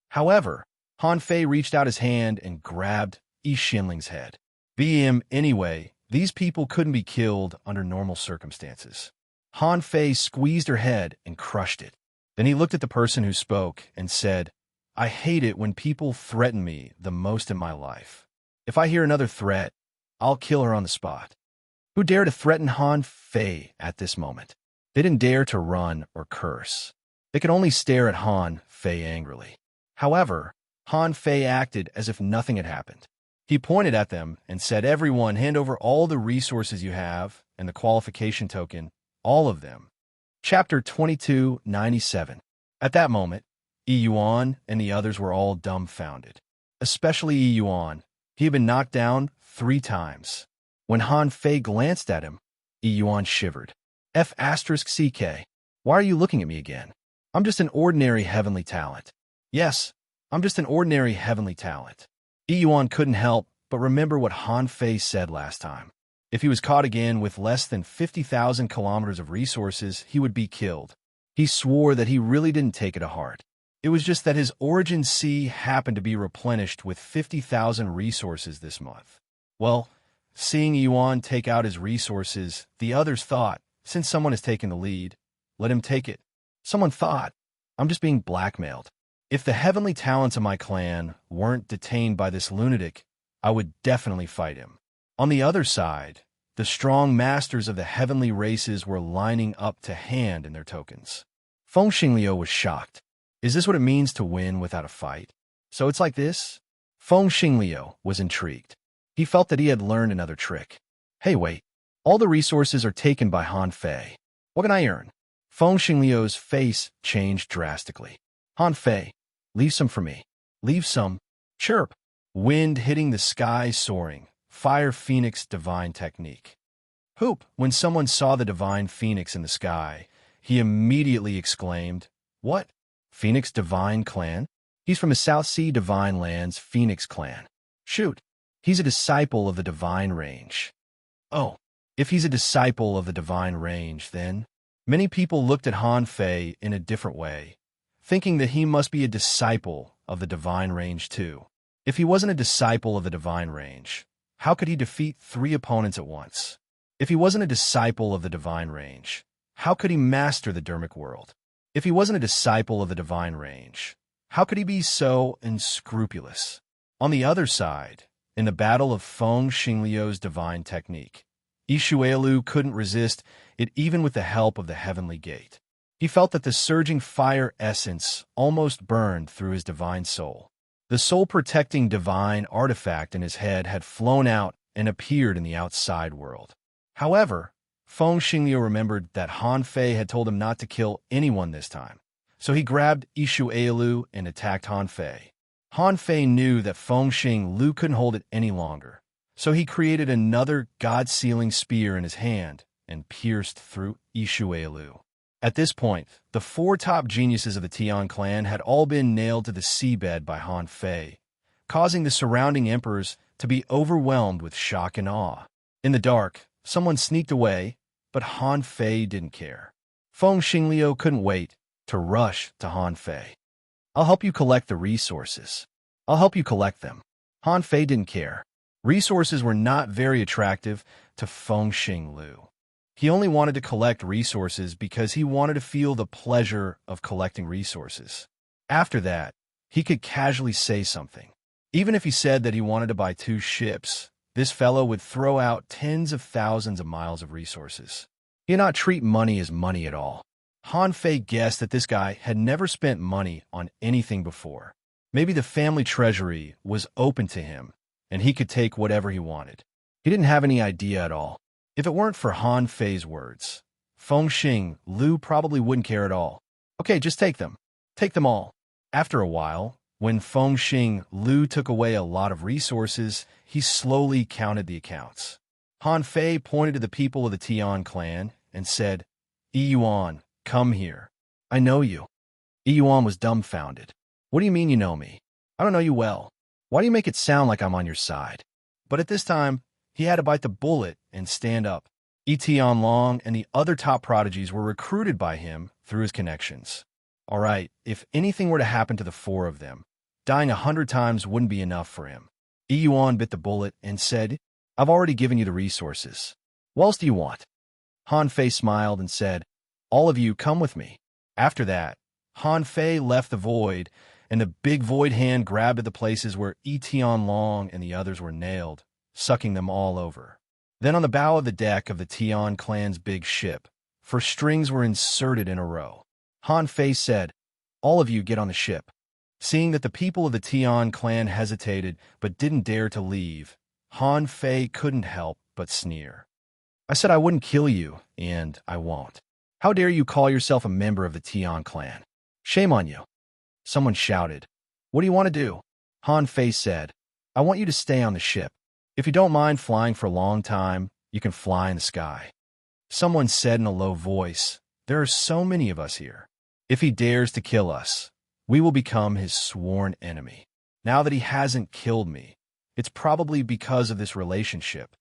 However, Han Fei reached out his hand and grabbed Yi Xianling's head. Anyway, these people couldn't be killed under normal circumstances. Han Fei squeezed her head and crushed it. Then he looked at the person who spoke and said, "I hate it when people threaten me the most in my life. If I hear another threat, I'll kill her on the spot." Who dared to threaten Han Fei at this moment? They didn't dare to run or curse. They could only stare at Han Fei angrily. However, Han Fei acted as if nothing had happened. He pointed at them and said, "Everyone, hand over all the resources you have and the qualification token, all of them." Chapter 2297. At that moment, Yi Yuan and the others were all dumbfounded. Especially Yi Yuan. He had been knocked down 3 times. When Han Fei glanced at him, Yi Yuan shivered. F***CK. Why are you looking at me again? I'm just an ordinary heavenly talent. Yes, I'm just an ordinary heavenly talent. Yi Yuan couldn't help but remember what Han Fei said last time. If he was caught again with less than 50,000 kilometers of resources, he would be killed. He swore that he really didn't take it to heart. It was just that his origin sea happened to be replenished with 50,000 resources this month. Well, seeing Yuan take out his resources, the others thought, since someone has taken the lead, let him take it. Someone thought, I'm just being blackmailed. If the heavenly talents of my clan weren't detained by this lunatic, I would definitely fight him. On the other side, the strong masters of the heavenly races were lining up to hand in their tokens. Fengxing Liu was shocked. Is this what it means to win without a fight? So it's like this? Fengxing Liu was intrigued. He felt that he had learned another trick. Hey, wait. All the resources are taken by Han Fei. What can I earn? Fengxing Liu's face changed drastically. Han Fei, leave some for me. Leave some. Chirp. Wind hitting the sky soaring. Fire Phoenix divine technique. Hoop. When someone saw the divine phoenix in the sky, he immediately exclaimed, What? Phoenix divine clan? He's from the South Sea Divine Lands Phoenix clan. Shoot, he's a disciple of the Divine Range. Oh, if he's a disciple of the Divine Range, then many people looked at Han Fei in a different way, thinking that he must be a disciple of the Divine Range too. If he wasn't a disciple of the Divine Range, how could he defeat 3 opponents at once? If he wasn't a disciple of the Divine Range, how could he master the Dermic world? If he wasn't a disciple of the Divine Range, how could he be so unscrupulous? On the other side, in the battle of Feng Xingliu's divine technique, Ishuelu couldn't resist it even with the help of the Heavenly Gate. He felt that the surging fire essence almost burned through his divine soul. The soul-protecting divine artifact in his head had flown out and appeared in the outside world. However, Feng Xingliu remembered that Han Fei had told him not to kill anyone this time, so he grabbed Ishuelu and attacked Han Fei. Han Fei knew that Feng Xingliu couldn't hold it any longer, so he created another god-sealing spear in his hand and pierced through Ishuelu. At this point, the 4 top geniuses of the Tian clan had all been nailed to the seabed by Han Fei, causing the surrounding emperors to be overwhelmed with shock and awe. In the dark, someone sneaked away, but Han Fei didn't care. Feng Xingliu couldn't wait to rush to Han Fei. I'll help you collect the resources. I'll help you collect them. Han Fei didn't care. Resources were not very attractive to Feng Xingliu. He only wanted to collect resources because he wanted to feel the pleasure of collecting resources. After that, he could casually say something. Even if he said that he wanted to buy 2 ships, this fellow would throw out tens of thousands of miles of resources. He did not treat money as money at all. Han Fei guessed that this guy had never spent money on anything before. Maybe the family treasury was open to him, and he could take whatever he wanted. He didn't have any idea at all. If it weren't for Han Fei's words, Feng Xingliu probably wouldn't care at all. Okay, just take them. Take them all. After a while, when Feng Xingliu took away a lot of resources, he slowly counted the accounts. Han Fei pointed to the people of the Tian clan and said, "Yuan, come here. I know you." Yuan was dumbfounded. "What do you mean you know me? I don't know you well. Why do you make it sound like I'm on your side?" But at this time, he had to bite the bullet and stand up. Tian Long and the other top prodigies were recruited by him through his connections. All right, if anything were to happen to the 4 of them, dying 100 times wouldn't be enough for him. Yuan bit the bullet and said, "I've already given you the resources. What else do you want?" Han Fei smiled and said, "All of you come with me." After that, Han Fei left the void, and the big void hand grabbed at the places where Tian Long and the others were nailed, sucking them all over. Then on the bow of the deck of the Tian clan's big ship, 4 strings were inserted in a row. Han Fei said, "All of you get on the ship." Seeing that the people of the Tian clan hesitated but didn't dare to leave, Han Fei couldn't help but sneer. "I said I wouldn't kill you, and I won't. How dare you call yourself a member of the Tian clan? Shame on you." Someone shouted, "What do you want to do?" Han Fei said, "I want you to stay on the ship. If you don't mind flying for a long time, you can fly in the sky." Someone said in a low voice, "There are so many of us here. If he dares to kill us, we will become his sworn enemy. Now that he hasn't killed me, it's probably because of this relationship."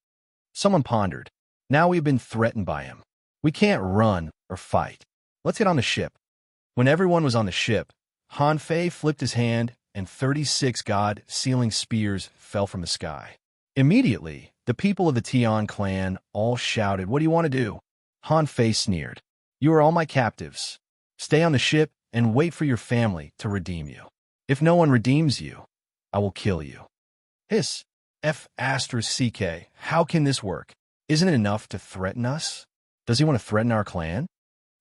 Someone pondered, "Now we've been threatened by him. We can't run or fight. Let's get on the ship." When everyone was on the ship, Han Fei flipped his hand and 36 god-sealing spears fell from the sky. Immediately, the people of the Tian clan all shouted, "What do you want to do?" Han Fei sneered, "You are all my captives. Stay on the ship and wait for your family to redeem you. If no one redeems you, I will kill you." Hiss. F***, how can this work? Isn't it enough to threaten us? Does he want to threaten our clan?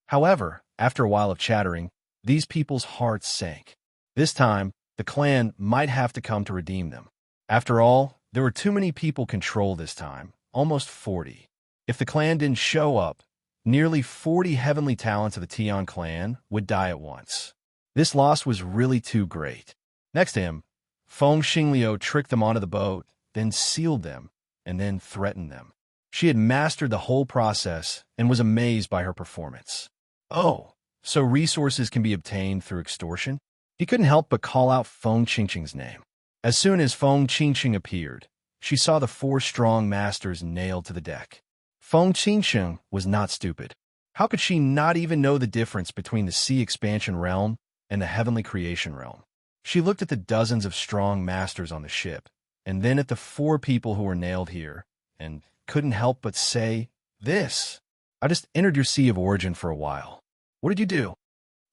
However, after a while of chattering, these people's hearts sank. This time, the clan might have to come to redeem them. After all, there were too many people controlled this time, almost 40. If the clan didn't show up, nearly 40 heavenly talents of the Tian clan would die at once. This loss was really too great. Next to him, Feng Xingliu tricked them onto the boat, then sealed them, and then threatened them. She had mastered the whole process and was amazed by her performance. Oh, so resources can be obtained through extortion? He couldn't help but call out Feng Qingqing's name. As soon as Feng Qingqing appeared, she saw the 4 strong masters nailed to the deck. Feng Qingqing was not stupid. How could she not even know the difference between the sea expansion realm and the heavenly creation realm? She looked at the dozens of strong masters on the ship, and then at the 4 people who were nailed here, and couldn't help but say, "This. I just entered your sea of origin for a while. What did you do?"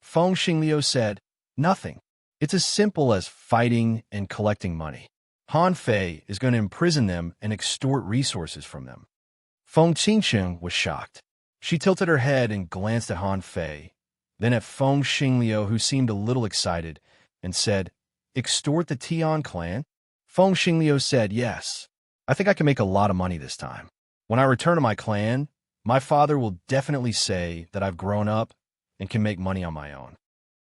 Feng Xingliu said, "Nothing. It's as simple as fighting and collecting money. Han Fei is going to imprison them and extort resources from them." Feng Qingqing was shocked. She tilted her head and glanced at Han Fei, then at Feng Xingliu, who seemed a little excited, and said, "Extort the Tian clan?" Feng Xingliu said, "Yes. I think I can make a lot of money this time. When I return to my clan, my father will definitely say that I've grown up and can make money on my own."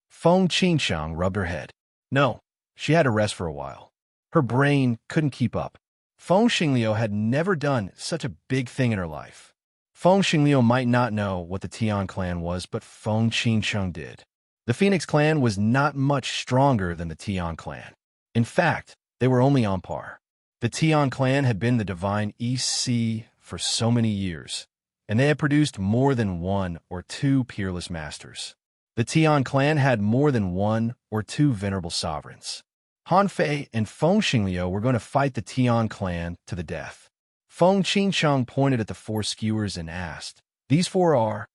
Feng Qingqiang rubbed her head. No, she had to rest for a while. Her brain couldn't keep up. Feng Xingliu had never done such a big thing in her life. Feng Xingliu might not know what the Tian clan was, but Feng Qingqiang did. The Phoenix clan was not much stronger than the Tian clan. In fact, they were only on par. The Tian clan had been the divine East Sea for so many years, and they had produced more than 1 or 2 peerless masters. The Tian clan had more than 1 or 2 venerable sovereigns. Han Fei and Feng Xingliu were going to fight the Tian clan to the death. Feng Qingqiang pointed at the 4 skewers and asked, "These 4 are?"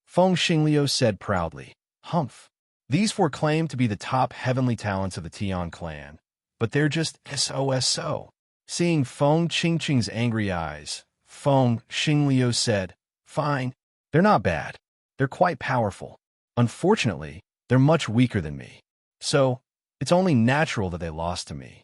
Feng Xingliu said proudly, "Humph. These 4 claim to be the top heavenly talents of the Tian clan, but they're just SOSO. Seeing Feng Qingqing's angry eyes, Feng Xingliu said, "Fine. They're not bad. They're quite powerful. Unfortunately, they're much weaker than me. So, it's only natural that they lost to me."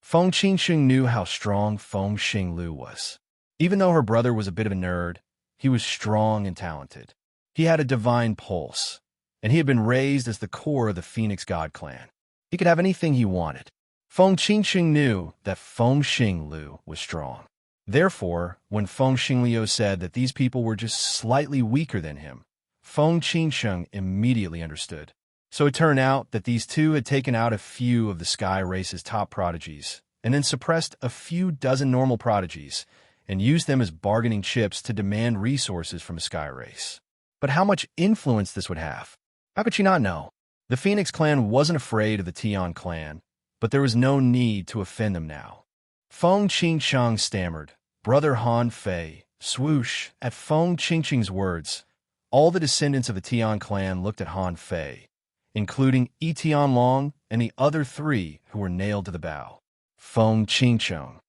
Feng Qingqing knew how strong Feng Xingliu was. Even though her brother was a bit of a nerd, he was strong and talented. He had a divine pulse, and he had been raised as the core of the Phoenix God clan. He could have anything he wanted. Feng Qingqing knew that Feng Xingliu was strong. Therefore, when Feng Xingliu said that these people were just slightly weaker than him, Feng Qingqing immediately understood. So it turned out that these 2 had taken out a few of the Sky Race's top prodigies, and then suppressed a few dozen normal prodigies, and used them as bargaining chips to demand resources from a Sky Race. But how much influence this would have? How could she not know? The Phoenix clan wasn't afraid of the Tian clan, but there was no need to offend them now. Feng Qingqiang stammered, "Brother Han Fei." Swoosh! At Feng Qingqing's words, all the descendants of the Tian clan looked at Han Fei, including Yi Tianlong and the other 3 who were nailed to the bow. Feng Qingqiang.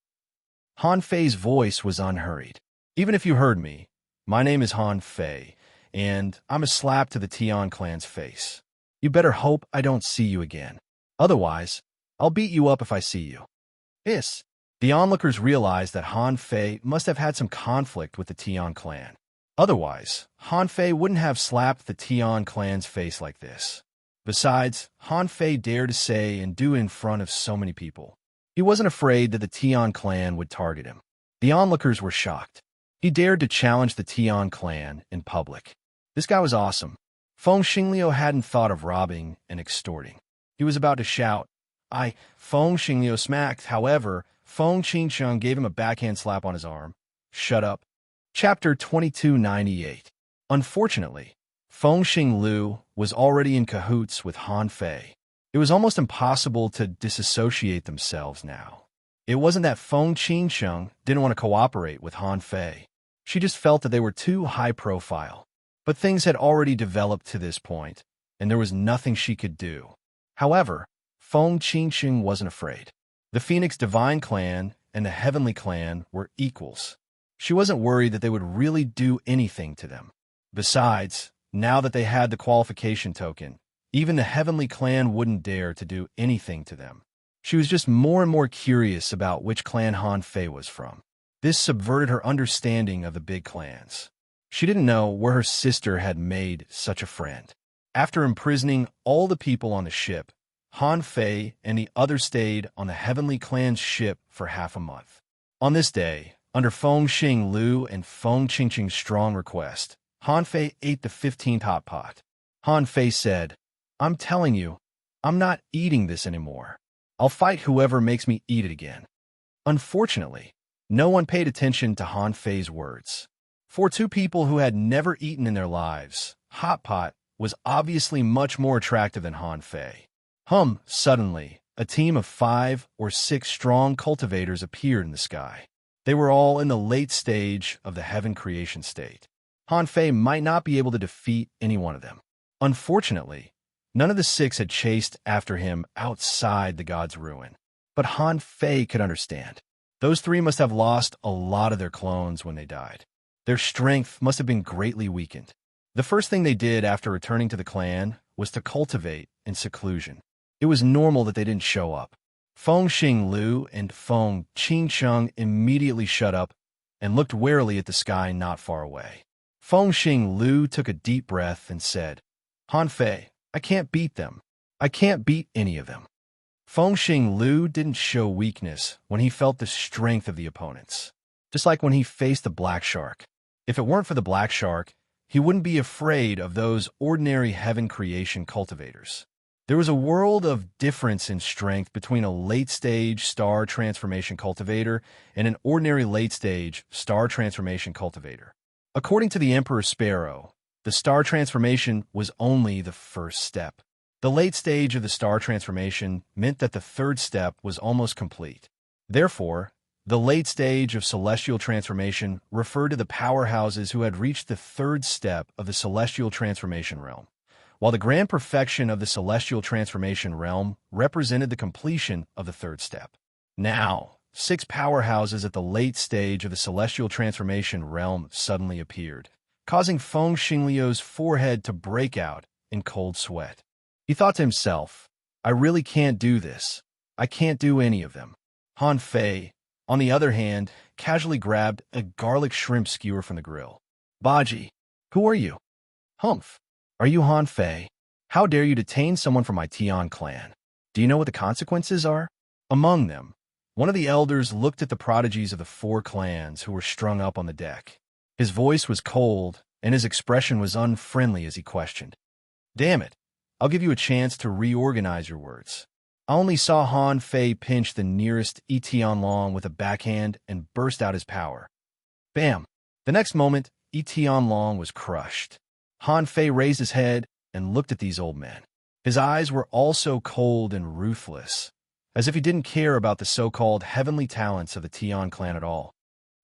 Han Fei's voice was unhurried. "Even if you heard me, my name is Han Fei, and I'm a slap to the Tian clan's face. You better hope I don't see you again. Otherwise, I'll beat you up if I see you." Yes. The onlookers realized that Han Fei must have had some conflict with the Tian clan. Otherwise, Han Fei wouldn't have slapped the Tian clan's face like this. Besides, Han Fei dared to say and do in front of so many people. He wasn't afraid that the Tian clan would target him. The onlookers were shocked. He dared to challenge the Tian clan in public. This guy was awesome. Feng Xingliu hadn't thought of robbing and extorting. He was about to shout, Feng Xingliu smacked. However, Feng Qingqiang gave him a backhand slap on his arm. "Shut up." Chapter 2298. Unfortunately, Feng Xingliu was already in cahoots with Han Fei. It was almost impossible to disassociate themselves now. It wasn't that Feng Qingqiang didn't want to cooperate with Han Fei. She just felt that they were too high profile. But things had already developed to this point, and there was nothing she could do. However, Feng Qingqiang wasn't afraid. The Phoenix Divine Clan and the Heavenly Clan were equals. She wasn't worried that they would really do anything to them. Besides, now that they had the qualification token, even the Heavenly Clan wouldn't dare to do anything to them. She was just more and more curious about which clan Han Fei was from. This subverted her understanding of the big clans. She didn't know where her sister had made such a friend. After imprisoning all the people on the ship, Han Fei and the others stayed on the Heavenly Clan's ship for half a month. On this day, under Feng Xingliu and Feng Qingqing's strong request, Han Fei ate the 15th hot pot. Han Fei said, "I'm telling you, I'm not eating this anymore. I'll fight whoever makes me eat it again. Unfortunately, no one paid attention to Han Fei's words. For two people who had never eaten in their lives, Hot Pot was obviously much more attractive than Han Fei. Suddenly, a team of 5 or 6 strong cultivators appeared in the sky. They were all in the late stage of the heaven creation state. Han Fei might not be able to defeat any one of them. Unfortunately, none of the 6 had chased after him outside the god's ruin. But Han Fei could understand. Those 3 must have lost a lot of their clones when they died. Their strength must have been greatly weakened. The first thing they did after returning to the clan was to cultivate in seclusion. It was normal that they didn't show up. Feng Xinglu and Feng Qingcheng immediately shut up and looked warily at the sky not far away. Feng Xinglu took a deep breath and said, Han Fei, I can't beat them. I can't beat any of them. Feng Xinglu didn't show weakness when he felt the strength of the opponents, just like when he faced the black shark. If it weren't for the black shark, he wouldn't be afraid of those ordinary heaven creation cultivators. There was a world of difference in strength between a late-stage star transformation cultivator and an ordinary late-stage star transformation cultivator. According to the Emperor Sparrow, the star transformation was only the first step. The late stage of the star transformation meant that the third step was almost complete. Therefore, the late stage of celestial transformation referred to the powerhouses who had reached the third step of the celestial transformation realm, while the grand perfection of the celestial transformation realm represented the completion of the third step. Now, 6 powerhouses at the late stage of the celestial transformation realm suddenly appeared, causing Feng Xingliu's forehead to break out in cold sweat. He thought to himself, I really can't do this. I can't do any of them. Han Fei, on the other hand, casually grabbed a garlic shrimp skewer from the grill. Baji, who are you? Humph. Are you Han Fei? How dare you detain someone from my Tian clan? Do you know what the consequences are? Among them, one of the elders looked at the prodigies of the 4 clans who were strung up on the deck. His voice was cold, and his expression was unfriendly as he questioned. Damn it, I'll give you a chance to reorganize your words. I only saw Han Fei pinch the nearest Tianlong with a backhand and burst out his power. Bam! The next moment, Tianlong was crushed. Han Fei raised his head and looked at these old men. His eyes were also cold and ruthless, as if he didn't care about the so-called heavenly talents of the Tian clan at all.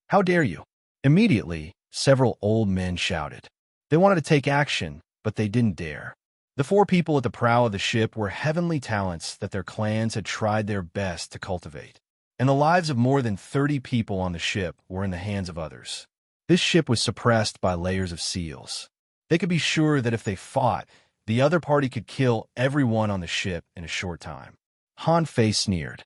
How dare you? Immediately, several old men shouted. They wanted to take action, but they didn't dare. The 4 people at the prow of the ship were heavenly talents that their clans had tried their best to cultivate, and the lives of more than 30 people on the ship were in the hands of others. This ship was suppressed by layers of seals. They could be sure that if they fought, the other party could kill everyone on the ship in a short time. Han Fei sneered.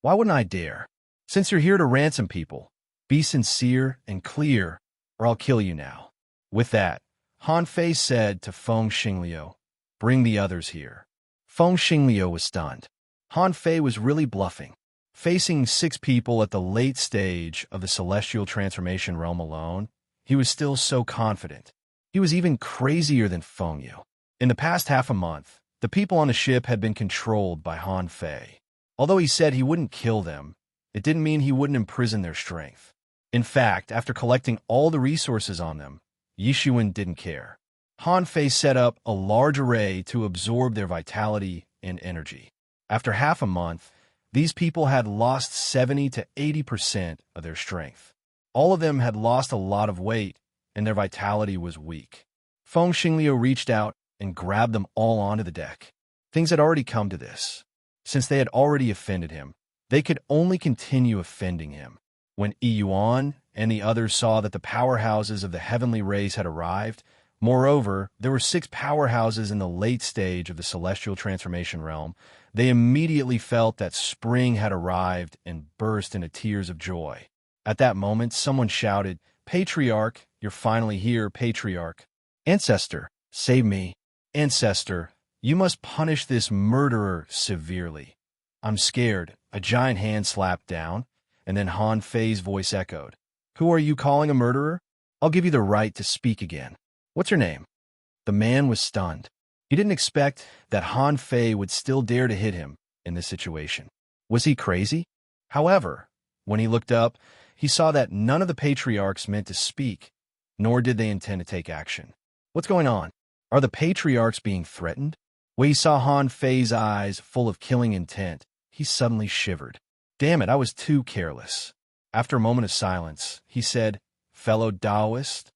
Why wouldn't I dare? Since you're here to ransom people, be sincere and clear, or I'll kill you now. With that, Han Fei said to Feng Xingliu, Bring the others here. Feng Xingliu was stunned. Han Fei was really bluffing. Facing 6 people at the late stage of the celestial transformation realm alone, he was still so confident. He was even crazier than Feng Yu. In the past half a month, the people on the ship had been controlled by Han Fei. Although he said he wouldn't kill them, it didn't mean he wouldn't imprison their strength. In fact, after collecting all the resources on them, Yishuan didn't care. Han Fei set up a large array to absorb their vitality and energy. After half a month, these people had lost 70 to 80% of their strength. All of them had lost a lot of weight, and their vitality was weak. Feng Xingliu reached out and grabbed them all onto the deck. Things had already come to this. Since they had already offended him, they could only continue offending him. When Yuan and the others saw that the powerhouses of the heavenly race had arrived, moreover, there were 6 powerhouses in the late stage of the celestial transformation realm, they immediately felt that spring had arrived and burst into tears of joy. At that moment, someone shouted, Patriarch, you're finally here, Patriarch. Ancestor, save me. Ancestor, you must punish this murderer severely. I'm scared. A giant hand slapped down, and then Han Fei's voice echoed. Who are you calling a murderer? I'll give you the right to speak again. What's your name? The man was stunned. He didn't expect that Han Fei would still dare to hit him in this situation. Was he crazy? However, when he looked up, he saw that none of the patriarchs meant to speak, nor did they intend to take action. What's going on? Are the patriarchs being threatened? When he saw Han Fei's eyes full of killing intent, he suddenly shivered. Damn it, I was too careless. After a moment of silence, he said, "Fellow Taoist?"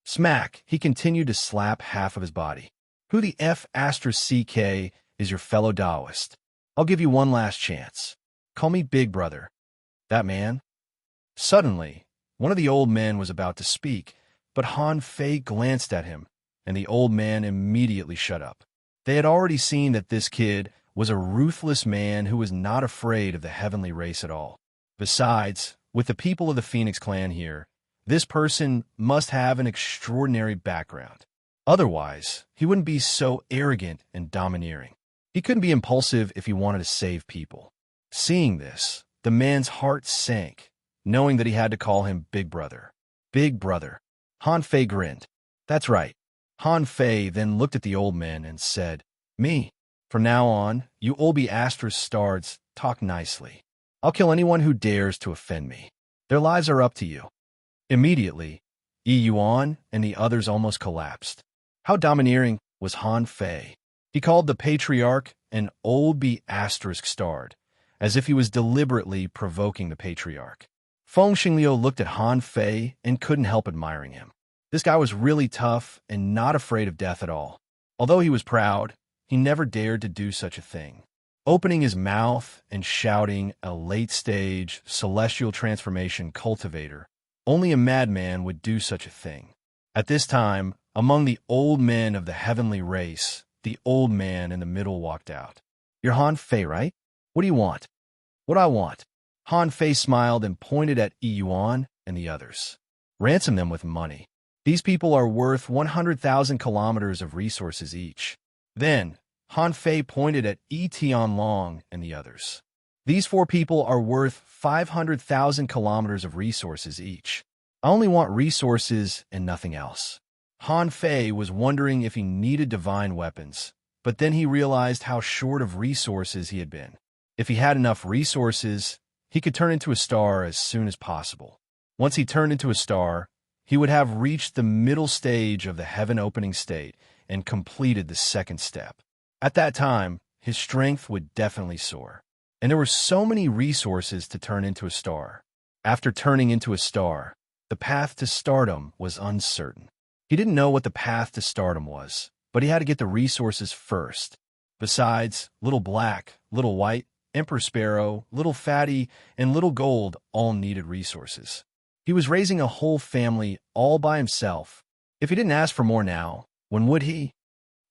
Smack! He continued to slap half of his body. Who the F***CK is your fellow Taoist? I'll give you one last chance. Call me Big Brother. That man? Suddenly, one of the old men was about to speak, but Han Fei glanced at him, and the old man immediately shut up. They had already seen that this kid was a ruthless man who was not afraid of the heavenly race at all. Besides, with the people of the Phoenix clan here, this person must have an extraordinary background. Otherwise, he wouldn't be so arrogant and domineering. He couldn't be impulsive if he wanted to save people. Seeing this, the man's heart sank, knowing that he had to call him Big Brother. Big Brother. Han Fei grinned. That's right. Han Fei then looked at the old man and said, "Me. From now on, you Olbi Astros stards talk nicely. I'll kill anyone who dares to offend me. Their lives are up to you." Immediately, Yi Yuan and the others almost collapsed. How domineering was Han Fei? He called the patriarch an Olbi asterisk starred, as if he was deliberately provoking the patriarch. Feng Xingliu looked at Han Fei and couldn't help admiring him. This guy was really tough and not afraid of death at all. Although he was proud, he never dared to do such a thing. Opening his mouth and shouting a late-stage celestial transformation cultivator, only a madman would do such a thing. At this time, among the old men of the heavenly race, the old man in the middle walked out. "You're Han Fei, right? What do you want?" "What I want." Han Fei smiled and pointed at Yi Yuan and the others. "Ransom them with money. These people are worth 100,000 kilometers of resources each." Then, Han Fei pointed at Yi Tianlong and the others. "These 4 people are worth 500,000 kilometers of resources each. I only want resources and nothing else." Han Fei was wondering if he needed divine weapons, but then he realized how short of resources he had been. If he had enough resources, he could turn into a star as soon as possible. Once he turned into a star, he would have reached the middle stage of the heaven opening state and completed the second step. At that time, his strength would definitely soar. And there were so many resources to turn into a star. After turning into a star, the path to stardom was uncertain. He didn't know what the path to stardom was, but he had to get the resources first. Besides, Little Black, Little White, Emperor Sparrow, Little Fatty, and Little Gold all needed resources. He was raising a whole family all by himself. If he didn't ask for more now, when would he?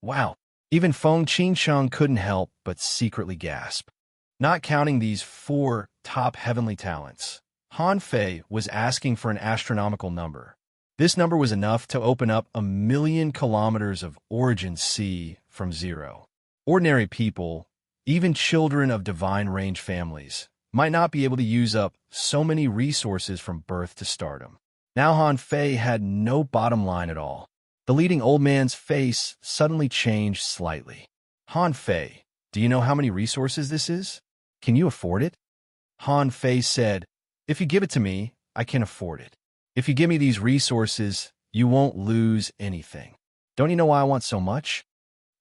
Wow. Even Feng Qingsheng couldn't help but secretly gasp. Not counting these 4 top heavenly talents, Han Fei was asking for an astronomical number. This number was enough to open up 1,000,000 kilometers of origin sea from zero. Ordinary people, even children of divine range families, might not be able to use up so many resources from birth to stardom. Now Han Fei had no bottom line at all. The leading old man's face suddenly changed slightly. "Han Fei, do you know how many resources this is? Can you afford it?" Han Fei said, "If you give it to me, I can afford it. If you give me these resources, you won't lose anything. Don't you know why I want so much?"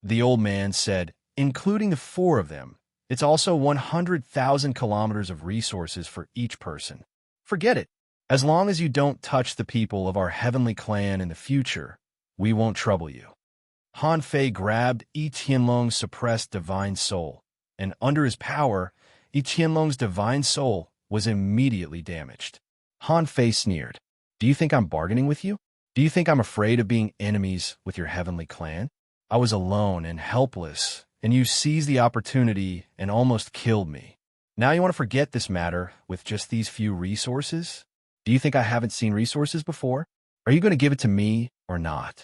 The old man said, "Including the 4 of them, it's also 100,000 kilometers of resources for each person. Forget it. As long as you don't touch the people of our heavenly clan in the future, we won't trouble you." Han Fei grabbed Yi Tianlong's suppressed divine soul, and under his power, Yi Tianlong's divine soul was immediately damaged. Han Fei sneered. "Do you think I'm bargaining with you? Do you think I'm afraid of being enemies with your heavenly clan? I was alone and helpless, and you seized the opportunity and almost killed me. Now you want to forget this matter with just these few resources? Do you think I haven't seen resources before? Are you going to give it to me or not?"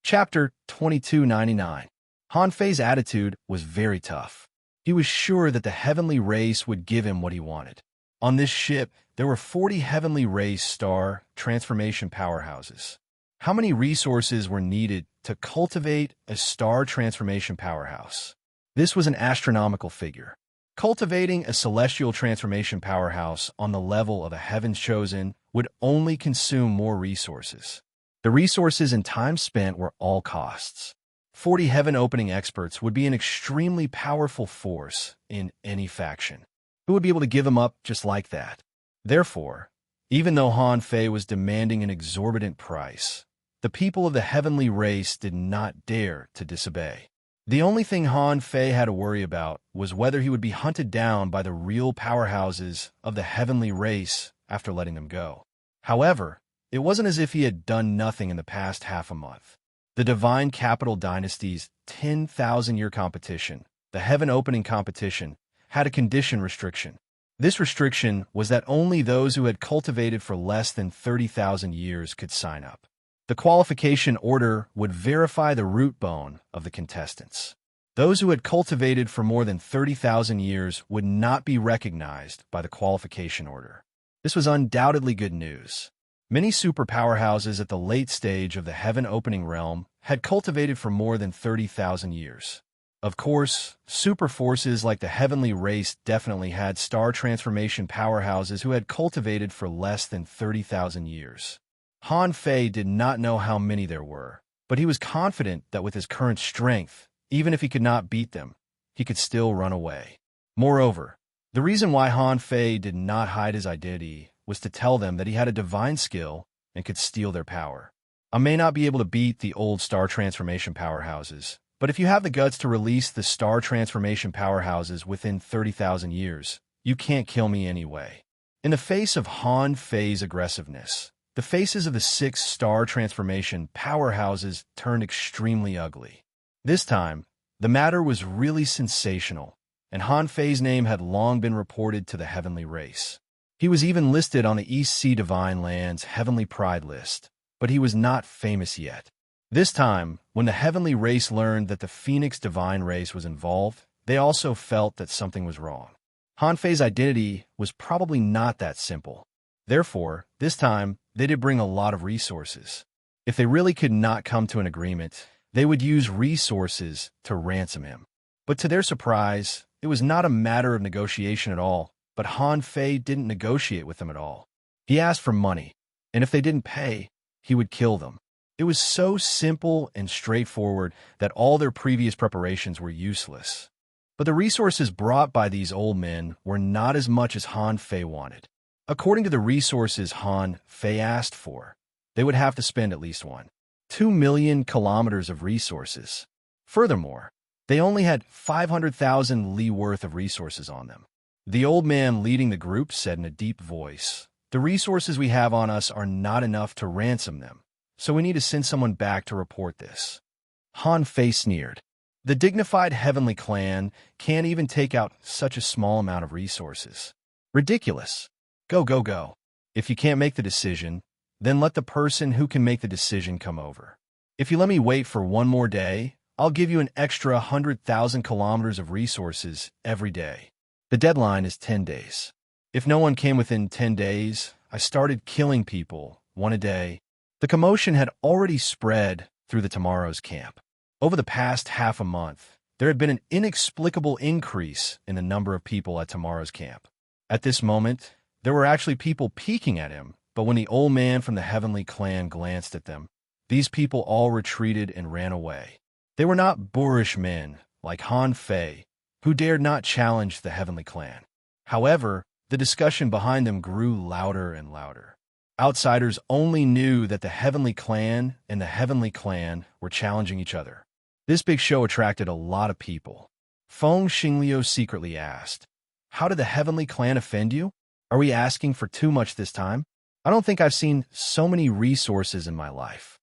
Chapter 2299. Han Fei's attitude was very tough. He was sure that the heavenly race would give him what he wanted. On this ship, there were 40 heavenly race star transformation powerhouses. How many resources were needed to cultivate a star transformation powerhouse? This was an astronomical figure. Cultivating a celestial transformation powerhouse on the level of a Heaven's Chosen would only consume more resources. The resources and time spent were all costs. 40 heaven-opening experts would be an extremely powerful force in any faction. Who would be able to give them up just like that? Therefore, even though Han Fei was demanding an exorbitant price, the people of the heavenly race did not dare to disobey. The only thing Han Fei had to worry about was whether he would be hunted down by the real powerhouses of the heavenly race after letting them go. However, it wasn't as if he had done nothing in the past half a month. The Divine Capital Dynasty's 10,000-year competition, the heaven-opening competition, had a condition restriction. This restriction was that only those who had cultivated for less than 30,000 years could sign up. The qualification order would verify the root bone of the contestants. Those who had cultivated for more than 30,000 years would not be recognized by the qualification order. This was undoubtedly good news. Many super powerhouses at the late stage of the heaven-opening realm had cultivated for more than 30,000 years. Of course, super forces like the heavenly race definitely had star transformation powerhouses who had cultivated for less than 30,000 years. Han Fei did not know how many there were, but he was confident that with his current strength, even if he could not beat them, he could still run away. Moreover, the reason why Han Fei did not hide his identity was to tell them that he had a divine skill and could steal their power. I may not be able to beat the old star transformation powerhouses, but if you have the guts to release the star transformation powerhouses within 30,000 years, you can't kill me anyway. In the face of Han Fei's aggressiveness, the faces of the 6 star transformation powerhouses turned extremely ugly. This time, the matter was really sensational, and Han Fei's name had long been reported to the heavenly race. He was even listed on the East Sea Divine Land's Heavenly Pride list, but he was not famous yet. This time, when the heavenly race learned that the Phoenix Divine race was involved, they also felt that something was wrong. Han Fei's identity was probably not that simple. Therefore, this time, they did bring a lot of resources. If they really could not come to an agreement, they would use resources to ransom him. But to their surprise, it was not a matter of negotiation at all, but Han Fei didn't negotiate with them at all. He asked for money, and if they didn't pay, he would kill them. It was so simple and straightforward that all their previous preparations were useless. But the resources brought by these old men were not as much as Han Fei wanted. According to the resources Han Fei asked for, they would have to spend at least 2 million kilometers of resources. Furthermore, they only had 500,000 li worth of resources on them. The old man leading the group said in a deep voice, "The resources we have on us are not enough to ransom them, so we need to send someone back to report this." Han Fei sneered. The dignified heavenly clan can't even take out such a small amount of resources. Ridiculous. Go, go, go. If you can't make the decision, then let the person who can make the decision come over. If you let me wait for one more day, I'll give you an extra 100,000 kilometers of resources every day. The deadline is 10 days. If no one came within 10 days, I started killing people, one a day. The commotion had already spread through the Tomorrow's camp. Over the past half a month, there had been an inexplicable increase in the number of people at Tomorrow's camp. At this moment, there were actually people peeking at him, but when the old man from the heavenly clan glanced at them, these people all retreated and ran away. They were not boorish men like Han Fei, who dared not challenge the heavenly clan. However, the discussion behind them grew louder and louder. Outsiders only knew that the heavenly clan and the heavenly clan were challenging each other. This big show attracted a lot of people. Feng Xingliu secretly asked, "How did the heavenly clan offend you? Are we asking for too much this time? I don't think I've seen so many resources in my life."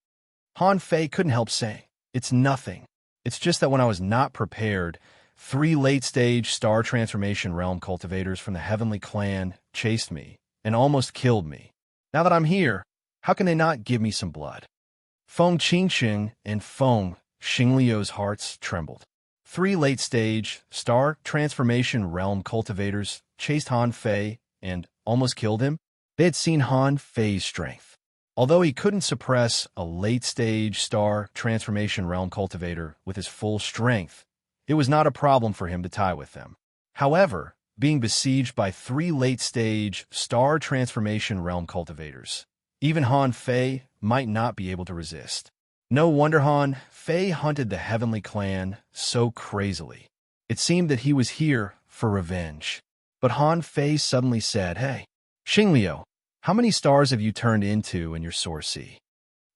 Han Fei couldn't help saying, "It's nothing. It's just that when I was not prepared, 3 late-stage star transformation realm cultivators from the heavenly clan chased me and almost killed me. Now that I'm here, how can they not give me some blood?" Feng Qingxing and Feng Xingliu's hearts trembled. 3 late-stage star transformation realm cultivators chased Han Fei and almost killed him. They had seen Han Fei's strength. Although he couldn't suppress a late-stage star transformation realm cultivator with his full strength, it was not a problem for him to tie with them. However, being besieged by 3 late-stage star transformation realm cultivators, even Han Fei might not be able to resist. No wonder Han Fei hunted the Heavenly Clan so crazily. It seemed that he was here for revenge. But Han Fei suddenly said, "Hey, Xingliu, how many stars have you turned into in your source sea?"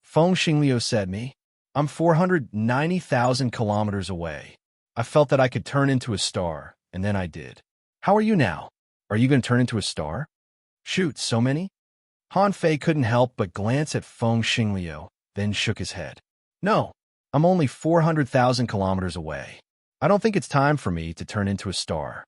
Feng Xingliu said, "Me? I'm 490,000 kilometers away. I felt that I could turn into a star, and then I did." "How are you now? Are you going to turn into a star?" "Shoot, so many?" Han Fei couldn't help but glance at Feng Xingliu, then shook his head. "No, I'm only 400,000 kilometers away. I don't think it's time for me to turn into a star."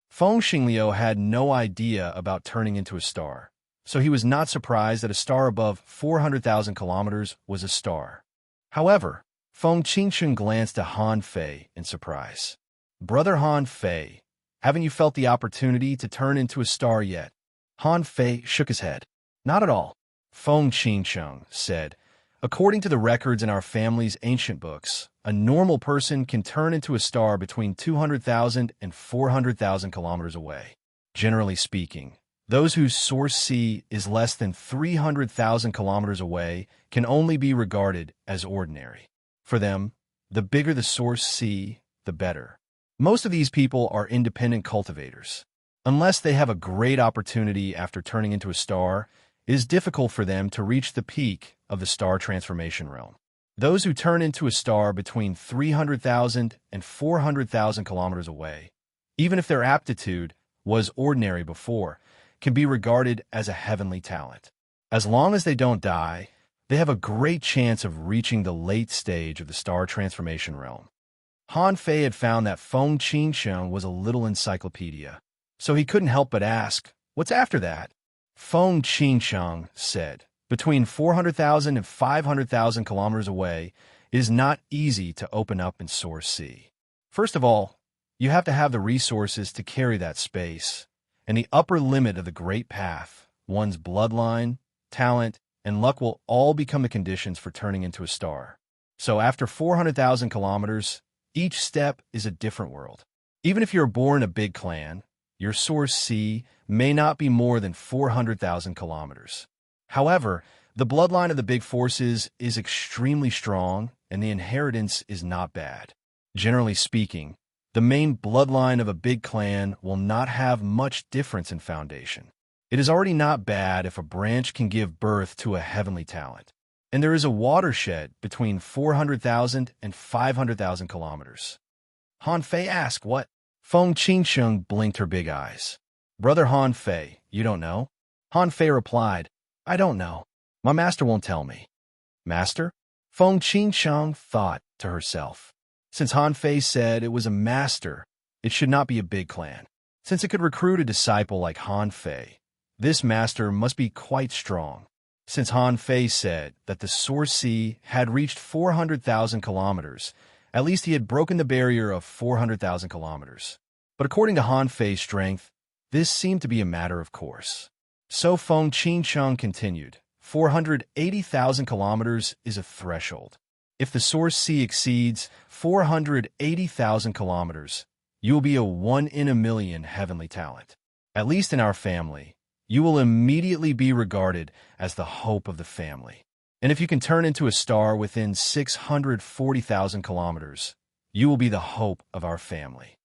Feng Xingliu had no idea about turning into a star, so he was not surprised that a star above 400,000 kilometers was a star. However, Feng Qingsheng glanced at Han Fei in surprise. "Brother Han Fei, haven't you felt the opportunity to turn into a star yet?" Han Fei shook his head. "Not at all," Feng Qingsheng said. "According to the records in our family's ancient books, a normal person can turn into a star between 200,000 and 400,000 kilometers away. Generally speaking, those whose source sea is less than 300,000 kilometers away can only be regarded as ordinary. For them, the bigger the source sea, the better. Most of these people are independent cultivators. Unless they have a great opportunity after turning into a star, it is difficult for them to reach the peak of the star transformation realm. Those who turn into a star between 300,000 and 400,000 kilometers away, even if their aptitude was ordinary before, can be regarded as a heavenly talent. As long as they don't die, they have a great chance of reaching the late stage of the star transformation realm." Han Fei had found that Feng Qingsheng was a little encyclopedia, so he couldn't help but ask, "What's after that?" Feng Qingsheng said, "Between 400,000 and 500,000 kilometers away, it is not easy to open up in source sea. First of all, you have to have the resources to carry that space, and the upper limit of the Great Path, one's bloodline, talent, and luck will all become the conditions for turning into a star. So after 400,000 kilometers, each step is a different world. Even if you're born a big clan, your source sea may not be more than 400,000 kilometers. However, the bloodline of the big forces is extremely strong, and the inheritance is not bad. Generally speaking, the main bloodline of a big clan will not have much difference in foundation. It is already not bad if a branch can give birth to a heavenly talent. And there is a watershed between 400,000 and 500,000 kilometers." Han Fei asked, "What?" Feng Qingsheng blinked her big eyes. "Brother Han Fei, you don't know?" Han Fei replied, "I don't know. My master won't tell me." "Master?" Feng Qingsheng thought to herself. Since Han Fei said it was a master, it should not be a big clan. Since it could recruit a disciple like Han Fei, this master must be quite strong. Since Han Fei said that the source sea had reached 400,000 kilometers, at least he had broken the barrier of 400,000 kilometers. But according to Han Fei's strength, this seemed to be a matter of course. So Feng Qingsheng continued, 480,000 kilometers is a threshold. If the source sea exceeds 480,000 kilometers, you will be a 1 in a million heavenly talent. At least in our family, you will immediately be regarded as the hope of the family. And if you can turn into a star within 640,000 kilometers, you will be the hope of our family.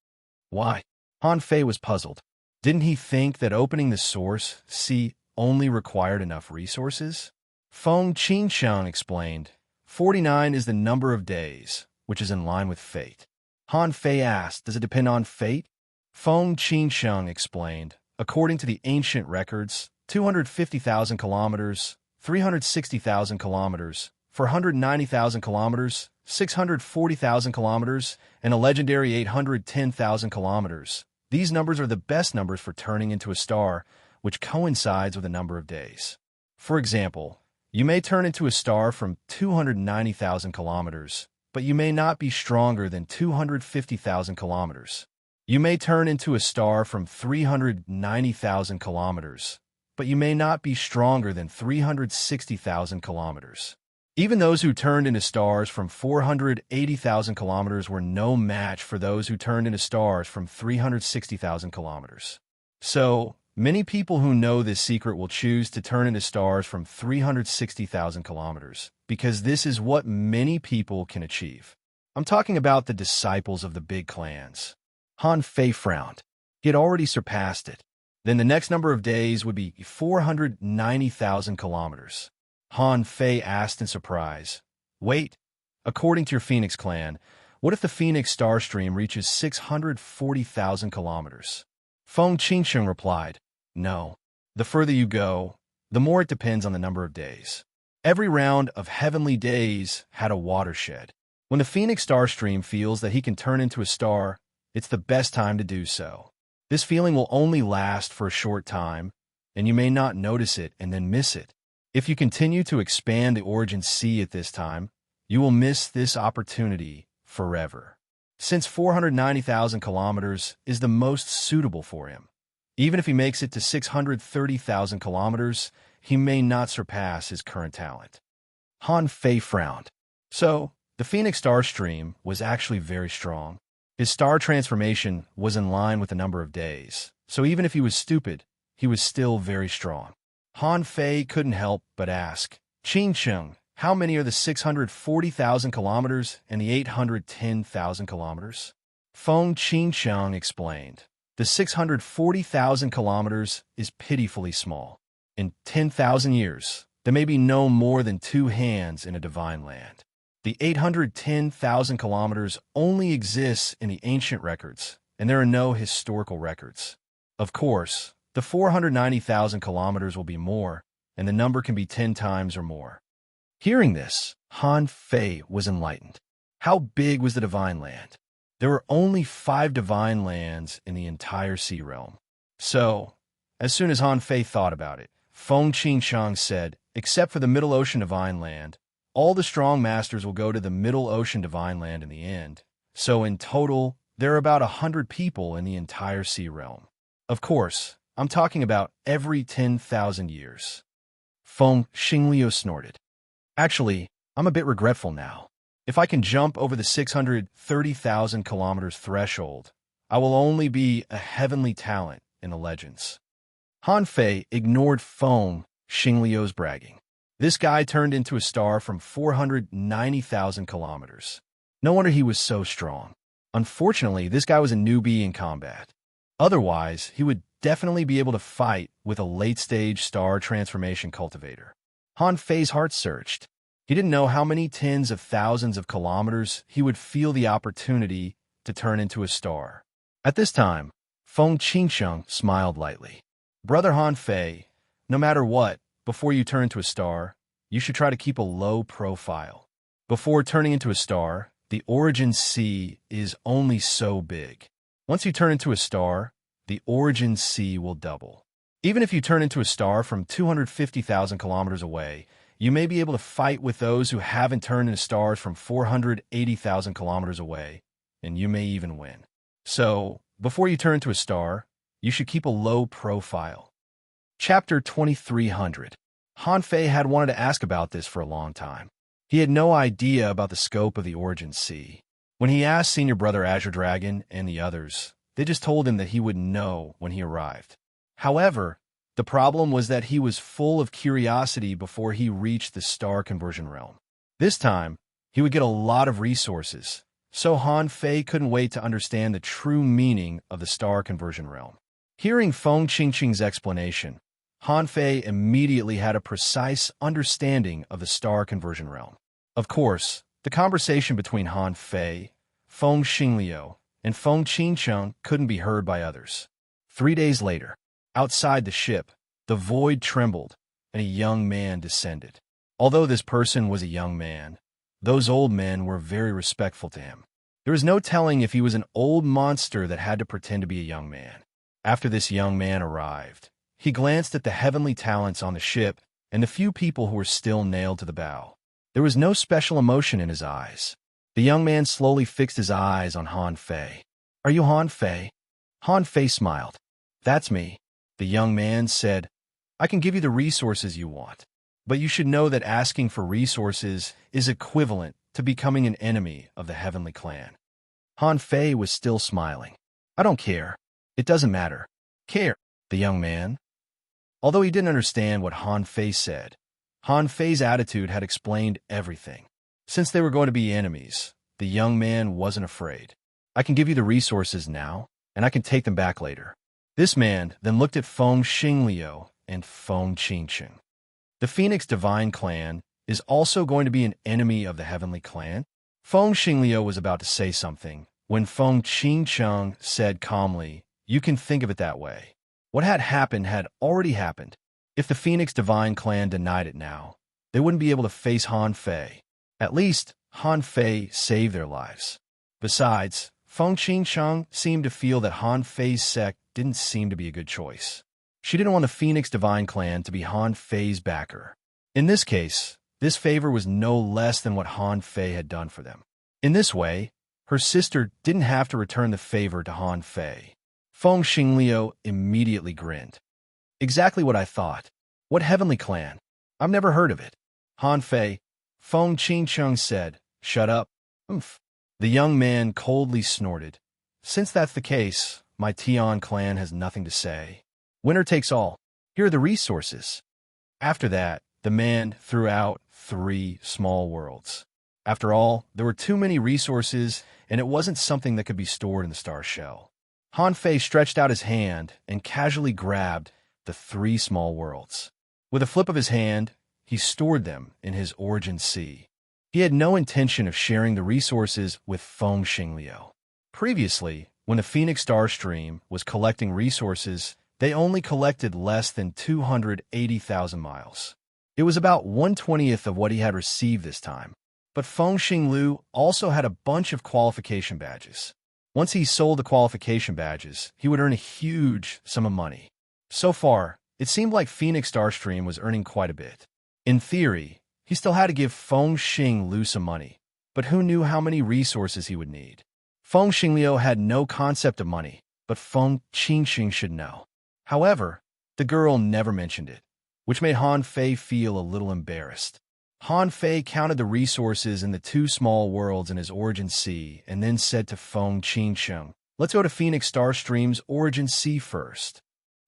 Why? Han Fei was puzzled. Didn't he think that opening the source sea only required enough resources? Feng Qingsheng explained, 49 is the number of days, which is in line with fate. Han Fei asked, "Does it depend on fate?" Feng Qingsheng explained, "According to the ancient records, 250,000 kilometers, 360,000 kilometers, 490,000 kilometers, 640,000 kilometers, and a legendary 810,000 kilometers. These numbers are the best numbers for turning into a star, which coincides with a number of days. For example, you may turn into a star from 290,000 kilometers, but you may not be stronger than 250,000 kilometers. You may turn into a star from 390,000 kilometers, but you may not be stronger than 360,000 kilometers. Even those who turned into stars from 480,000 kilometers were no match for those who turned into stars from 360,000 kilometers. So, many people who know this secret will choose to turn into stars from 360,000 kilometers, because this is what many people can achieve. I'm talking about the disciples of the big clans. Han Fei frowned. He had already surpassed it. Then the next number of days would be 490,000 kilometers. Han Fei asked in surprise, "Wait, according to your Phoenix clan, what if the Phoenix star stream reaches 640,000 kilometers?" Feng Qingsheng replied, "No. The further you go, the more it depends on the number of days. Every round of heavenly days had a watershed. When the Phoenix star stream feels that he can turn into a star, it's the best time to do so. This feeling will only last for a short time, and you may not notice it and then miss it. If you continue to expand the origin sea at this time, you will miss this opportunity forever. Since 490,000 kilometers is the most suitable for him. Even if he makes it to 630,000 kilometers, he may not surpass his current talent." Han Fei frowned. So, the Phoenix star stream was actually very strong. His star transformation was in line with the number of days, so even if he was stupid, he was still very strong. Han Fei couldn't help but ask, "Qingsheng, how many are the 640,000 kilometers and the 810,000 kilometers?" Feng Qingsheng explained, "The 640,000 kilometers is pitifully small. In 10,000 years, there may be no more than 2 hands in a divine land. The 810,000 kilometers only exists in the ancient records, and there are no historical records. Of course, the 490,000 kilometers will be more, and the number can be 10 times or more." Hearing this, Han Fei was enlightened. How big was the divine land? There were only 5 divine lands in the entire sea realm. So, as soon as Han Fei thought about it, Feng Qingsheng said, "Except for the Middle Ocean Divine Land, all the strong masters will go to the Middle Ocean Divine Land in the end. So in total, there are about 100 people in the entire sea realm. Of course, I'm talking about every 10,000 years." Feng Xingliu snorted. "Actually, I'm a bit regretful now. If I can jump over the 630,000 kilometers threshold, I will only be a heavenly talent in the legends." Han Fei ignored Feng Xingliu's bragging. This guy turned into a star from 490,000 kilometers. No wonder he was so strong. Unfortunately, this guy was a newbie in combat. Otherwise, he would definitely be able to fight with a late-stage star transformation cultivator. Han Fei's heart surged. He didn't know how many tens of thousands of kilometers he would feel the opportunity to turn into a star. At this time, Feng Qingsheng smiled lightly. "Brother Han Fei, no matter what, before you turn into a star, you should try to keep a low profile. Before turning into a star, the origin sea is only so big. Once you turn into a star, the origin sea will double. Even if you turn into a star from 250,000 kilometers away, you may be able to fight with those who haven't turned into stars from 480,000 kilometers away, and you may even win. So, before you turn into a star, you should keep a low profile." Chapter 2300. Han Fei had wanted to ask about this for a long time. He had no idea about the scope of the origin sea. When he asked Senior Brother Azure Dragon and the others, they just told him that he would know when he arrived. However, the problem was that he was full of curiosity before he reached the star conversion realm. This time, he would get a lot of resources, so Han Fei couldn't wait to understand the true meaning of the star conversion realm. Hearing Feng Qingsheng's explanation, Han Fei immediately had a precise understanding of the star conversion realm. Of course, the conversation between Han Fei, Feng Xingliu, and Feng Qingsheng couldn't be heard by others. 3 days later, outside the ship, the void trembled, and a young man descended. Although this person was a young man, those old men were very respectful to him. There was no telling if he was an old monster that had to pretend to be a young man. After this young man arrived, he glanced at the heavenly talents on the ship and the few people who were still nailed to the bow. There was no special emotion in his eyes. The young man slowly fixed his eyes on Han Fei. "Are you Han Fei?" Han Fei smiled. "That's me." The young man said, I can give you the resources you want. But you should know that asking for resources is equivalent to becoming an enemy of the heavenly clan. Han Fei was still smiling. I don't care. It doesn't matter. Care, the young man. Although he didn't understand what Han Fei said, Han Fei's attitude had explained everything. Since they were going to be enemies, the young man wasn't afraid. I can give you the resources now, and I can take them back later. This man then looked at Feng Xingliu and Feng Qingsheng. The Phoenix Divine Clan is also going to be an enemy of the Heavenly Clan. Feng Xingliu was about to say something when Feng Qingsheng said calmly, "You can think of it that way." What had happened had already happened. If the Phoenix Divine Clan denied it now, they wouldn't be able to face Han Fei. At least, Han Fei saved their lives. Besides, Feng Qingsheng seemed to feel that Han Fei's sect didn't seem to be a good choice. She didn't want the Phoenix Divine Clan to be Han Fei's backer. In this case, this favor was no less than what Han Fei had done for them. In this way, her sister didn't have to return the favor to Han Fei. Feng Xingliu immediately grinned. Exactly what I thought. What heavenly clan? I've never heard of it. Han Fei, Feng Qingsheng said, "Shut up." Oomph. The young man coldly snorted. Since that's the case, my Tian clan has nothing to say. Winner takes all. Here are the resources. After that, the man threw out 3 small worlds. After all, there were too many resources, and it wasn't something that could be stored in the star shell. Han Fei stretched out his hand and casually grabbed the 3 small worlds. With a flip of his hand, he stored them in his origin sea. He had no intention of sharing the resources with Feng Xingliu. Previously, when the Phoenix Star Stream was collecting resources, they only collected less than 280,000 miles. It was about 1/20th of what he had received this time. But Feng Xingliu also had a bunch of qualification badges. Once he sold the qualification badges, he would earn a huge sum of money. So far, it seemed like Phoenix Starstream was earning quite a bit. In theory, he still had to give Feng Xingliu some money, but who knew how many resources he would need? Feng Xingliu had no concept of money, but Feng Qingsheng should know. However, the girl never mentioned it, which made Han Fei feel a little embarrassed. Han Fei counted the resources in the 2 small worlds in his origin sea and then said to Feng Qingsheng, "Let's go to Phoenix Starstream's origin sea first."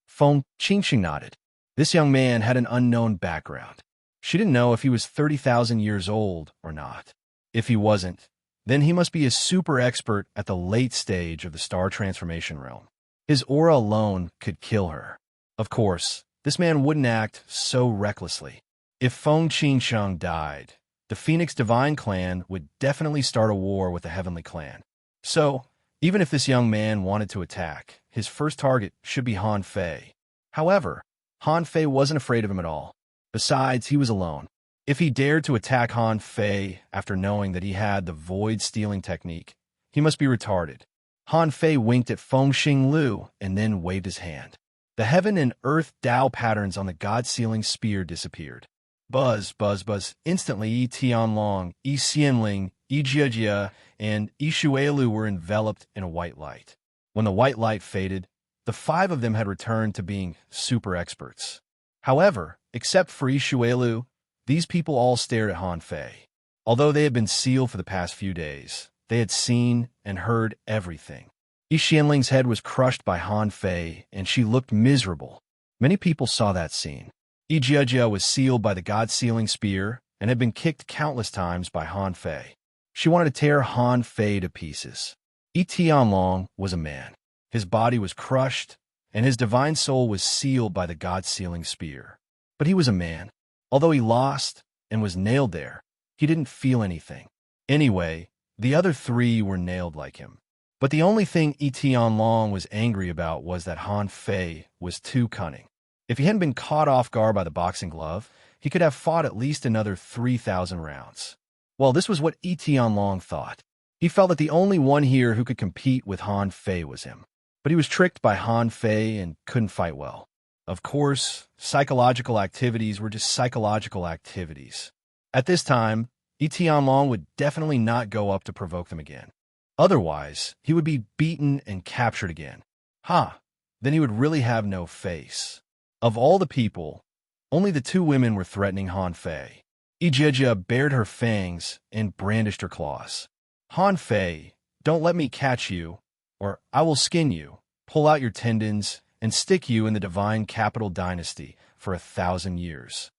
Feng Qingsheng nodded. This young man had an unknown background. She didn't know if he was 30,000 years old or not. If he wasn't, then he must be a super expert at the late stage of the star transformation realm. His aura alone could kill her. Of course, this man wouldn't act so recklessly. If Feng Qingsheng died, the Phoenix Divine Clan would definitely start a war with the Heavenly Clan. So, even if this young man wanted to attack, his first target should be Han Fei. However, Han Fei wasn't afraid of him at all. Besides, he was alone. If he dared to attack Han Fei after knowing that he had the void-stealing technique, he must be retarded. Han Fei winked at Feng Xingliu and then waved his hand. The heaven and earth Tao patterns on the god-sealing spear disappeared. Buzz, buzz, buzz. Instantly, Yi Tianlong, Yi Xianling, Yi Jiajia, and Yi Shuelu were enveloped in a white light. When the white light faded, the 5 of them had returned to being super experts. However, except for Yi Shuelu, these people all stared at Han Fei. Although they had been sealed for the past few days, they had seen and heard everything. Yi Xianling's head was crushed by Han Fei, and she looked miserable. Many people saw that scene. Yi Jiajia was sealed by the god-sealing spear and had been kicked countless times by Han Fei. She wanted to tear Han Fei to pieces. Yi Tianlong was a man. His body was crushed, and his divine soul was sealed by the god-sealing spear. But he was a man. Although he lost and was nailed there, he didn't feel anything. Anyway, the other 3 were nailed like him. But the only thing Yi Tianlong was angry about was that Han Fei was too cunning. If he hadn't been caught off guard by the boxing glove, he could have fought at least another 3,000 rounds. Well, this was what Yi Tianlong thought. He felt that the only one here who could compete with Han Fei was him. But he was tricked by Han Fei and couldn't fight well. Of course, psychological activities were just psychological activities. At this time, Yi Tianlong would definitely not go up to provoke them again. Otherwise, he would be beaten and captured again. Then he would really have no face. Of all the people, only the two women were threatening Han Fei. Ijeja bared her fangs and brandished her claws. Han Fei, don't let me catch you, or I will skin you, pull out your tendons, and stick you in the divine capital dynasty for 1,000 years.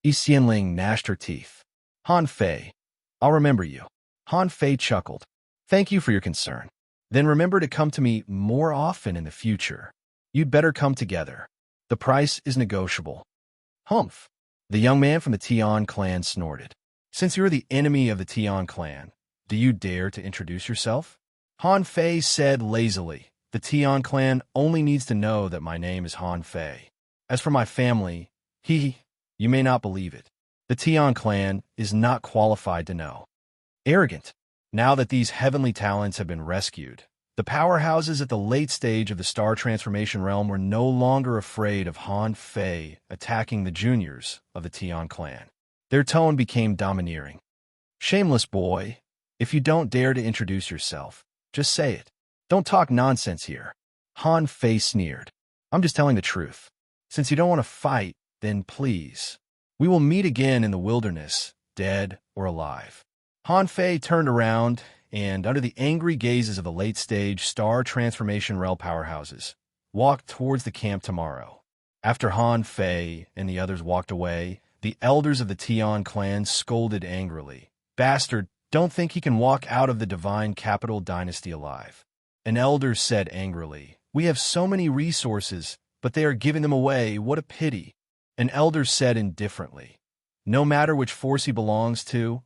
Yi Xianling gnashed her teeth. Han Fei, I'll remember you. Han Fei chuckled. Thank you for your concern. Then remember to come to me more often in the future. You'd better come together. The price is negotiable. Humph. The young man from the Tian clan snorted. Since you're the enemy of the Tian clan, do you dare to introduce yourself? Han Fei said lazily. The Tian clan only needs to know that my name is Han Fei. As for my family, you may not believe it. The Tian clan is not qualified to know. Arrogant. Now that these heavenly talents have been rescued, the powerhouses at the late stage of the star transformation realm were no longer afraid of Han Fei attacking the juniors of the Tian clan. Their tone became domineering. Shameless boy, if you don't dare to introduce yourself, just say it. Don't talk nonsense here. Han Fei sneered. I'm just telling the truth. Since you don't want to fight, then please. We will meet again in the wilderness, dead or alive. Han Fei turned around and, under the angry gazes of the late-stage star transformation realm powerhouses, walked towards the camp tomorrow. After Han Fei and the others walked away, the elders of the Tian clan scolded angrily. Bastard, don't think he can walk out of the divine capital dynasty alive. An elder said angrily, we have so many resources, but they are giving them away. What a pity. An elder said indifferently, no matter which force he belongs to,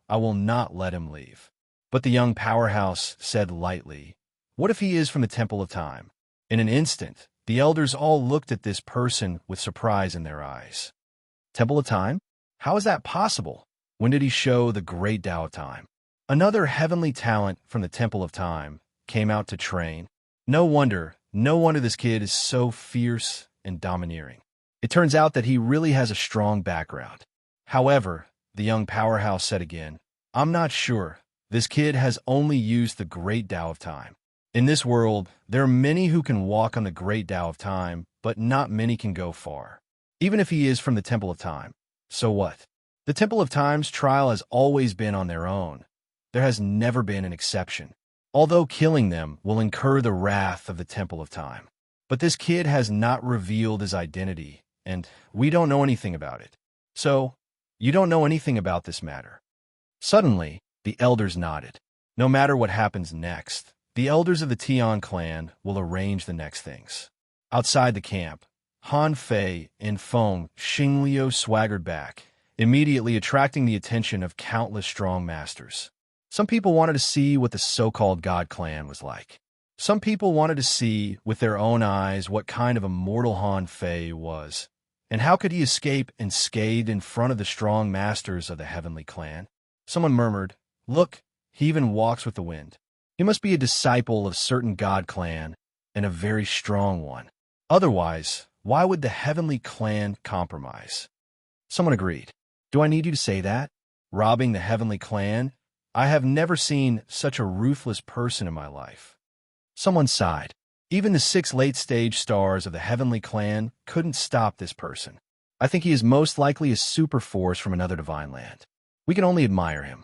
I will not let him leave. But the young powerhouse said lightly, what if he is from the Temple of Time? In an instant, the elders all looked at this person with surprise in their eyes. Temple of Time? How is that possible? When did he show the great Tao of Time? Another heavenly talent from the Temple of Time came out to train. No wonder this kid is so fierce and domineering. It turns out that he really has a strong background. However, the young powerhouse said again, I'm not sure. This kid has only used the great Tao of Time. In this world, there are many who can walk on the great Tao of Time, but not many can go far. Even if he is from the Temple of Time. So what? The Temple of Time's trial has always been on their own. There has never been an exception. Although killing them will incur the wrath of the Temple of Time. But this kid has not revealed his identity, and we don't know anything about it. So, you don't know anything about this matter. Suddenly, the elders nodded. No matter what happens next, the elders of the Tian clan will arrange the next things. Outside the camp, Han Fei and Feng Xingliu swaggered back, immediately attracting the attention of countless strong masters. Some people wanted to see what the so-called God clan was like. Some people wanted to see with their own eyes what kind of a mortal Han Fei was. And how could he escape unscathed in front of the strong masters of the heavenly clan? Someone murmured, look, he even walks with the wind. He must be a disciple of certain God clan, and a very strong one. Otherwise, why would the heavenly clan compromise? Someone agreed. Do I need you to say that? Robbing the heavenly clan? I have never seen such a ruthless person in my life. Someone sighed. Even the 6 late-stage stars of the heavenly clan couldn't stop this person. I think he is most likely a super force from another divine land. We can only admire him.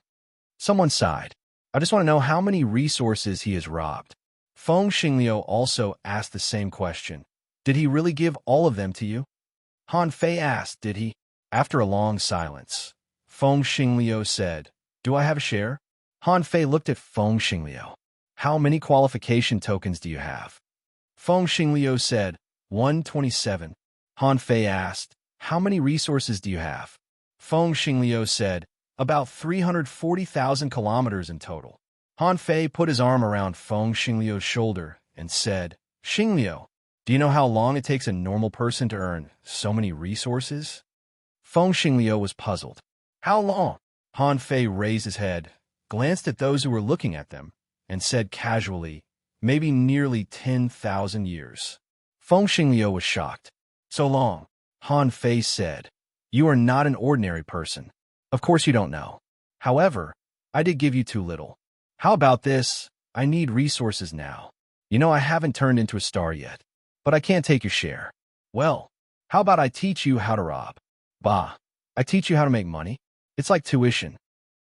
Someone sighed. I just want to know how many resources he has robbed. Feng Xingliu also asked the same question. Did he really give all of them to you? Han Fei asked, did he? After a long silence, Feng Xingliu said, do I have a share? Han Fei looked at Feng Xingliu. How many qualification tokens do you have? Feng Xingliu said, 127. Han Fei asked, how many resources do you have? Feng Xingliu said, about 340,000 kilometers in total. Han Fei put his arm around Feng Xingliu's shoulder and said, Xingliu, do you know how long it takes a normal person to earn so many resources? Feng Xingliu was puzzled. How long? Han Fei raised his head, glanced at those who were looking at them, and said casually, maybe nearly 10,000 years. Feng Xingliu was shocked. So long, Han Fei said. You are not an ordinary person. Of course you don't know. However, I did give you too little. How about this? I need resources now. You know I haven't turned into a star yet, but I can't take your share. Well, How about I teach you how to rob? Bah, I teach you how to make money? It's like tuition.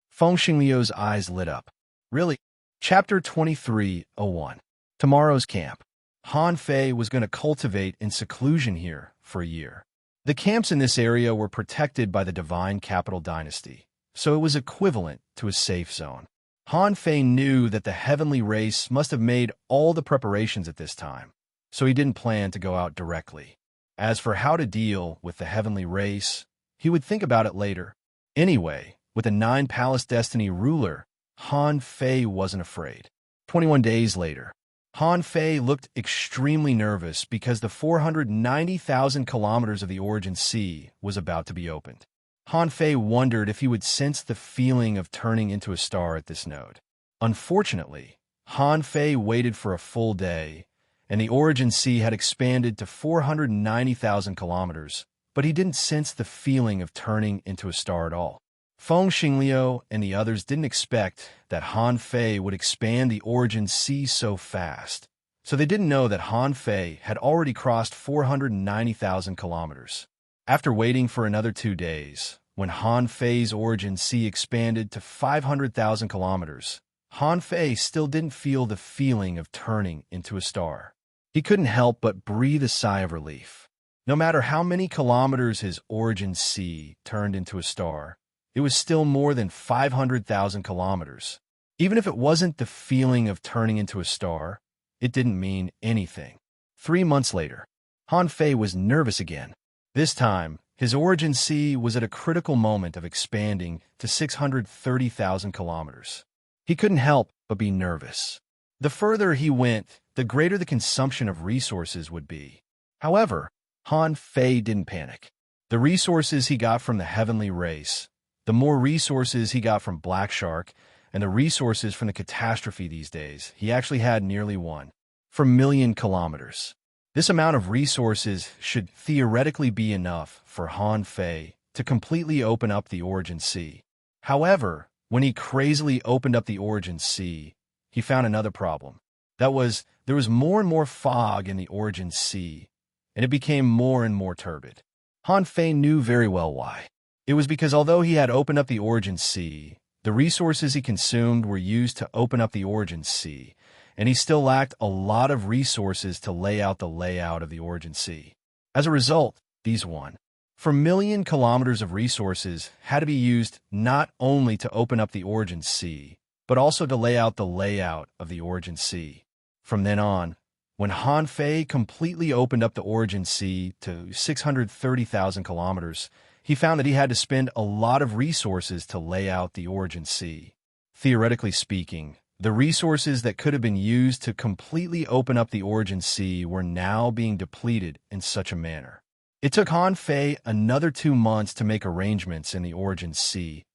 Feng Xingliu's eyes lit up. Really? Chapter 23:01. Tomorrow's camp. Han Fei was going to cultivate in seclusion here for a year. The camps in this area were protected by the Divine Capital Dynasty, so it was equivalent to a safe zone. Han Fei knew that the heavenly race must have made all the preparations at this time, so he didn't plan to go out directly. As for how to deal with the heavenly race, he would think about it later. Anyway, with a 9-palace destiny ruler, Han Fei wasn't afraid. 21 days later, Han Fei looked extremely nervous because the 490,000 kilometers of the Origin Sea was about to be opened. Han Fei wondered if he would sense the feeling of turning into a star at this node. Unfortunately, Han Fei waited for a full day, and the Origin Sea had expanded to 490,000 kilometers, but he didn't sense the feeling of turning into a star at all. Feng Xingliu and the others didn't expect that Han Fei would expand the Origin Sea so fast, so they didn't know that Han Fei had already crossed 490,000 kilometers. After waiting for another 2 days, when Han Fei's Origin Sea expanded to 500,000 kilometers, Han Fei still didn't feel the feeling of turning into a star. He couldn't help but breathe a sigh of relief. No matter how many kilometers his Origin Sea turned into a star, it was still more than 500,000 kilometers. Even if it wasn't the feeling of turning into a star, it didn't mean anything. 3 months later, Han Fei was nervous again. This time, his Origin Sea was at a critical moment of expanding to 630,000 kilometers. He couldn't help but be nervous. The further he went, the greater the consumption of resources would be. However, Han Fei didn't panic. The resources he got from the heavenly race, the more resources he got from Black Shark, and the resources from the catastrophe these days, he actually had nearly 1 per million kilometers. This amount of resources should theoretically be enough for Han Fei to completely open up the Origin Sea. However, when he crazily opened up the Origin Sea, he found another problem. That was, there was more and more fog in the Origin Sea, and it became more and more turbid. Han Fei knew very well why. It was because although he had opened up the Origin Sea, the resources he consumed were used to open up the Origin Sea, and he still lacked a lot of resources to lay out the layout of the Origin Sea. As a result, these 1 per million kilometers of resources had to be used not only to open up the Origin Sea, but also to lay out the layout of the Origin Sea. From then on, when Han Fei completely opened up the Origin Sea to 630,000 kilometers, he found that he had to spend a lot of resources to lay out the Origin Sea. Theoretically speaking, the resources that could have been used to completely open up the Origin Sea were now being depleted in such a manner. It took Han Fei another 2 months to make arrangements in the Origin Sea,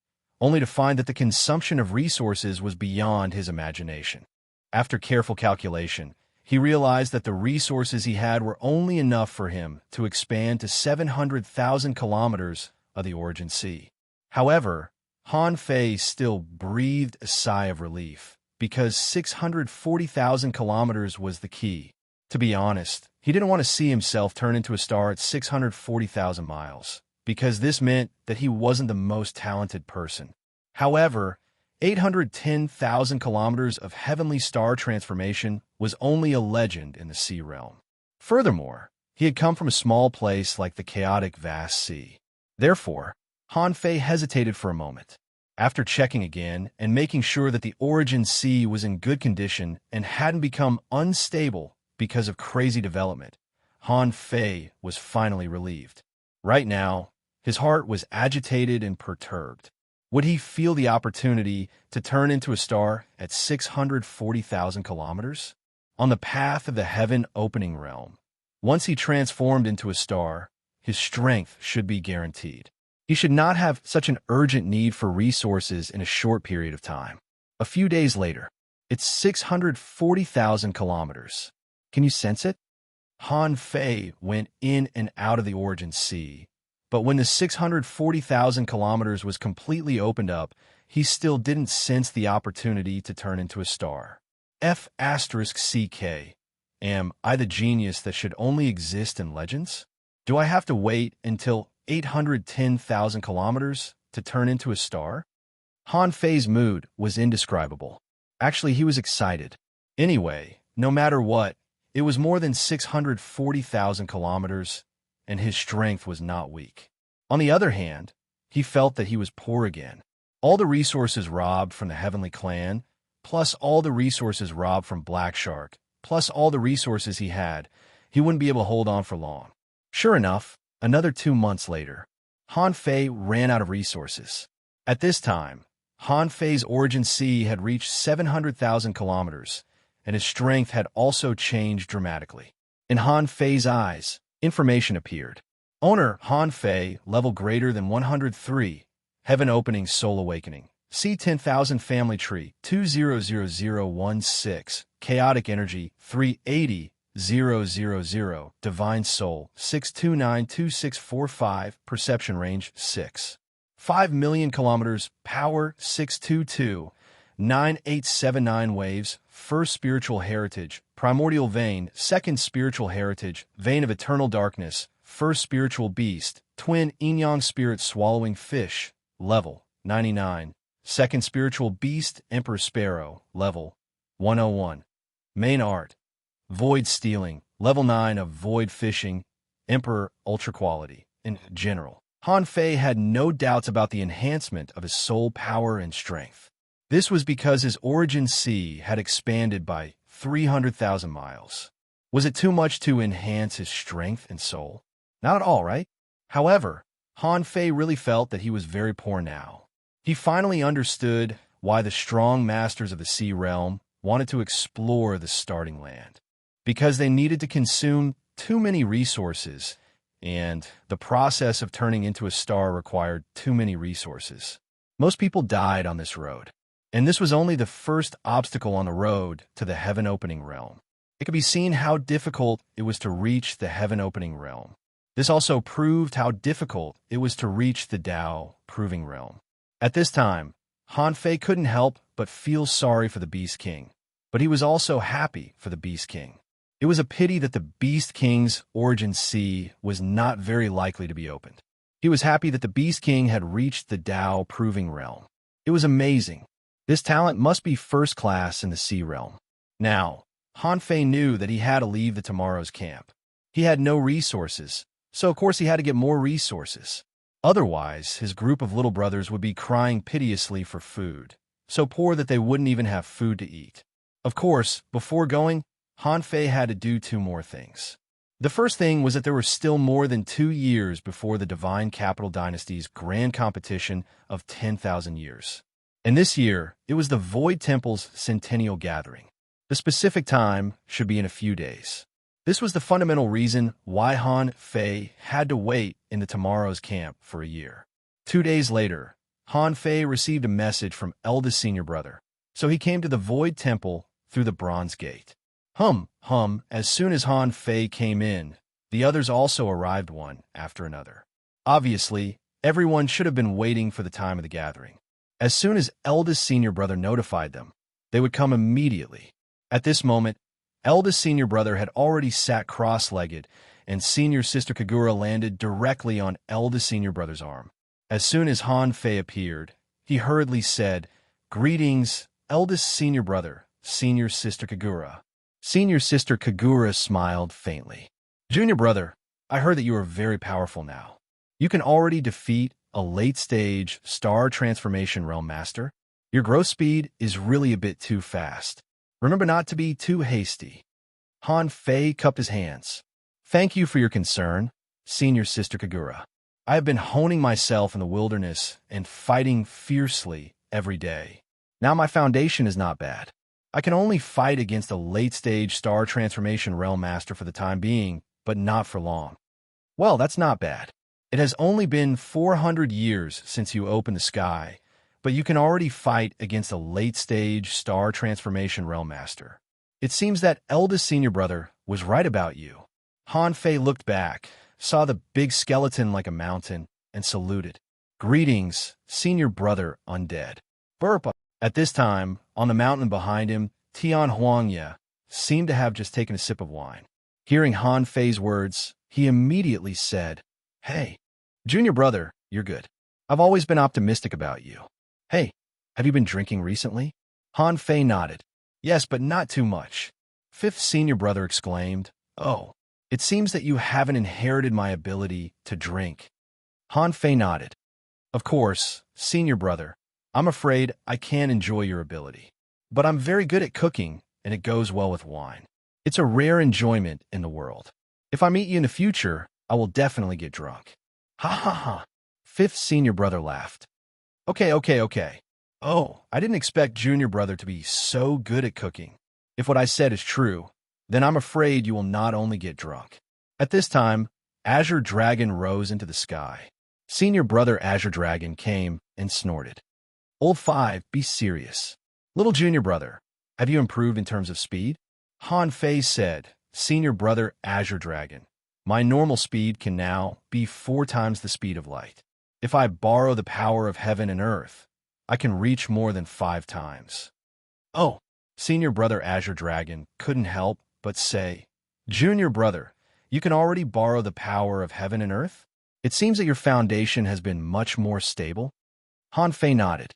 only to find that the consumption of resources was beyond his imagination. After careful calculation, he realized that the resources he had were only enough for him to expand to 700,000 kilometers of the Origin Sea. However, Han Fei still breathed a sigh of relief, because 640,000 kilometers was the key. To be honest, he didn't want to see himself turn into a star at 640,000 miles, because this meant that he wasn't the most talented person. However, 810,000 kilometers of heavenly star transformation was only a legend in the sea realm. Furthermore, he had come from a small place like the chaotic vast sea. Therefore, Han Fei hesitated for a moment. After checking again and making sure that the Origin Sea was in good condition and hadn't become unstable because of crazy development, Han Fei was finally relieved. Right now, his heart was agitated and perturbed. Would he feel the opportunity to turn into a star at 640,000 kilometers? On the path of the heaven-opening realm, once he transformed into a star, his strength should be guaranteed. He should not have such an urgent need for resources in a short period of time. A few days later, it's 640,000 kilometers. Can you sense it? Han Fei went in and out of the Origin Sea, but when the 640,000 kilometers was completely opened up, he still didn't sense the opportunity to turn into a star. F***CK. Am I the genius that should only exist in legends? Do I have to wait until 810,000 kilometers to turn into a star? Han Fei's mood was indescribable. Actually, he was excited. Anyway, no matter what, it was more than 640,000 kilometers, and his strength was not weak. On the other hand, he felt that he was poor again. All the resources robbed from the Heavenly Clan, plus all the resources robbed from Black Shark, plus all the resources he wouldn't be able to hold on for long. Sure enough, another 2 months later, Han Fei ran out of resources. At this time, Han Fei's origin sea had reached 700,000 kilometers, and his strength had also changed dramatically. In Han Fei's eyes, information appeared. Owner Han Fei, level greater than 103, Heaven Opening Soul Awakening. C10,000 Family Tree, 200016, Chaotic Energy, 380,000, Divine Soul, 6292645, Perception Range, 6. 5 million kilometers, Power, 622,9879 Waves, First Spiritual Heritage, Primordial Vein, Second Spiritual Heritage, Vein of Eternal Darkness, First Spiritual Beast, Twin Yin-Yang Spirit Swallowing Fish, Level 99. Second Spiritual Beast, Emperor Sparrow, Level 101. Main Art, Void Stealing, Level 9 of Void Fishing, Emperor Ultra Quality. In general, Han Fei had no doubts about the enhancement of his soul power and strength. This was because his origin sea had expanded by 300,000 miles. Was it too much to enhance his strength and soul? Not at all, right? However, Han Fei really felt that he was very poor now. He finally understood why the strong masters of the Sea Realm wanted to explore the starting land. Because they needed to consume too many resources, and the process of turning into a star required too many resources. Most people died on this road, and this was only the first obstacle on the road to the Heaven-Opening Realm. It could be seen how difficult it was to reach the Heaven-Opening Realm. This also proved how difficult it was to reach the Tao Proving Realm. At this time, Han Fei couldn't help but feel sorry for the Beast King, but he was also happy for the Beast King. It was a pity that the Beast King's origin sea was not very likely to be opened. He was happy that the Beast King had reached the Tao Proving Realm. It was amazing. This talent must be first class in the Sea Realm. Now, Han Fei knew that he had to leave the Tomorrow's camp. He had no resources, so of course he had to get more resources. Otherwise, his group of little brothers would be crying piteously for food, so poor that they wouldn't even have food to eat. Of course, before going, Han Fei had to do 2 more things. The first thing was that there were still more than 2 years before the Divine Capital Dynasty's grand competition of 10,000 years. And this year, it was the Void Temple's centennial gathering. The specific time should be in a few days. This was the fundamental reason why Han Fei had to wait in the Tomorrow's camp for a year. 2 days later, Han Fei received a message from eldest senior brother, so he came to the Void Temple through the Bronze Gate. As soon as Han Fei came in, the others also arrived one after another. Obviously, everyone should have been waiting for the time of the gathering. As soon as eldest senior brother notified them, they would come immediately. At this moment, eldest senior brother had already sat cross-legged, and senior sister Kagura landed directly on eldest senior brother's arm. As soon as Han Fei appeared, he hurriedly said, "Greetings, eldest senior brother, senior sister Kagura." Senior sister Kagura smiled faintly. "Junior brother, I heard that you are very powerful now. You can already defeat a late-stage star transformation realm master. Your growth speed is really a bit too fast. Remember not to be too hasty." Han Fei cupped his hands. "Thank you for your concern, senior sister Kagura. I have been honing myself in the wilderness and fighting fiercely every day. Now my foundation is not bad. I can only fight against a late-stage star transformation realm master for the time being, but not for long." "Well, that's not bad. It has only been 400 years since you opened the sky, but you can already fight against a late-stage star transformation realm master. It seems that eldest senior brother was right about you." Han Fei looked back, saw the big skeleton like a mountain, and saluted. "Greetings, senior brother undead." Burp. At this time, on the mountain behind him, Tian Huangya seemed to have just taken a sip of wine. Hearing Han Fei's words, he immediately said, "Hey, junior brother, you're good. I've always been optimistic about you. Hey, have you been drinking recently?" Han Fei nodded. "Yes, but not too much." Fifth senior brother exclaimed, "Oh, it seems that you haven't inherited my ability to drink." Han Fei nodded. "Of course, senior brother, I'm afraid I can't enjoy your ability. But I'm very good at cooking, and it goes well with wine. It's a rare enjoyment in the world. If I meet you in the future, I will definitely get drunk." Ha ha ha. Fifth senior brother laughed. Okay. Oh, I didn't expect junior brother to be so good at cooking. If what I said is true, then I'm afraid you will not only get drunk." At this time, Azure Dragon rose into the sky. Senior brother Azure Dragon came and snorted. "Old 5, be serious. Little junior brother, have you improved in terms of speed?" Han Fei said, "Senior brother Azure Dragon, my normal speed can now be 4 times the speed of light. If I borrow the power of heaven and earth, I can reach more than 5 times." "Oh," senior brother Azure Dragon couldn't help but say, "Junior brother, you can already borrow the power of heaven and earth? It seems that your foundation has been much more stable." Han Fei nodded.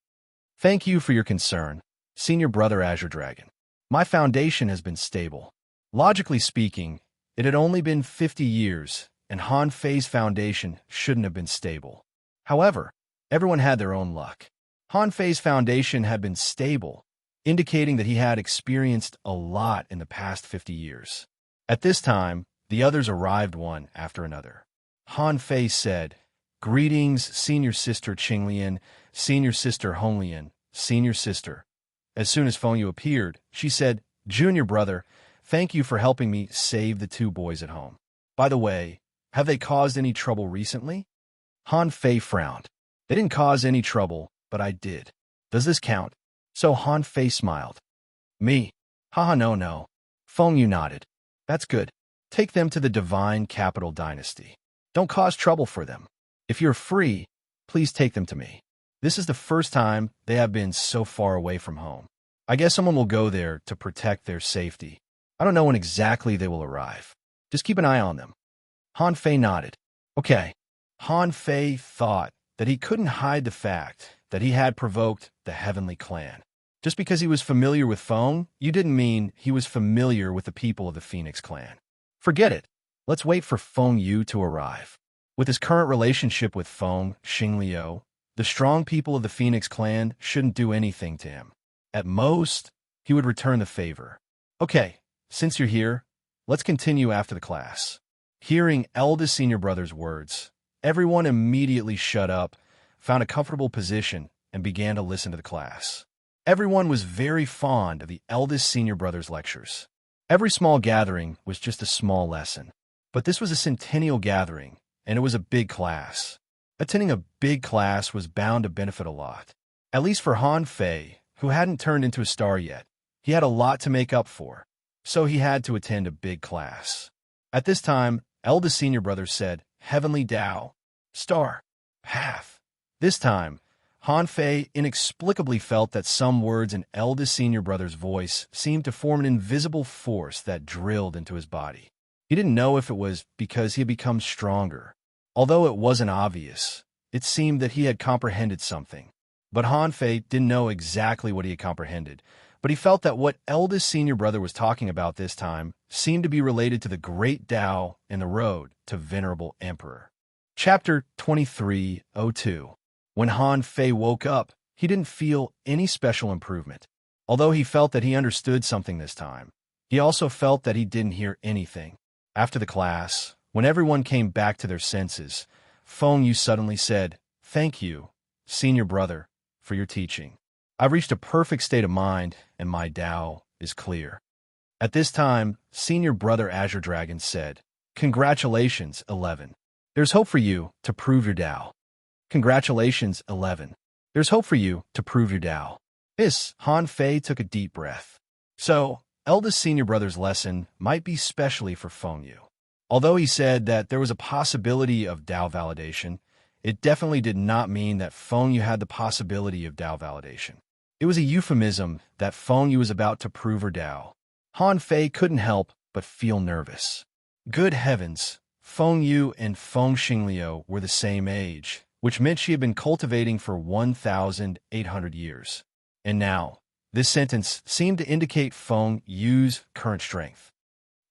"Thank you for your concern, senior brother Azure Dragon. My foundation has been stable. Logically speaking, it had only been 50 years, and Han Fei's foundation shouldn't have been stable. However, everyone had their own luck. Han Fei's foundation had been stable, indicating that he had experienced a lot in the past 50 years. At this time, the others arrived one after another. Han Fei said, "Greetings, senior sister Qinglian, senior sister Honglian, senior sister." As soon as Feng Yu appeared, she said, "Junior brother, thank you for helping me save the 2 boys at home. By the way, have they caused any trouble recently?" Han Fei frowned. "They didn't cause any trouble, but I did. Does this count?" So Han Fei smiled. "Me? Haha, no. Feng Yu nodded. "That's good. Take them to the Divine Capital Dynasty. Don't cause trouble for them. If you're free, please take them to me. This is the first time they have been so far away from home. I guess someone will go there to protect their safety. I don't know when exactly they will arrive. Just keep an eye on them." Han Fei nodded. "Okay." Han Fei thought that he couldn't hide the fact that he had provoked the Heavenly Clan. Just because he was familiar with Feng, you didn't mean he was familiar with the people of the Phoenix Clan. Forget it. Let's wait for Feng Yu to arrive. With his current relationship with Feng Xingliu, the strong people of the Phoenix Clan shouldn't do anything to him. At most, he would return the favor. "Okay, since you're here, let's continue after the class." Hearing eldest senior brother's words, everyone immediately shut up, found a comfortable position, and began to listen to the class. Everyone was very fond of the eldest senior brother's lectures. Every small gathering was just a small lesson. But this was a centennial gathering, and it was a big class. Attending a big class was bound to benefit a lot. At least for Han Fei, who hadn't turned into a star yet. He had a lot to make up for, so he had to attend a big class. At this time, eldest senior brother said, "Heavenly Tao, star, path." This time, Han Fei inexplicably felt that some words in eldest senior brother's voice seemed to form an invisible force that drilled into his body. He didn't know if it was because he had become stronger. Although it wasn't obvious, it seemed that he had comprehended something. But Han Fei didn't know exactly what he had comprehended, but he felt that what eldest senior brother was talking about this time seemed to be related to the great Tao and the road to venerable emperor. Chapter 23:02. When Han Fei woke up, he didn't feel any special improvement. Although he felt that he understood something this time, he also felt that he didn't hear anything. After the class, when everyone came back to their senses, Feng Yu suddenly said, "Thank you, senior brother, for your teaching. I've reached a perfect state of mind, and my Tao is clear." At this time, senior brother Azure Dragon said, "Congratulations, 11. There's hope for you to prove your Tao." "Congratulations, 11. There's hope for you to prove your Tao." Han Fei took a deep breath. So, eldest senior brother's lesson might be specially for Feng Yu. Although he said that there was a possibility of Tao validation, it definitely did not mean that Feng Yu had the possibility of Tao validation. It was a euphemism that Feng Yu was about to prove her Tao. Han Fei couldn't help but feel nervous. Good heavens, Feng Yu and Feng Xingliu were the same age, which meant she had been cultivating for 1,800 years. And now, this sentence seemed to indicate Feng Yu's current strength.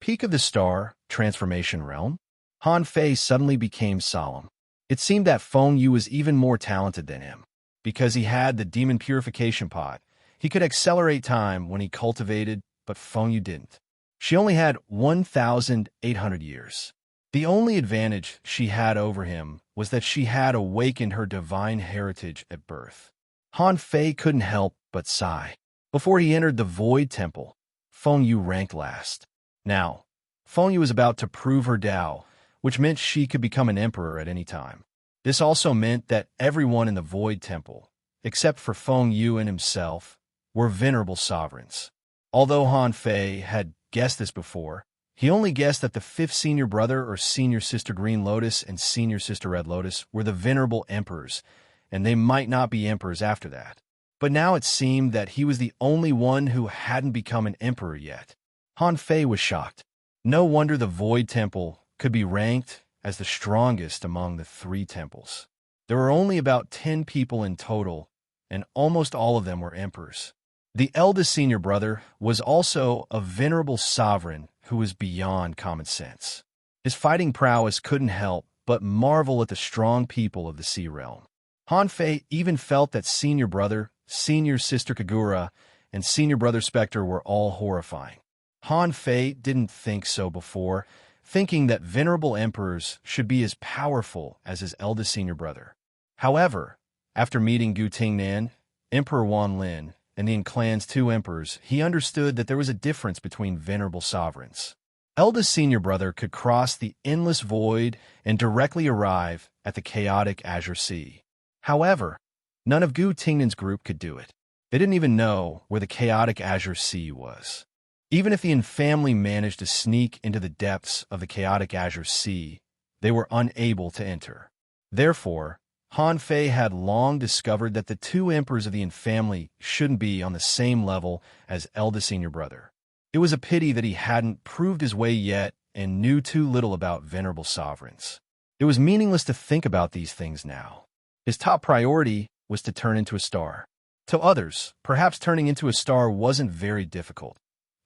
Peak of the star, transformation realm. Han Fei suddenly became solemn. It seemed that Feng Yu was even more talented than him. Because he had the demon purification pot, he could accelerate time when he cultivated, but Feng Yu didn't. She only had 1,800 years. The only advantage she had over him was that she had awakened her divine heritage at birth. Han Fei couldn't help but sigh. Before he entered the Void Temple, Feng Yu ranked last. Now, Feng Yu was about to prove her Tao, which meant she could become an emperor at any time. This also meant that everyone in the Void Temple, except for Feng Yu and himself, were venerable sovereigns. Although Han Fei had guessed this before, he only guessed that the fifth senior brother or senior sister Green Lotus and senior sister Red Lotus were the venerable emperors, and they might not be emperors after that. But now it seemed that he was the only one who hadn't become an emperor yet. Han Fei was shocked. No wonder the Void Temple could be ranked as the strongest among the 3 temples. There were only about 10 people in total, and almost all of them were emperors. The eldest senior brother was also a venerable sovereign who was beyond common sense. His fighting prowess couldn't help but marvel at the strong people of the Sea Realm. Han Fei even felt that senior brother, senior sister Kagura, and senior brother Spectre were all horrifying. Han Fei didn't think so before, thinking that venerable emperors should be as powerful as his eldest senior brother. However, after meeting Gu Tingnan, Emperor Wan Lin, and the clan's 2 emperors, he understood that there was a difference between venerable sovereigns. Eldest senior brother could cross the endless void and directly arrive at the chaotic Azure Sea. However, none of Gu Tingnan's group could do it. They didn't even know where the chaotic Azure Sea was. Even if the Yin family managed to sneak into the depths of the chaotic Azure Sea, they were unable to enter. Therefore, Han Fei had long discovered that the 2 emperors of the Yin family shouldn't be on the same level as eldest senior brother. It was a pity that he hadn't proved his way yet and knew too little about venerable sovereigns. It was meaningless to think about these things now. His top priority was to turn into a star. To others, perhaps turning into a star wasn't very difficult,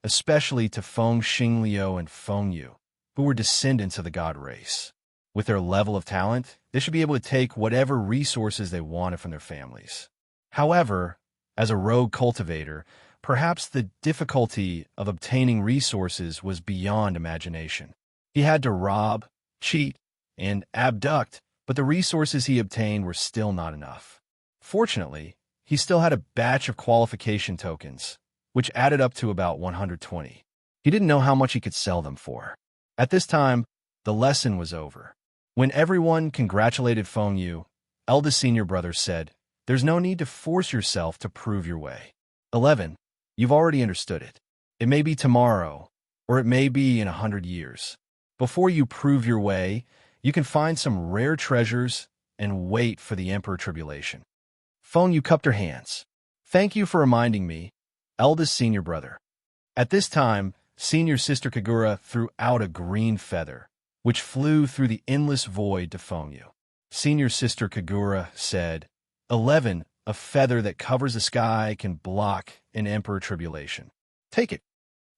especially to Feng Xingliu and Feng Yu, who were descendants of the god race. With their level of talent, they should be able to take whatever resources they wanted from their families. However, as a rogue cultivator, perhaps the difficulty of obtaining resources was beyond imagination. He had to rob, cheat, and abduct, but the resources he obtained were still not enough. Fortunately, he still had a batch of qualification tokens, which added up to about 120. He didn't know how much he could sell them for. At this time, the lesson was over. When everyone congratulated Feng Yu, eldest senior brother said, "There's no need to force yourself to prove your way. 11. You've already understood it. It may be tomorrow, or it may be in 100 years. Before you prove your way, you can find some rare treasures and wait for the Emperor Tribulation." Feng Yu cupped her hands. "Thank you for reminding me, eldest senior brother." At this time, senior sister Kagura threw out a green feather, which flew through the endless void to Feng Yu. Senior sister Kagura said, 11, a feather that covers the sky can block an Emperor Tribulation. Take it.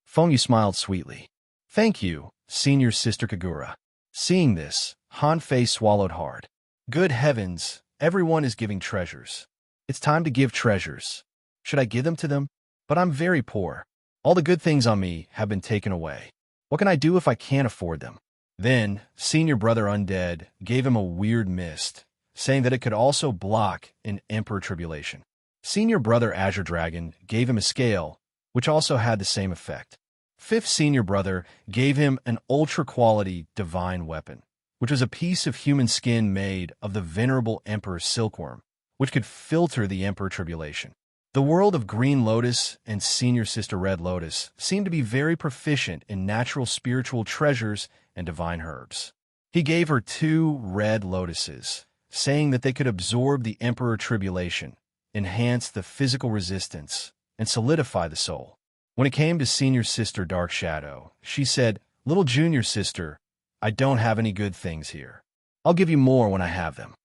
Feng Yu smiled sweetly. Thank you, senior sister Kagura. Seeing this, Han Fei swallowed hard. Good heavens, everyone is giving treasures. It's time to give treasures. Should I give them to them? But I'm very poor. All the good things on me have been taken away. What can I do if I can't afford them? Then, senior brother Undead gave him a weird mist, saying that it could also block an Emperor Tribulation. Senior brother Azure Dragon gave him a scale, which also had the same effect. Fifth senior brother gave him an ultra-quality divine weapon, which was a piece of human skin made of the venerable Emperor Silkworm, which could filter the Emperor Tribulation. The world of Green Lotus and Senior Sister Red Lotus seemed to be very proficient in natural spiritual treasures and divine herbs. He gave her 2 red lotuses, saying that they could absorb the Emperor Tribulation, enhance the physical resistance, and solidify the soul. When it came to Senior Sister Dark Shadow, she said, Little Junior Sister, I don't have any good things here. I'll give you more when I have them.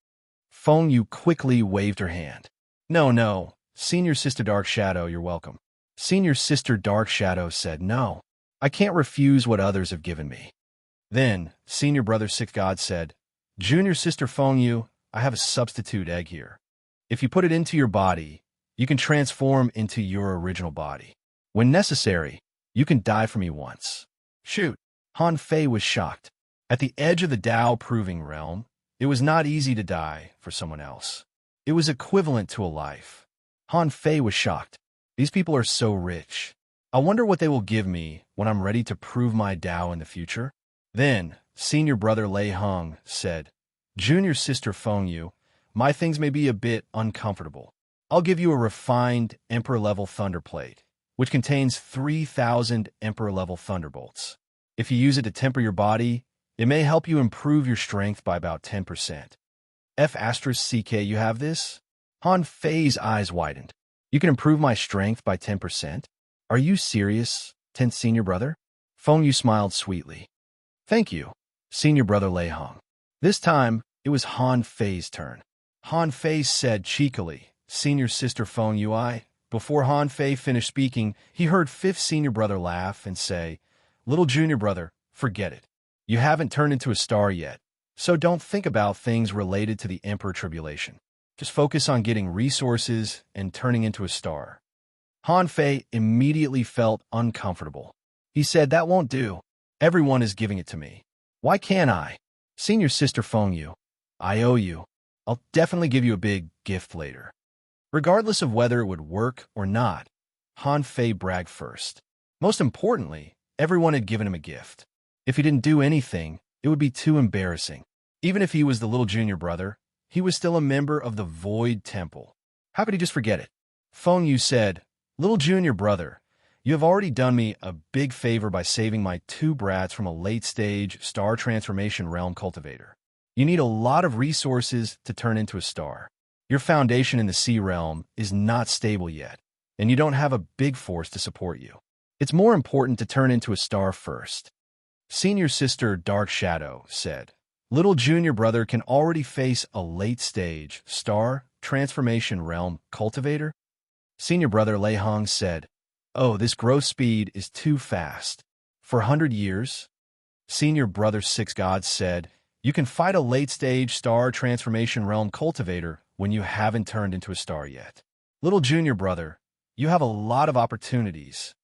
Feng Yu quickly waved her hand. No, no, Senior Sister Dark Shadow, you're welcome. Senior Sister Dark Shadow said, no, I can't refuse what others have given me. Then, Senior Brother Sixth God said, Junior Sister Feng Yu, I have a substitute egg here. If you put it into your body, you can transform into your original body. When necessary, you can die for me once. Shoot. Han Fei was shocked. At the edge of the Tao Proving Realm, it was not easy to die for someone else. It was equivalent to a life. Han Fei was shocked. These people are so rich. I wonder what they will give me when I'm ready to prove my Tao in the future. Then, Senior Brother Lei Hong said, Junior Sister Feng Yu, my things may be a bit uncomfortable. I'll give you a refined Emperor-level Thunderplate, which contains 3,000 Emperor-level Thunderbolts. If you use it to temper your body, it may help you improve your strength by about 10%. F*CK, you have this? Han Fei's eyes widened. You can improve my strength by 10%? Are you serious, 10th Senior Brother? Feng Yu smiled sweetly. Thank you, Senior Brother Lei Hong. This time, it was Han Fei's turn. Han Fei said cheekily, Senior Sister Feng Yu. Before Han Fei finished speaking, he heard 5th Senior Brother laugh and say, Little Junior Brother, forget it. You haven't turned into a star yet, so don't think about things related to the Emperor Tribulation. Just focus on getting resources and turning into a star. Han Fei immediately felt uncomfortable. He said, that won't do. Everyone is giving it to me. Why can't I? Senior Sister Feng Yu, I owe you. I'll definitely give you a big gift later. Regardless of whether it would work or not, Han Fei bragged first. Most importantly, everyone had given him a gift. If he didn't do anything, it would be too embarrassing. Even if he was the little junior brother, he was still a member of the Void Temple. How could he just forget it? Feng Yu said, Little junior brother, you have already done me a big favor by saving my 2 brats from a late-stage star transformation realm cultivator. You need a lot of resources to turn into a star. Your foundation in the sea realm is not stable yet, and you don't have a big force to support you. It's more important to turn into a star first. Senior Sister Dark Shadow said, Little junior brother can already face a late-stage star transformation realm cultivator? Senior Brother Lei Hong said, Oh, this growth speed is too fast. For 100 years? Senior Brother Six Gods said, You can fight a late-stage star transformation realm cultivator when you haven't turned into a star yet. Little junior brother, you have a lot of opportunities.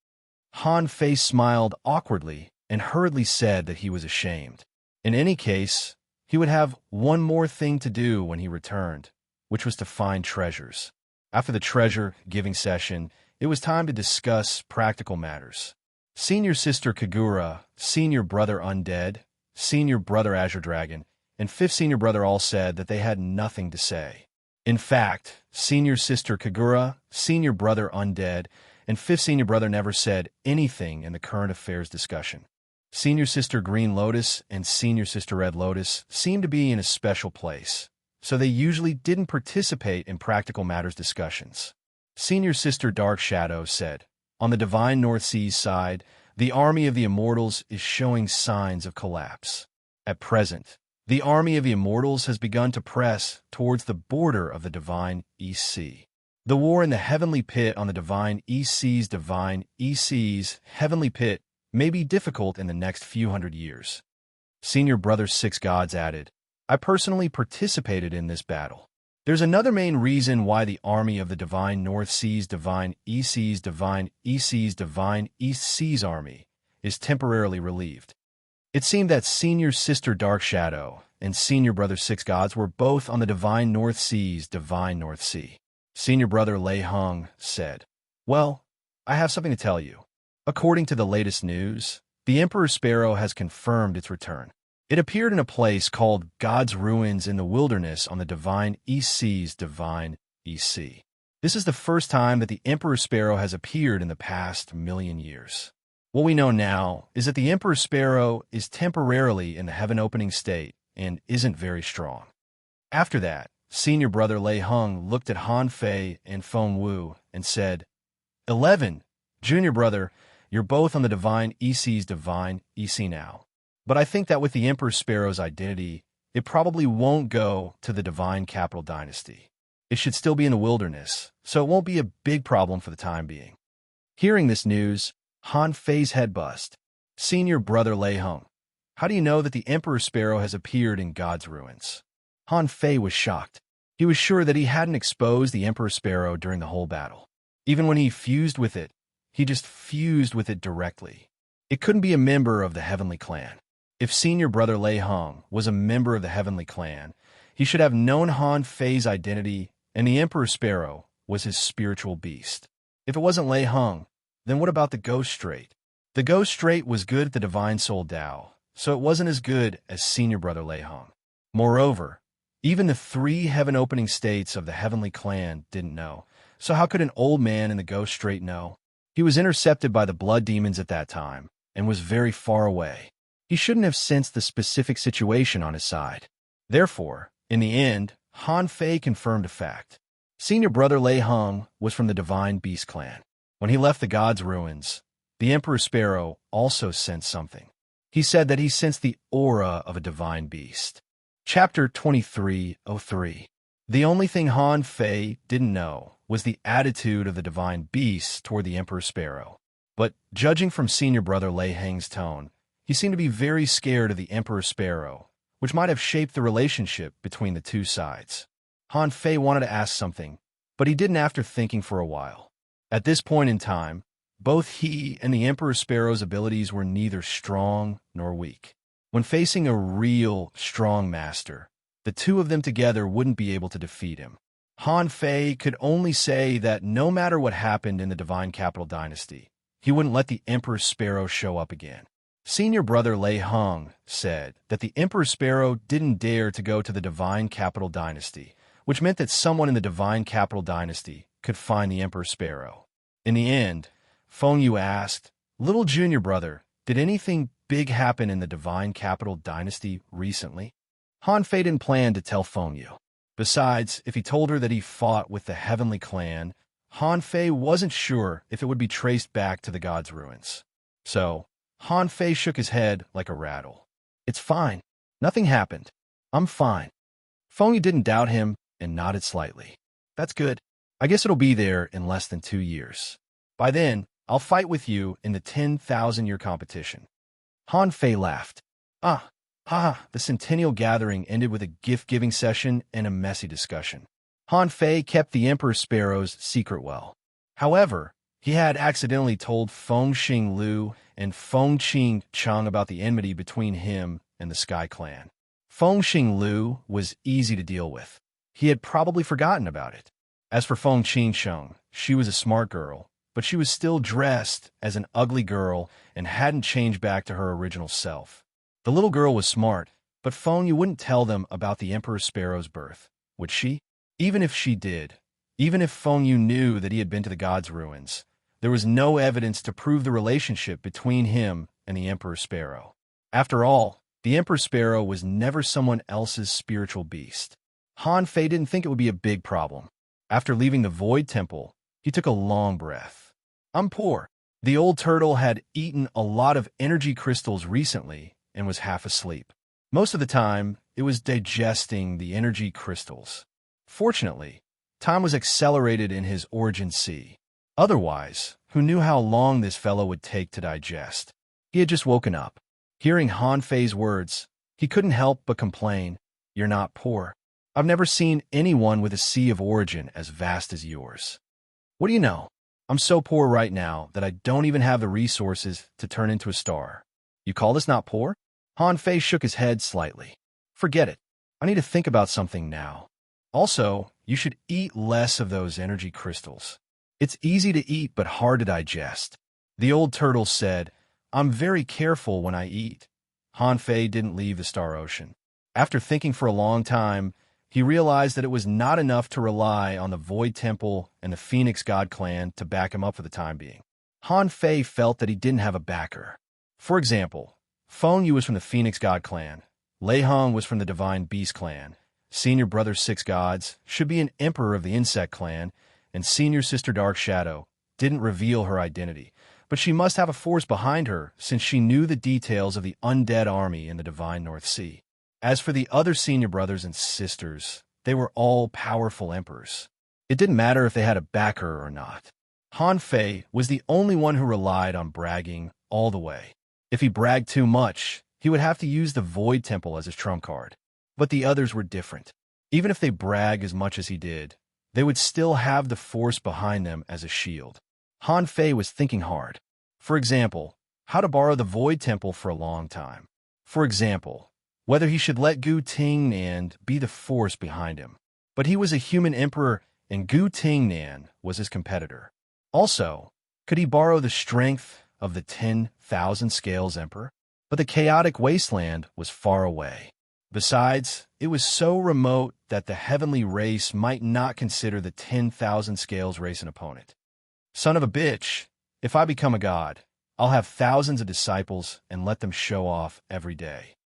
Han Fei smiled awkwardly and hurriedly said that he was ashamed. In any case, he would have one more thing to do when he returned, which was to find treasures. After the treasure-giving session, it was time to discuss practical matters. Senior Sister Kagura, Senior Brother Undead, Senior Brother Azure Dragon, and 5th Senior Brother all said that they had nothing to say. In fact, Senior Sister Kagura, Senior Brother Undead, and 5th Senior Brother never said anything in the current affairs discussion. Senior Sister Green Lotus and Senior Sister Red Lotus seemed to be in a special place, so they usually didn't participate in practical matters discussions. Senior Sister Dark Shadow said, On the Divine North Seas side, the army of the Immortals is showing signs of collapse. At present, the army of the Immortals has begun to press towards the border of the Divine East Sea. The war in the Heavenly Pit on the Divine East Sea's Heavenly Pit may be difficult in the next few hundred years. Senior Brother Six Gods added, I personally participated in this battle. There's another main reason why the army of the Divine North Seas, Divine East Seas army is temporarily relieved. It seemed that Senior Sister Dark Shadow and Senior Brother Six Gods were both on the Divine North Seas, Divine North Sea. Senior Brother Lei Hong said, Well, I have something to tell you. According to the latest news, the Emperor Sparrow has confirmed its return. It appeared in a place called God's Ruins in the Wilderness on the Divine East Sea's Divine East Sea. This is the first time that the Emperor Sparrow has appeared in the past 1,000,000 years. What we know now is that the Emperor Sparrow is temporarily in the heaven-opening state and isn't very strong. After that, Senior Brother Lei Hong looked at Han Fei and Feng Wu and said, 11, Junior Brother, you're both on the Divine East Sea's Divine East Sea now. But I think that with the Emperor Sparrow's identity, it probably won't go to the Divine Capital Dynasty. It should still be in the wilderness, so it won't be a big problem for the time being. Hearing this news, Han Fei's head buzzed. Senior brother Lei Hung, how do you know that the Emperor Sparrow has appeared in God's ruins? Han Fei was shocked. He was sure that he hadn't exposed the Emperor Sparrow during the whole battle. Even when he fused with it, he just fused with it directly. It couldn't be a member of the Heavenly Clan. If senior brother Lei Hung was a member of the Heavenly Clan, he should have known Han Fei's identity, and the Emperor Sparrow was his spiritual beast. If it wasn't Lei Hung, then what about the Ghost Strait? The Ghost Strait was good at the Divine Soul Dao, so it wasn't as good as senior brother Lei Hung. Moreover, even the 3 heaven-opening states of the Heavenly Clan didn't know, so how could an old man in the Ghost Strait know? He was intercepted by the blood demons at that time, and was very far away. He shouldn't have sensed the specific situation on his side. Therefore, in the end, Han Fei confirmed a fact. Senior brother Lei Hung was from the Divine Beast Clan. When he left the God's ruins, the Emperor Sparrow also sensed something. He said that he sensed the aura of a divine beast. Chapter 23:03. The only thing Han Fei didn't know was the attitude of the divine beast toward the Emperor Sparrow. But judging from senior brother Lei Hang's tone, he seemed to be very scared of the Emperor Sparrow, which might have shaped the relationship between the two sides. Han Fei wanted to ask something, but he didn't after thinking for a while. At this point in time, both he and the Emperor Sparrow's abilities were neither strong nor weak. When facing a real, strong master, the two of them together wouldn't be able to defeat him. Han Fei could only say that no matter what happened in the Divine Capital Dynasty, he wouldn't let the Emperor Sparrow show up again. Senior brother Lei Hung said that the Emperor Sparrow didn't dare to go to the Divine Capital Dynasty, which meant that someone in the Divine Capital Dynasty could find the Emperor Sparrow. In the end, Feng Yu asked, "Little junior brother, did anything big happen in the Divine Capital Dynasty recently?" Han Fei didn't plan to tell Feng Yu. Besides, if he told her that he fought with the Heavenly Clan, Han Fei wasn't sure if it would be traced back to the God's ruins. So, Han Fei shook his head like a rattle. "It's fine. Nothing happened. I'm fine." Feng Yu didn't doubt him and nodded slightly. "That's good. I guess it'll be there in less than 2 years. By then, I'll fight with you in the 10,000-year competition." Han Fei laughed. The Centennial Gathering ended with a gift-giving session and a messy discussion. Han Fei kept the Emperor Sparrow's secret well. However, he had accidentally told Feng Xing Lu and Feng Qing Cheng about the enmity between him and the Sky Clan. Feng Xing Lu was easy to deal with. He had probably forgotten about it. As for Feng Qing Cheng, she was a smart girl, but she was still dressed as an ugly girl and hadn't changed back to her original self. The little girl was smart, but Feng Yu wouldn't tell them about the Emperor Sparrow's birth, would she? Even if she did, even if Feng Yu knew that he had been to the God's ruins, there was no evidence to prove the relationship between him and the Emperor Sparrow. After all, the Emperor Sparrow was never someone else's spiritual beast. Han Fei didn't think it would be a big problem. After leaving the Void Temple, he took a long breath. "I'm poor." The old turtle had eaten a lot of energy crystals recently and was half asleep. Most of the time, it was digesting the energy crystals. Fortunately, time was accelerated in his origin sea. Otherwise, who knew how long this fellow would take to digest? He had just woken up. Hearing Han Fei's words, he couldn't help but complain, "You're not poor. I've never seen anyone with a sea of origin as vast as yours. What do you know? I'm so poor right now that I don't even have the resources to turn into a star. You call this not poor?" Han Fei shook his head slightly. "Forget it. I need to think about something now. Also, you should eat less of those energy crystals. It's easy to eat but hard to digest." The old turtle said, "I'm very careful when I eat." Han Fei didn't leave the Star Ocean. After thinking for a long time, he realized that it was not enough to rely on the Void Temple and the Phoenix God Clan to back him up for the time being. Han Fei felt that he didn't have a backer. For example, Feng Yu was from the Phoenix God Clan, Lei Hung was from the Divine Beast Clan, Senior Brother Six Gods should be an Emperor of the Insect Clan, and Senior Sister Dark Shadow didn't reveal her identity, but she must have a force behind her since she knew the details of the undead army in the divine North Sea. As for the other senior brothers and sisters, they were all powerful emperors. It didn't matter if they had a backer or not. Han Fei was the only one who relied on bragging all the way. If he bragged too much, he would have to use the Void Temple as his trump card. But the others were different. Even if they bragged as much as he did, they would still have the force behind them as a shield. Han Fei was thinking hard. For example, how to borrow the Void Temple for a long time. For example, whether he should let Gu Tingnan be the force behind him. But he was a human emperor, and Gu Tingnan was his competitor. Also, could he borrow the strength of the 10,000 Scales Emperor? But the chaotic wasteland was far away. Besides, it was so remote that the heavenly race might not consider the 10,000 Scales race an opponent. Son of a bitch, if I become a god, I'll have thousands of disciples and let them show off every day.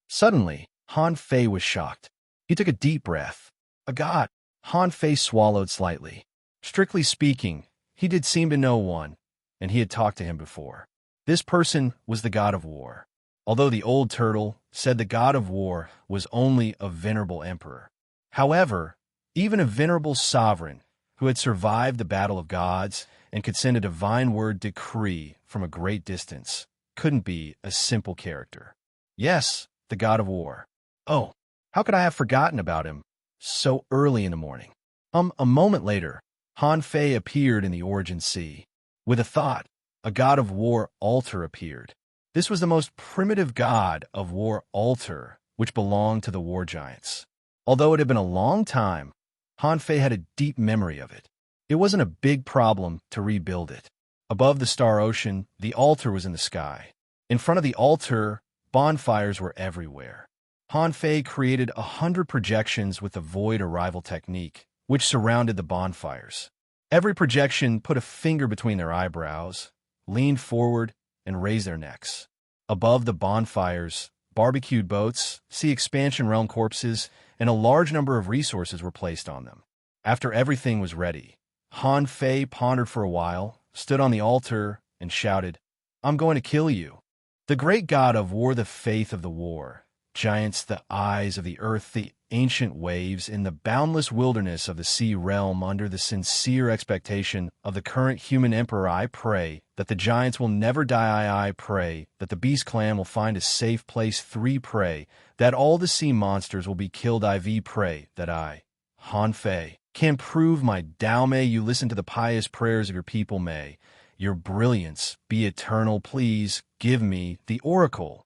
Suddenly, Han Fei was shocked. He took a deep breath. A god. Han Fei swallowed slightly. Strictly speaking, he did seem to know one, and he had talked to him before. This person was the god of war. Although the old turtle said the god of war was only a venerable emperor. However, even a venerable sovereign who had survived the battle of gods and could send a divine word decree from a great distance couldn't be a simple character. Yes, the god of war. Oh, how could I have forgotten about him so early in the morning? A moment later, Han Fei appeared in the Origin Sea. With a thought, a god of war altar appeared. This was the most primitive god of war altar, which belonged to the war giants. Although it had been a long time, Han Fei had a deep memory of it. It wasn't a big problem to rebuild it. Above the star ocean, the altar was in the sky. In front of the altar, bonfires were everywhere. Han Fei created 100 projections with the void arrival technique, which surrounded the bonfires. Every projection put a finger between their eyebrows, leaned forward, and raised their necks. Above the bonfires, barbecued boats, sea expansion realm corpses, and a large number of resources were placed on them. After everything was ready, Han Fei pondered for a while, stood on the altar, and shouted, "I'm going to kill you." The great god of war, the faith of the war, giants, the eyes of the earth, the ancient waves, in the boundless wilderness of the sea realm, under the sincere expectation of the current human emperor, I pray that the giants will never die. I pray that the beast clan will find a safe place. 3 Pray that all the sea monsters will be killed. IV Pray that I, Han Fei, can prove my Dao. May you listen to the pious prayers of your people. May your brilliance be eternal. Please give me the oracle.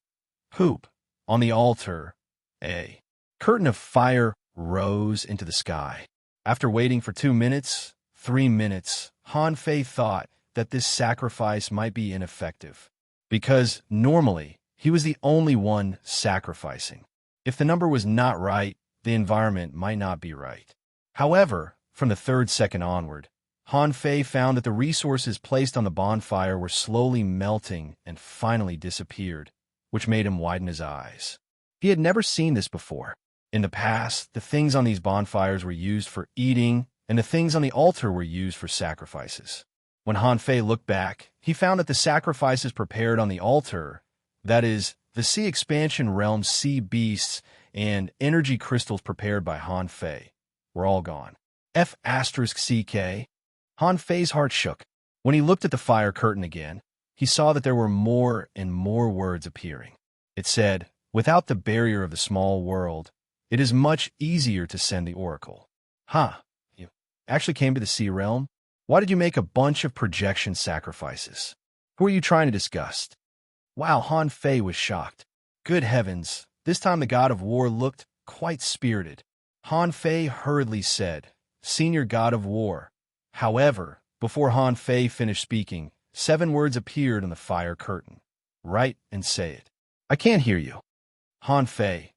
Hoop. On the altar, a curtain of fire rose into the sky. After waiting for 2 minutes, 3 minutes, Han Fei thought that this sacrifice might be ineffective, because normally he was the only one sacrificing. If the number was not right, the environment might not be right. However, from the 3rd second onward, Han Fei found that the resources placed on the bonfire were slowly melting and finally disappeared, which made him widen his eyes. He had never seen this before. In the past, the things on these bonfires were used for eating, and the things on the altar were used for sacrifices. When Han Fei looked back, he found that the sacrifices prepared on the altar, that is, the sea expansion realm sea beasts and energy crystals prepared by Han Fei, were all gone. F***CK. Han Fei's heart shook. When he looked at the fire curtain again, he saw that there were more and more words appearing. It said, "Without the barrier of the small world, it is much easier to send the oracle." Huh, you actually came to the sea realm? Why did you make a bunch of projection sacrifices? Who are you trying to disgust? Wow, Han Fei was shocked. Good heavens, this time the god of war looked quite spirited. Han Fei hurriedly said, "Senior god of war." However, before Han Fei finished speaking, 7 words appeared on the fire curtain. "Write and say it." "I can't hear you." Han Fei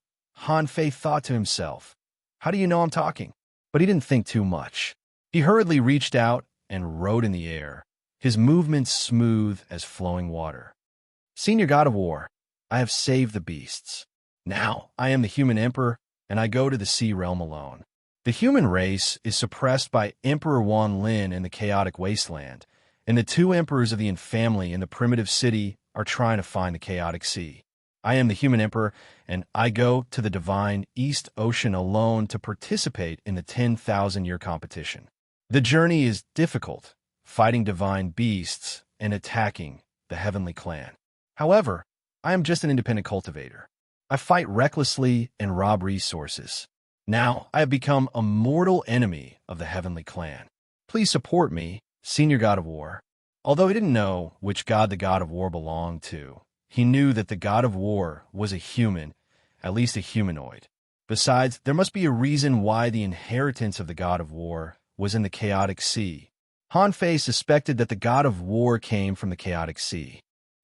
thought to himself, "How do you know I'm talking?" But he didn't think too much. He hurriedly reached out and wrote in the air, his movements smooth as flowing water. "Senior god of war, I have saved the beasts. Now I am the human emperor, and I go to the sea realm alone. The human race is suppressed by Emperor Wan Lin in the chaotic wasteland, and the two emperors of the family in the primitive city are trying to find the chaotic sea. I am the human emperor, and I go to the divine East Ocean alone to participate in the 10,000-year competition. The journey is difficult, fighting divine beasts and attacking the heavenly clan. However, I am just an independent cultivator. I fight recklessly and rob resources. Now, I have become a mortal enemy of the heavenly clan. Please support me, senior god of war. Although he didn't know which god the god of war belonged to, he knew that the god of war was a human, at least a humanoid. Besides, there must be a reason why the inheritance of the god of war was in the chaotic sea. Han Fei suspected that the god of war came from the chaotic sea.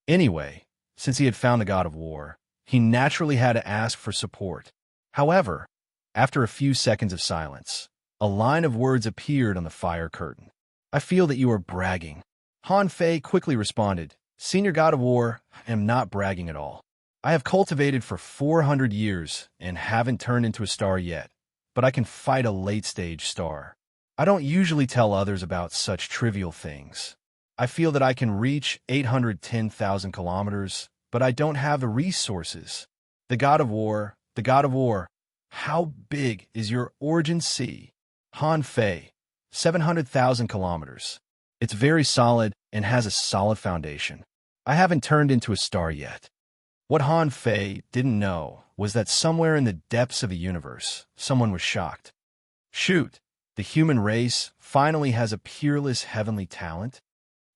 Anyway, since he had found the god of war, he naturally had to ask for support. However, after a few seconds of silence, a line of words appeared on the fire curtain. I feel that you are bragging. Han Fei quickly responded, Senior God of War, I am not bragging at all. I have cultivated for 400 years and haven't turned into a star yet, but I can fight a late-stage star. I don't usually tell others about such trivial things. I feel that I can reach 810,000 kilometers, but I don't have the resources. The God of War, how big is your origin sea? Han Fei, 700,000 kilometers. It's very solid and has a solid foundation. I haven't turned into a star yet. What Han Fei didn't know was that somewhere in the depths of the universe, someone was shocked. Shoot, the human race finally has a peerless heavenly talent?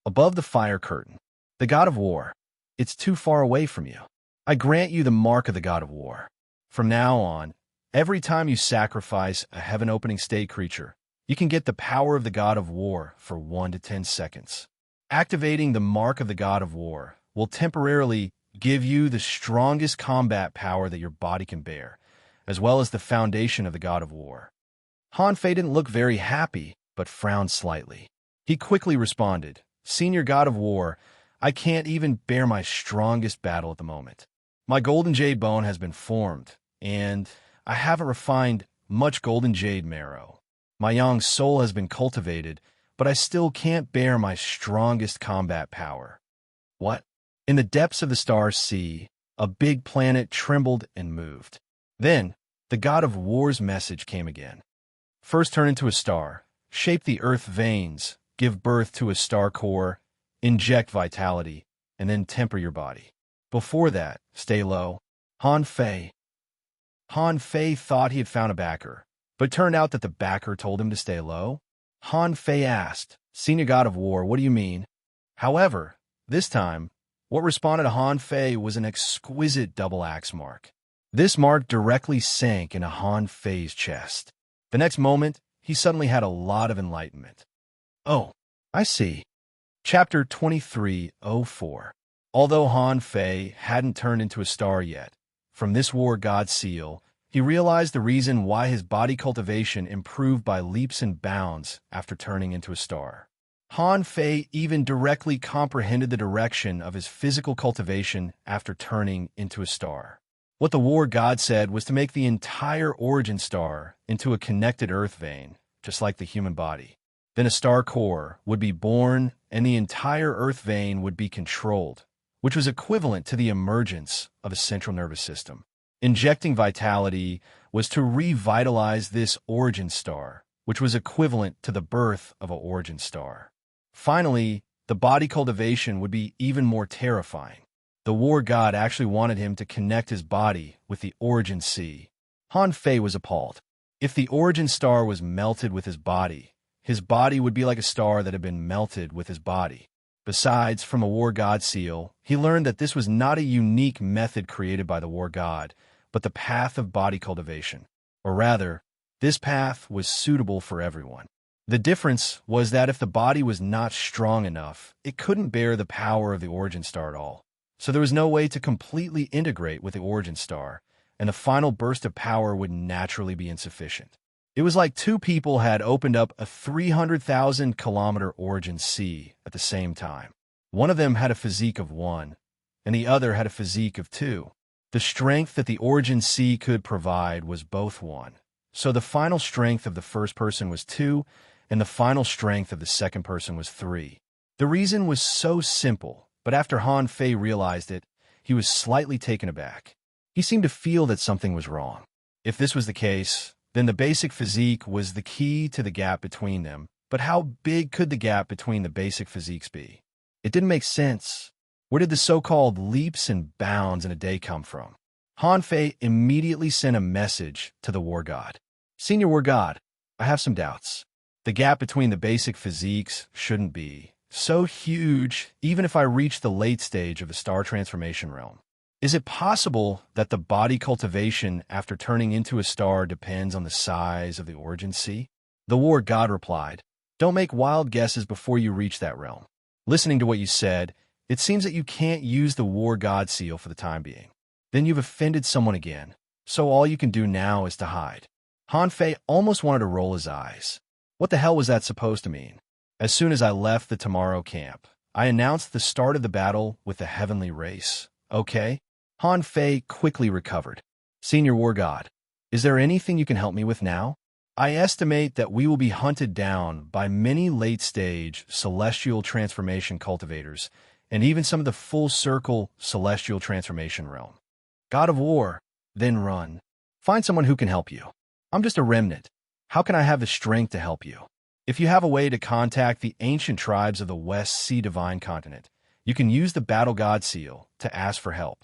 Above the fire curtain, the God of War, it's too far away from you. I grant you the mark of the God of War. From now on, every time you sacrifice a heaven-opening state creature, you can get the power of the God of War for 1 to 10 seconds. Activating the mark of the God of War will temporarily give you the strongest combat power that your body can bear, as well as the foundation of the God of War. Han Fei didn't look very happy, but frowned slightly. He quickly responded, Senior God of War, I can't even bear my strongest battle at the moment. My golden jade bone has been formed, and I haven't refined much golden jade marrow. My young soul has been cultivated, but I still can't bear my strongest combat power. What? In the depths of the star's sea, a big planet trembled and moved. Then, the God of War's message came again. First turn into a star, shape the earth veins, give birth to a star core, inject vitality, and then temper your body. Before that, stay low. Han Fei thought he had found a backer, but it turned out that the backer told him to stay low. Han Fei asked, Senior God of War, what do you mean? However, this time, what responded to Han Fei was an exquisite double axe mark. This mark directly sank into Han Fei's chest. The next moment, he suddenly had a lot of enlightenment. Oh, I see. Chapter 2304. Although Han Fei hadn't turned into a star yet, from this war god seal, he realized the reason why his body cultivation improved by leaps and bounds after turning into a star. Han Fei even directly comprehended the direction of his physical cultivation after turning into a star. What the war god said was to make the entire origin star into a connected earth vein, just like the human body. Then a star core would be born and the entire earth vein would be controlled, which was equivalent to the emergence of a central nervous system. Injecting vitality was to revitalize this origin star, which was equivalent to the birth of an origin star. Finally, the body cultivation would be even more terrifying. The war god actually wanted him to connect his body with the origin sea. Han Fei was appalled. If the origin star was melted with his body would be like a star that had been melted with his body. Besides, from a war god seal, he learned that this was not a unique method created by the war god, but the path of body cultivation. Or rather, this path was suitable for everyone. The difference was that if the body was not strong enough, it couldn't bear the power of the origin star at all. So there was no way to completely integrate with the origin star, and the final burst of power would naturally be insufficient. It was like two people had opened up a 300,000 kilometer origin sea at the same time. One of them had a physique of 1, and the other had a physique of 2. The strength that the origin sea could provide was both 1. So the final strength of the first person was 2, and the final strength of the second person was 3. The reason was so simple, but after Han Fei realized it, he was slightly taken aback. He seemed to feel that something was wrong. If this was the case, then the basic physique was the key to the gap between them. But how big could the gap between the basic physiques be? It didn't make sense. Where did the so-called leaps and bounds in a day come from? Han Fei immediately sent a message to the war god. Senior War God, I have some doubts. The gap between the basic physiques shouldn't be so huge even if I reach the late stage of the star transformation realm. Is it possible that the body cultivation after turning into a star depends on the size of the origin sea? The war god replied, don't make wild guesses before you reach that realm. Listening to what you said, it seems that you can't use the war god seal for the time being. Then you've offended someone again, so all you can do now is to hide. Han Fei almost wanted to roll his eyes. What the hell was that supposed to mean? As soon as I left the Tomorrow camp, I announced the start of the battle with the heavenly race. Okay? Han Fei quickly recovered. Senior War God, is there anything you can help me with now? I estimate that we will be hunted down by many late-stage celestial transformation cultivators and even some of the full-circle celestial transformation realm. God of War, then run. Find someone who can help you. I'm just a remnant. How can I have the strength to help you? If you have a way to contact the ancient tribes of the West Sea Divine Continent, you can use the Battle God Seal to ask for help.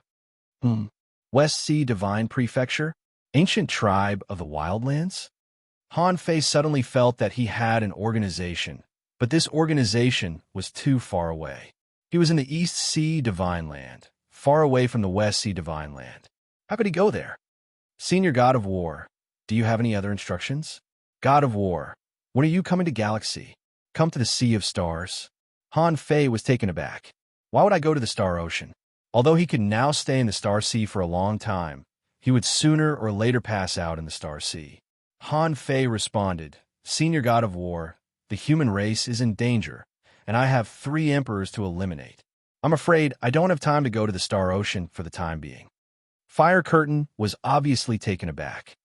West Sea Divine Prefecture? Ancient tribe of the Wildlands? Han Fei suddenly felt that he had an organization, but this organization was too far away. He was in the East Sea Divine Land, far away from the West Sea Divine Land. How could he go there? Senior God of War, do you have any other instructions? God of War, when are you coming to Galaxy? Come to the Sea of Stars? Han Fei was taken aback. Why would I go to the Star Ocean? Although he could now stay in the Star Sea for a long time, he would sooner or later pass out in the Star Sea. Han Fei responded, Senior God of War, the human race is in danger, and I have 3 emperors to eliminate. I'm afraid I don't have time to go to the Star Ocean for the time being. Fire Curtain was obviously taken aback.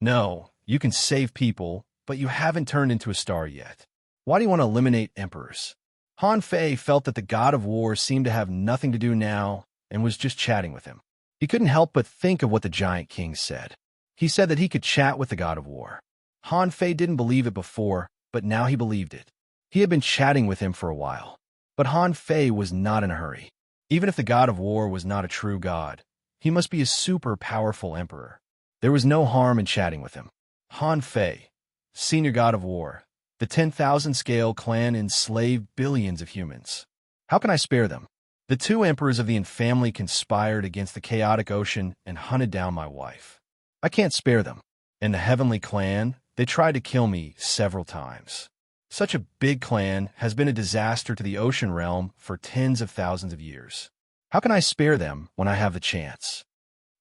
No, you can save people, but you haven't turned into a star yet. Why do you want to eliminate emperors? Han Fei felt that the God of War seemed to have nothing to do now and was just chatting with him. He couldn't help but think of what the Giant King said. He said that he could chat with the God of War. Han Fei didn't believe it before, but now he believed it. He had been chatting with him for a while. But Han Fei was not in a hurry. Even if the God of War was not a true god, he must be a super powerful emperor. There was no harm in chatting with him. Han Fei, Senior God of War, the 10,000 scale clan enslaved billions of humans. How can I spare them? The 2 emperors of the family conspired against the chaotic ocean and hunted down my wife. I can't spare them. In the Heavenly Clan, they tried to kill me several times. Such a big clan has been a disaster to the ocean realm for tens of thousands of years. How can I spare them when I have the chance?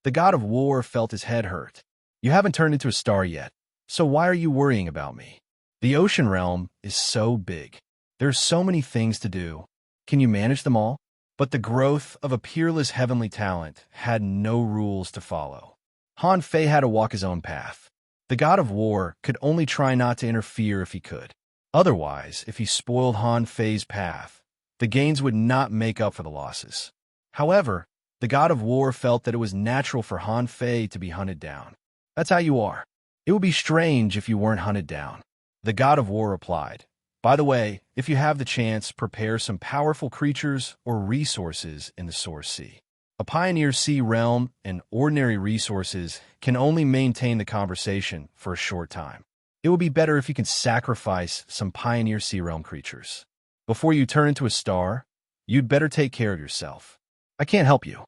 The God of War felt his head hurt. You haven't turned into a star yet, so why are you worrying about me? The ocean realm is so big. There's so many things to do. Can you manage them all? But the growth of a peerless heavenly talent had no rules to follow. Han Fei had to walk his own path. The God of War could only try not to interfere if he could. Otherwise, if he spoiled Han Fei's path, the gains would not make up for the losses. However, the God of War felt that it was natural for Han Fei to be hunted down. That's how you are. It would be strange if you weren't hunted down. The God of War replied, by the way, if you have the chance, prepare some powerful creatures or resources in the Source Sea. A Pioneer Sea realm and ordinary resources can only maintain the conversation for a short time. It would be better if you can sacrifice some Pioneer Sea realm creatures. Before you turn into a star, you'd better take care of yourself. I can't help you.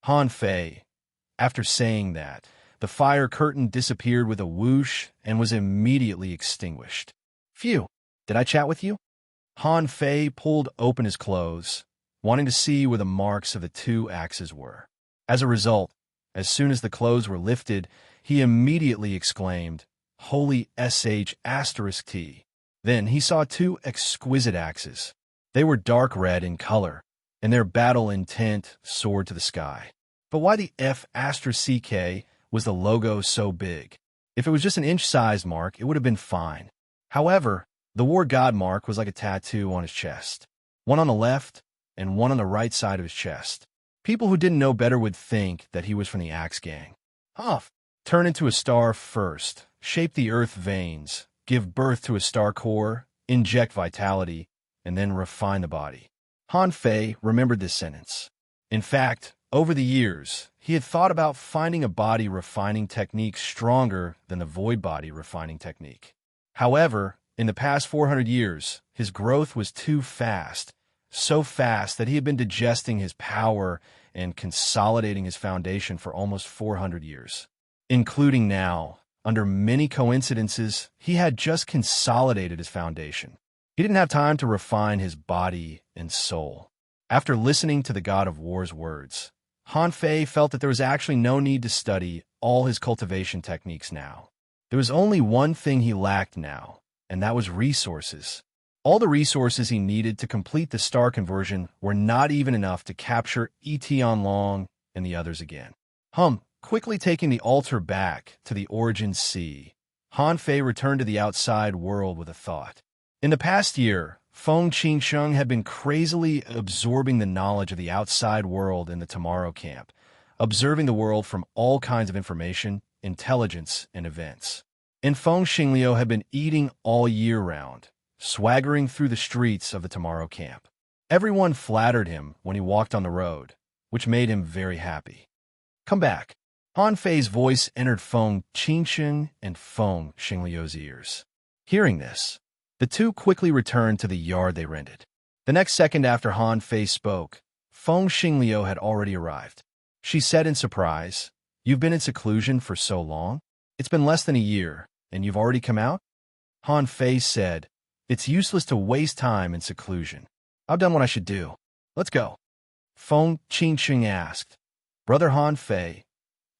Han Fei. After saying that, the fire curtain disappeared with a whoosh and was immediately extinguished. Phew, did I chat with you? Han Fei pulled open his clothes, wanting to see where the marks of the 2 axes were. As a result, as soon as the clothes were lifted, he immediately exclaimed, Holy **T. Then he saw 2 exquisite axes. They were dark red in color, and their battle intent soared to the sky. But why the **CK was the logo so big? If it was just an inch-sized mark, it would have been fine. However, the War God mark was like a tattoo on his chest. one on the left and one on the right side of his chest. People who didn't know better would think that he was from the Axe Gang. Huff! Turn into a star first, shape the earth veins, give birth to a star core, inject vitality, and then refine the body. Han Fei remembered this sentence. In fact, over the years, he had thought about finding a body refining technique stronger than the void body refining technique. However, in the past 400 years, his growth was too fast, so fast that he had been digesting his power and consolidating his foundation for almost 400 years. Including now, under many coincidences, he had just consolidated his foundation. He didn't have time to refine his body and soul. After listening to the God of War's words, Han Fei felt that there was actually no need to study all his cultivation techniques now. There was only one thing he lacked now, and that was resources. All the resources he needed to complete the star conversion were not even enough to capture Etion Long and the others again. Quickly taking the altar back to the Origin Sea, Han Fei returned to the outside world with a thought. In the past year, Feng Qingsheng had been crazily absorbing the knowledge of the outside world in the Tomorrow Camp, observing the world from all kinds of information, intelligence, and events. And Feng Xingliu had been eating all year round, swaggering through the streets of the Tomorrow Camp. Everyone flattered him when he walked on the road, which made him very happy. Come back. Han Fei's voice entered Feng Qingsheng and Feng Xingliu's ears. Hearing this, the two quickly returned to the yard they rented. The next second after Han Fei spoke, Feng Xingliu had already arrived. She said in surprise, "You've been in seclusion for so long? It's been less than a year, and you've already come out?" Han Fei said, "It's useless to waste time in seclusion. I've done what I should do. Let's go." Feng Qingsheng asked, "Brother Han Fei,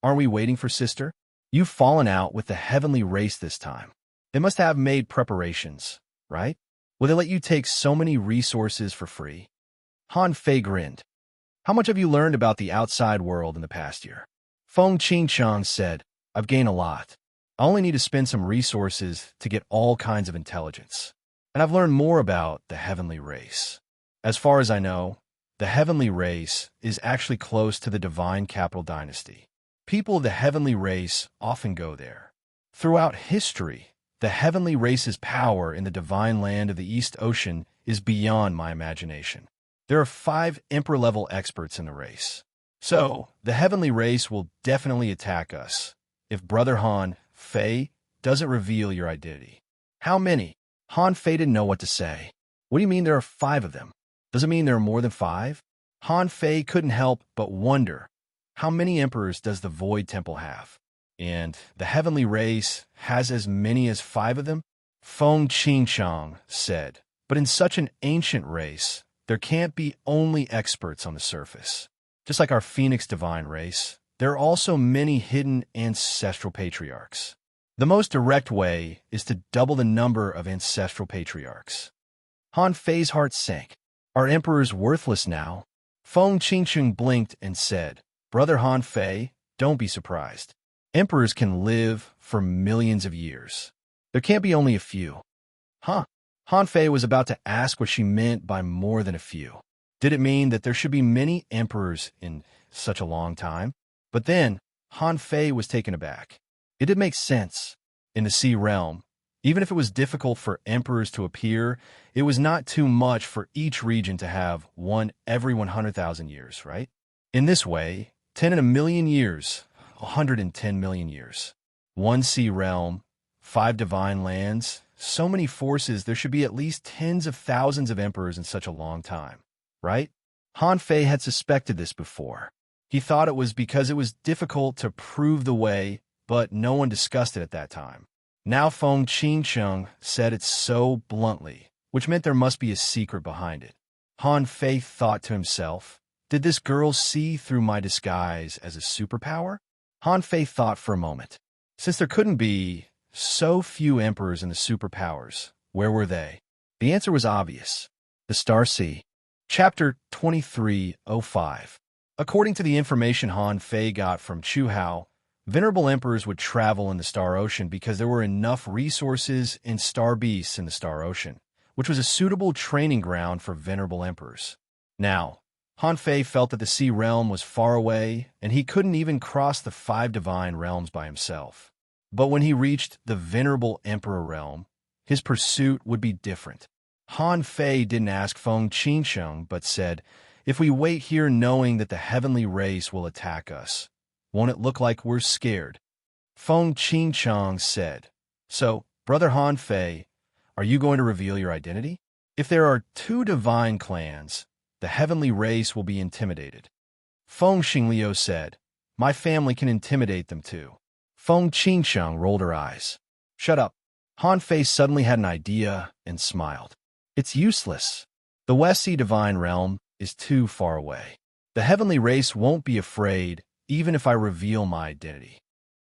aren't we waiting for sister? You've fallen out with the heavenly race this time. They must have made preparations, right? Will they let you take so many resources for free?" Han Fei grinned. "How much have you learned about the outside world in the past year?" Feng Qingsheng said, "I've gained a lot. I only need to spend some resources to get all kinds of intelligence. And I've learned more about the heavenly race. As far as I know, the heavenly race is actually close to the divine capital dynasty. People of the heavenly race often go there. Throughout history, the heavenly race's power in the divine land of the East Ocean is beyond my imagination. There are 5 emperor-level experts in the race. So, the heavenly race will definitely attack us if Brother Han Fei doesn't reveal your identity." "How many?" Han Fei didn't know what to say. "What do you mean there are 5 of them? Does it mean there are more than 5? Han Fei couldn't help but wonder, how many emperors does the Void Temple have? And the heavenly race has as many as 5 of them? Feng Qingsheng said, "But in such an ancient race, there can't be only experts on the surface. Just like our Phoenix divine race, there are also many hidden ancestral patriarchs. The most direct way is to double the number of ancestral patriarchs." Han Fei's heart sank. "Are emperors worthless now?" Feng Qingsheng blinked and said, "Brother Han Fei, don't be surprised. Emperors can live for millions of years. There can't be only a few." Han Fei was about to ask what she meant by more than a few. Did it mean that there should be many emperors in such a long time? But then, Han Fei was taken aback. It did make sense. In the Sea Realm, even if it was difficult for emperors to appear, it was not too much for each region to have one every 100,000 years, right? In this way, 10 in a million years, 110 million years. One sea realm, 5 divine lands, so many forces, there should be at least tens of thousands of emperors in such a long time, right? Han Fei had suspected this before. He thought it was because it was difficult to prove the way, but no one discussed it at that time. Now Feng Qingsheng said it so bluntly, which meant there must be a secret behind it. Han Fei thought to himself, did this girl see through my disguise as a superpower? Han Fei thought for a moment. Since there couldn't be so few emperors in the superpowers, where were they? The answer was obvious. The Star Sea. Chapter 2305. According to the information Han Fei got from Chu Hao, venerable emperors would travel in the Star Ocean because there were enough resources and star beasts in the Star Ocean, which was a suitable training ground for venerable emperors. Now, Han Fei felt that the Sea Realm was far away, and he couldn't even cross the 5 divine realms by himself. But when he reached the venerable Emperor realm, his pursuit would be different. Han Fei didn't ask Feng Qingsheng, but said, "If we wait here knowing that the heavenly race will attack us, won't it look like we're scared?" Feng Qingsheng said, "So, Brother Han Fei, are you going to reveal your identity? If there are 2 divine clans, the heavenly race will be intimidated." Feng Xingliu said, "My family can intimidate them too." Feng Qingsheng rolled her eyes. "Shut up." Han Fei suddenly had an idea and smiled. "It's useless. The West Sea Divine Realm is too far away. The heavenly race won't be afraid even if I reveal my identity."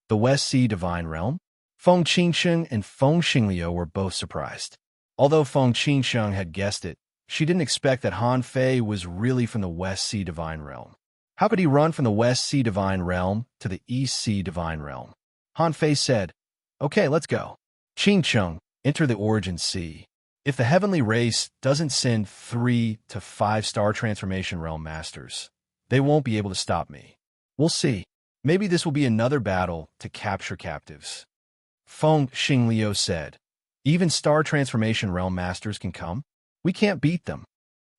The West Sea Divine Realm? Feng Qingsheng and Feng Xingliu were both surprised. Although Feng Qingsheng had guessed it, she didn't expect that Han Fei was really from the West Sea Divine Realm. How could he run from the West Sea Divine Realm to the East Sea Divine Realm? Han Fei said, "Okay, let's go. Qingsheng, enter the Origin Sea. If the heavenly race doesn't send 3 to 5 star transformation realm masters, they won't be able to stop me. We'll see. Maybe this will be another battle to capture captives." Feng Xingliu said, "Even star transformation realm masters can come? We can't beat them."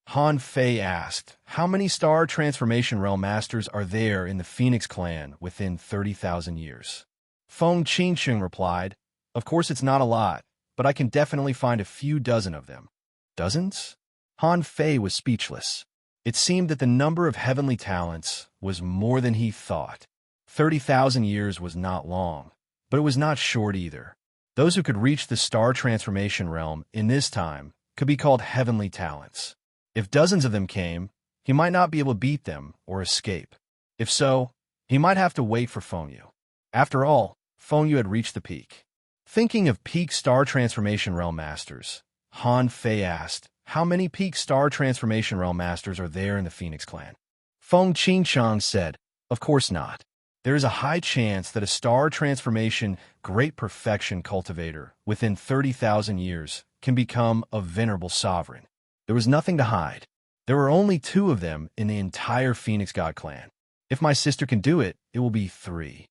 Han Fei asked, "How many star transformation realm masters are there in the Phoenix clan within 30,000 years? Feng Qingsheng replied, "Of course it's not a lot, but I can definitely find a few dozen of them." Dozens? Han Fei was speechless. It seemed that the number of heavenly talents was more than he thought. 30,000 years was not long, but it was not short either. Those who could reach the star transformation realm in this time could be called heavenly talents. If dozens of them came, he might not be able to beat them or escape. If so, he might have to wait for Fengyu. After all, Fengyu had reached the peak. Thinking of peak star transformation realm masters, Han Fei asked, "How many peak star transformation realm masters are there in the Phoenix clan?" Feng Qingsheng said, "Of course not. There is a high chance that a star transformation great perfection cultivator within 30,000 years can become a venerable sovereign." There was nothing to hide. There were only 2 of them in the entire Phoenix God clan. If my sister can do it, it will be 3.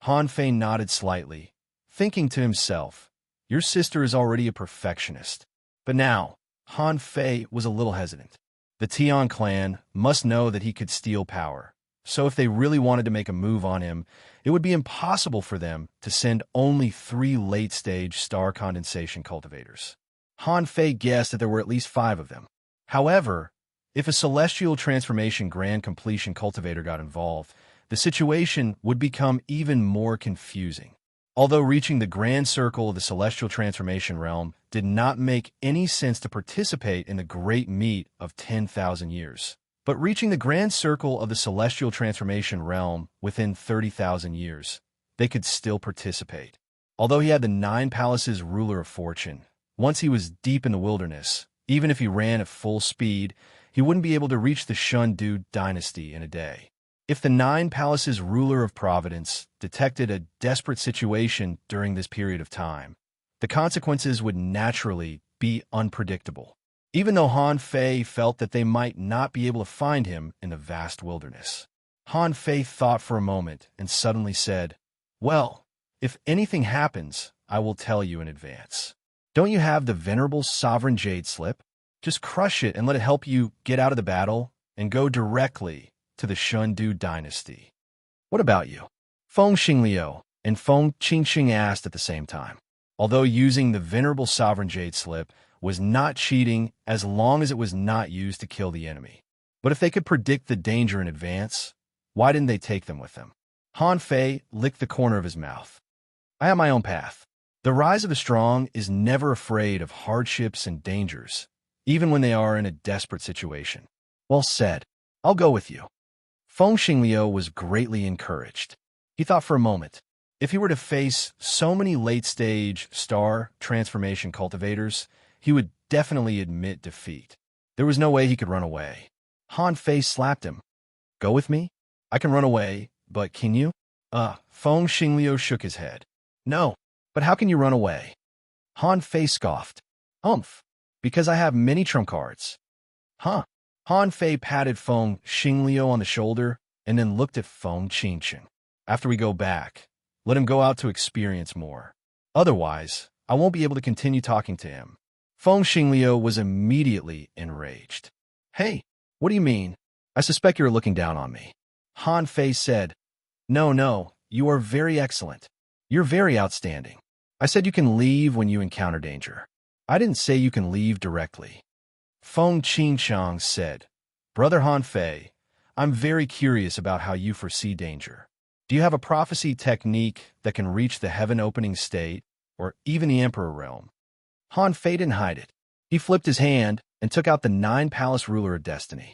Han Fei nodded slightly, thinking to himself, "Your sister is already a perfectionist." But now, Han Fei was a little hesitant. The Tian clan must know that he could steal power, so if they really wanted to make a move on him, it would be impossible for them to send only 3 late-stage star condensation cultivators. Han Fei guessed that there were at least 5 of them. However, if a celestial transformation grand completion cultivator got involved, the situation would become even more confusing. Although reaching the grand circle of the celestial transformation realm did not make any sense to participate in the great meet of 10,000 years, but reaching the grand circle of the celestial transformation realm within 30,000 years, they could still participate. Although he had the 9 palaces ruler of fortune, once he was deep in the wilderness, even if he ran at full speed, he wouldn't be able to reach the Shundu dynasty in a day. If the 9 palaces ruler of providence detected a desperate situation during this period of time, the consequences would naturally be unpredictable, even though Han Fei felt that they might not be able to find him in the vast wilderness. Han Fei thought for a moment and suddenly said, "Well, if anything happens, I will tell you in advance. Don't you have the venerable sovereign jade slip? Just crush it and let it help you get out of the battle and go directly to the Shundu dynasty." "What about you?" Feng Xingliu and Feng Qingsheng asked at the same time. Although using the venerable sovereign jade slip was not cheating as long as it was not used to kill the enemy. But if they could predict the danger in advance, why didn't they take them with them? Han Fei licked the corner of his mouth. "I have my own path. The rise of the strong is never afraid of hardships and dangers, even when they are in a desperate situation." "Well said. I'll go with you." Feng Xingliu was greatly encouraged. He thought for a moment, if he were to face so many late-stage star transformation cultivators, he would definitely admit defeat. There was no way he could run away. Han Fei slapped him. "Go with me? I can run away, but can you?" Feng Xingliu shook his head. "No, but how can you run away?" Han Fei scoffed. "Humph. Because I have many trump cards. Huh? Han Fei patted Feng Xingliu on the shoulder and then looked at Feng Qingqing. After we go back, let him go out to experience more. Otherwise, I won't be able to continue talking to him. Feng Xingliu was immediately enraged. Hey, what do you mean? I suspect you're looking down on me. Han Fei said, No, you are very excellent. You're very outstanding. I said you can leave when you encounter danger. I didn't say you can leave directly. Feng Qingqiang said, Brother Han Fei, I'm very curious about how you foresee danger. Do you have a prophecy technique that can reach the heaven-opening state, or even the Emperor realm? Han Fei didn't hide it. He flipped his hand and took out the 9-palace ruler of destiny.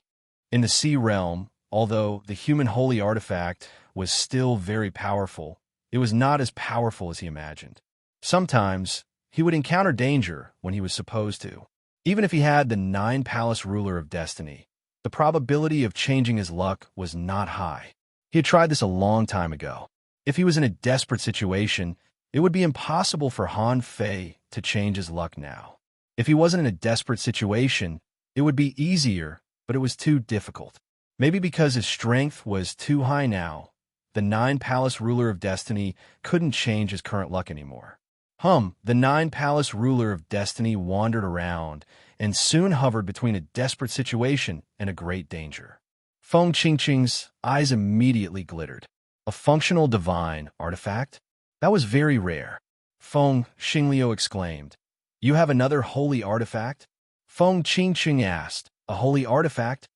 In the sea realm, although the human holy artifact was still very powerful, it was not as powerful as he imagined. Sometimes, he would encounter danger when he was supposed to. Even if he had the 9-palace ruler of destiny, the probability of changing his luck was not high. He had tried this a long time ago. If he was in a desperate situation, it would be impossible for Han Fei to change his luck now. If he wasn't in a desperate situation, it would be easier, but it was too difficult. Maybe because his strength was too high now, the 9-palace ruler of destiny couldn't change his current luck anymore. The 9-palace ruler of destiny wandered around and soon hovered between a desperate situation and a great danger. Feng Qingqing's eyes immediately glittered. A functional divine artifact? That was very rare. Feng Xingliu exclaimed, You have another holy artifact? Feng Qingqing asked, A holy artifact?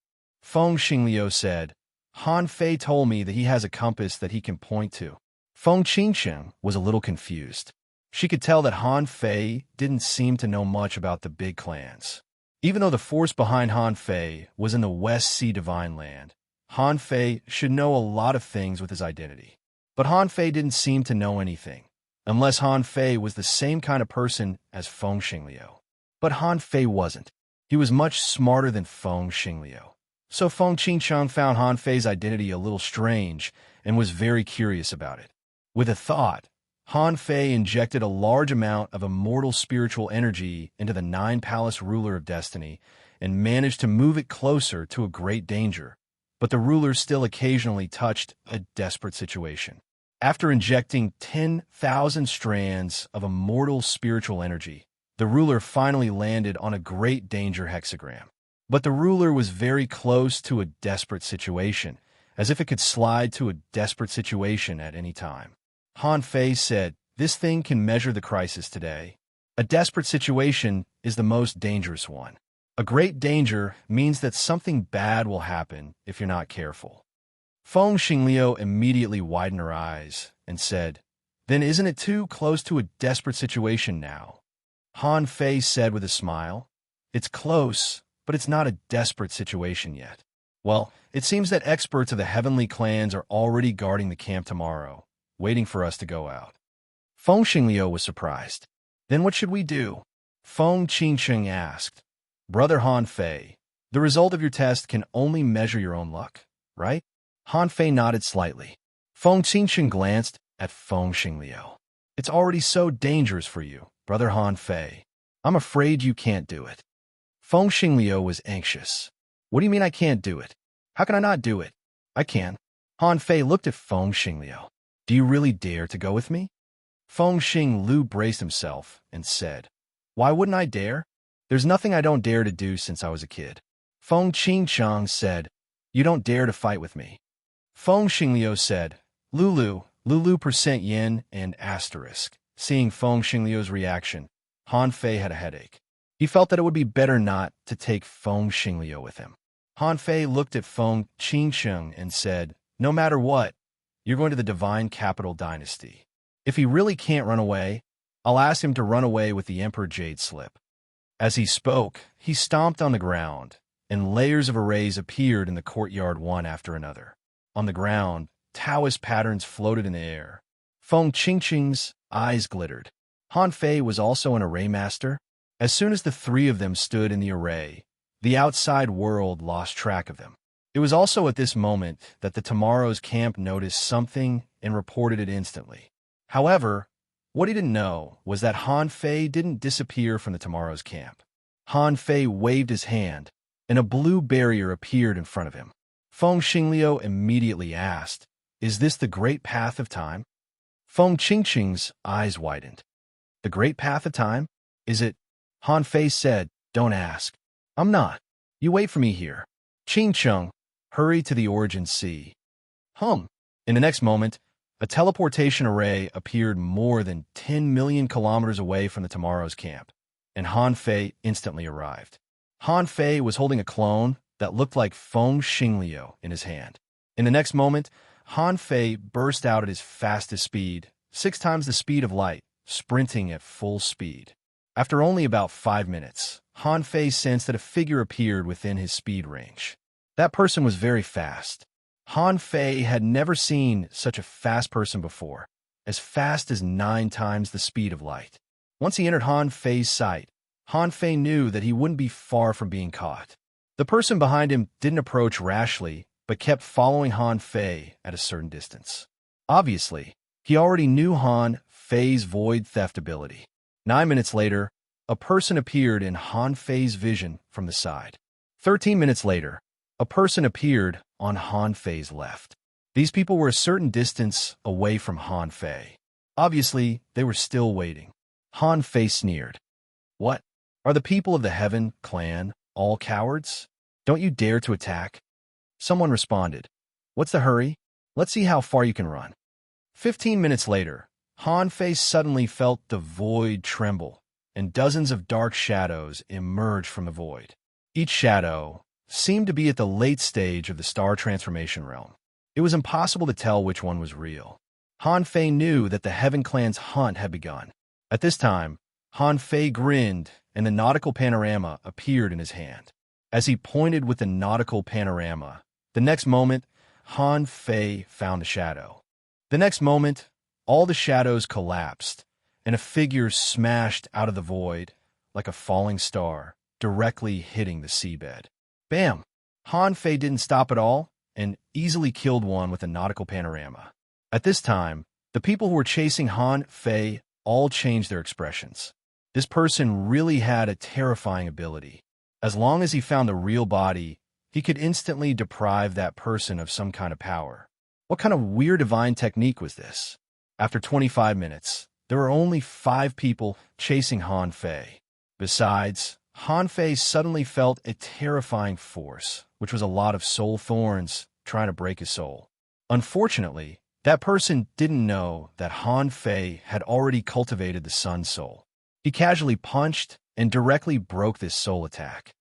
Feng Xingliu said, Han Fei told me that he has a compass that he can point to. Feng Qingqing was a little confused. She could tell that Han Fei didn't seem to know much about the big clans. Even though the force behind Han Fei was in the West Sea Divine Land, Han Fei should know a lot of things with his identity. But Han Fei didn't seem to know anything, unless Han Fei was the same kind of person as Feng Xingliu. But Han Fei wasn't. He was much smarter than Feng Xingliu. So Feng Qingqiang found Han Fei's identity a little strange and was very curious about it. With a thought, Han Fei injected a large amount of immortal spiritual energy into the 9-palace ruler of destiny and managed to move it closer to a great danger, but the ruler still occasionally touched a desperate situation. After injecting 10,000 strands of immortal spiritual energy, the ruler finally landed on a great danger hexagram. But the ruler was very close to a desperate situation, as if it could slide to a desperate situation at any time. Han Fei said, This thing can measure the crisis today. A desperate situation is the most dangerous one. A great danger means that something bad will happen if you're not careful. Feng Xingliu immediately widened her eyes and said, Then isn't it too close to a desperate situation now? Han Fei said with a smile, It's close, but it's not a desperate situation yet. Well, it seems that experts of the heavenly clans are already guarding the camp tomorrow, waiting for us to go out. Feng Xingliu was surprised. Then what should we do? Feng Qingqing asked. Brother Han Fei, the result of your test can only measure your own luck, right? Han Fei nodded slightly. Feng Qingqing glanced at Feng Xingliu. It's already so dangerous for you, Brother Han Fei. I'm afraid you can't do it. Feng Xingliu was anxious. What do you mean I can't do it? How can I not do it? I can. Han Fei looked at Feng Xingliu. Do you really dare to go with me? Feng Xingliu braced himself and said, Why wouldn't I dare? There's nothing I don't dare to do since I was a kid. Feng Qingqiang said, You don't dare to fight with me. Feng Xingliu said, Lulu % yen and asterisk. Seeing Feng Xingliu's reaction, Han Fei had a headache. He felt that it would be better not to take Feng Xingliu with him. Han Fei looked at Feng Qingqiang and said, No matter what, you're going to the Divine Capital Dynasty. If he really can't run away, I'll ask him to run away with the Emperor Jade Slip. As he spoke, he stomped on the ground, and layers of arrays appeared in the courtyard one after another. On the ground, Taoist patterns floated in the air. Feng Qingqing's eyes glittered. Han Fei was also an array master. As soon as the three of them stood in the array, the outside world lost track of them. It was also at this moment that the Tomorrow's camp noticed something and reported it instantly. However, what he didn't know was that Han Fei didn't disappear from the Tomorrow's camp. Han Fei waved his hand, and a blue barrier appeared in front of him. Feng Xingliu immediately asked, "Is this the great path of time?" Feng Qingqing's eyes widened. "The great path of time? Is it?" Han Fei said, "Don't ask. I'm not. You wait for me here. Qingcheng, hurry to the origin sea." In the next moment, a teleportation array appeared more than 10 million kilometers away from the Tomorrow's camp, and Han Fei instantly arrived. Han Fei was holding a clone that looked like Feng Xingliu in his hand. In the next moment, Han Fei burst out at his fastest speed, 6 times the speed of light, sprinting at full speed. After only about 5 minutes, Han Fei sensed that a figure appeared within his speed range. That person was very fast. Han Fei had never seen such a fast person before, as fast as 9 times the speed of light. Once he entered Han Fei's sight, Han Fei knew that he wouldn't be far from being caught. The person behind him didn't approach rashly, but kept following Han Fei at a certain distance. Obviously, he already knew Han Fei's void theft ability. 9 minutes later, a person appeared in Han Fei's vision from the side. 13 minutes later, a person appeared on Han Fei's left. These people were a certain distance away from Han Fei. Obviously, they were still waiting. Han Fei sneered. "What? Are the people of the Heaven clan all cowards? Don't you dare to attack?" Someone responded, "What's the hurry? Let's see how far you can run." 15 minutes later, Han Fei suddenly felt the void tremble, and dozens of dark shadows emerged from the void. Each shadow seemed to be at the late stage of the star transformation realm. It was impossible to tell which one was real. Han Fei knew that the Heaven Clan's hunt had begun. At this time, Han Fei grinned, and the nautical panorama appeared in his hand. As he pointed with the nautical panorama, the next moment, Han Fei found a shadow. The next moment, all the shadows collapsed, and a figure smashed out of the void like a falling star, directly hitting the seabed. Bam! Han Fei didn't stop at all and easily killed one with a nautical panorama. At this time, the people who were chasing Han Fei all changed their expressions. This person really had a terrifying ability. As long as he found the real body, he could instantly deprive that person of some kind of power. What kind of weird divine technique was this? After 25 minutes, there were only 5 people chasing Han Fei. Besides, Han Fei suddenly felt a terrifying force, which was a lot of soul thorns trying to break his soul. Unfortunately, that person didn't know that Han Fei had already cultivated the Sun Soul. He casually punched and directly broke this soul attack.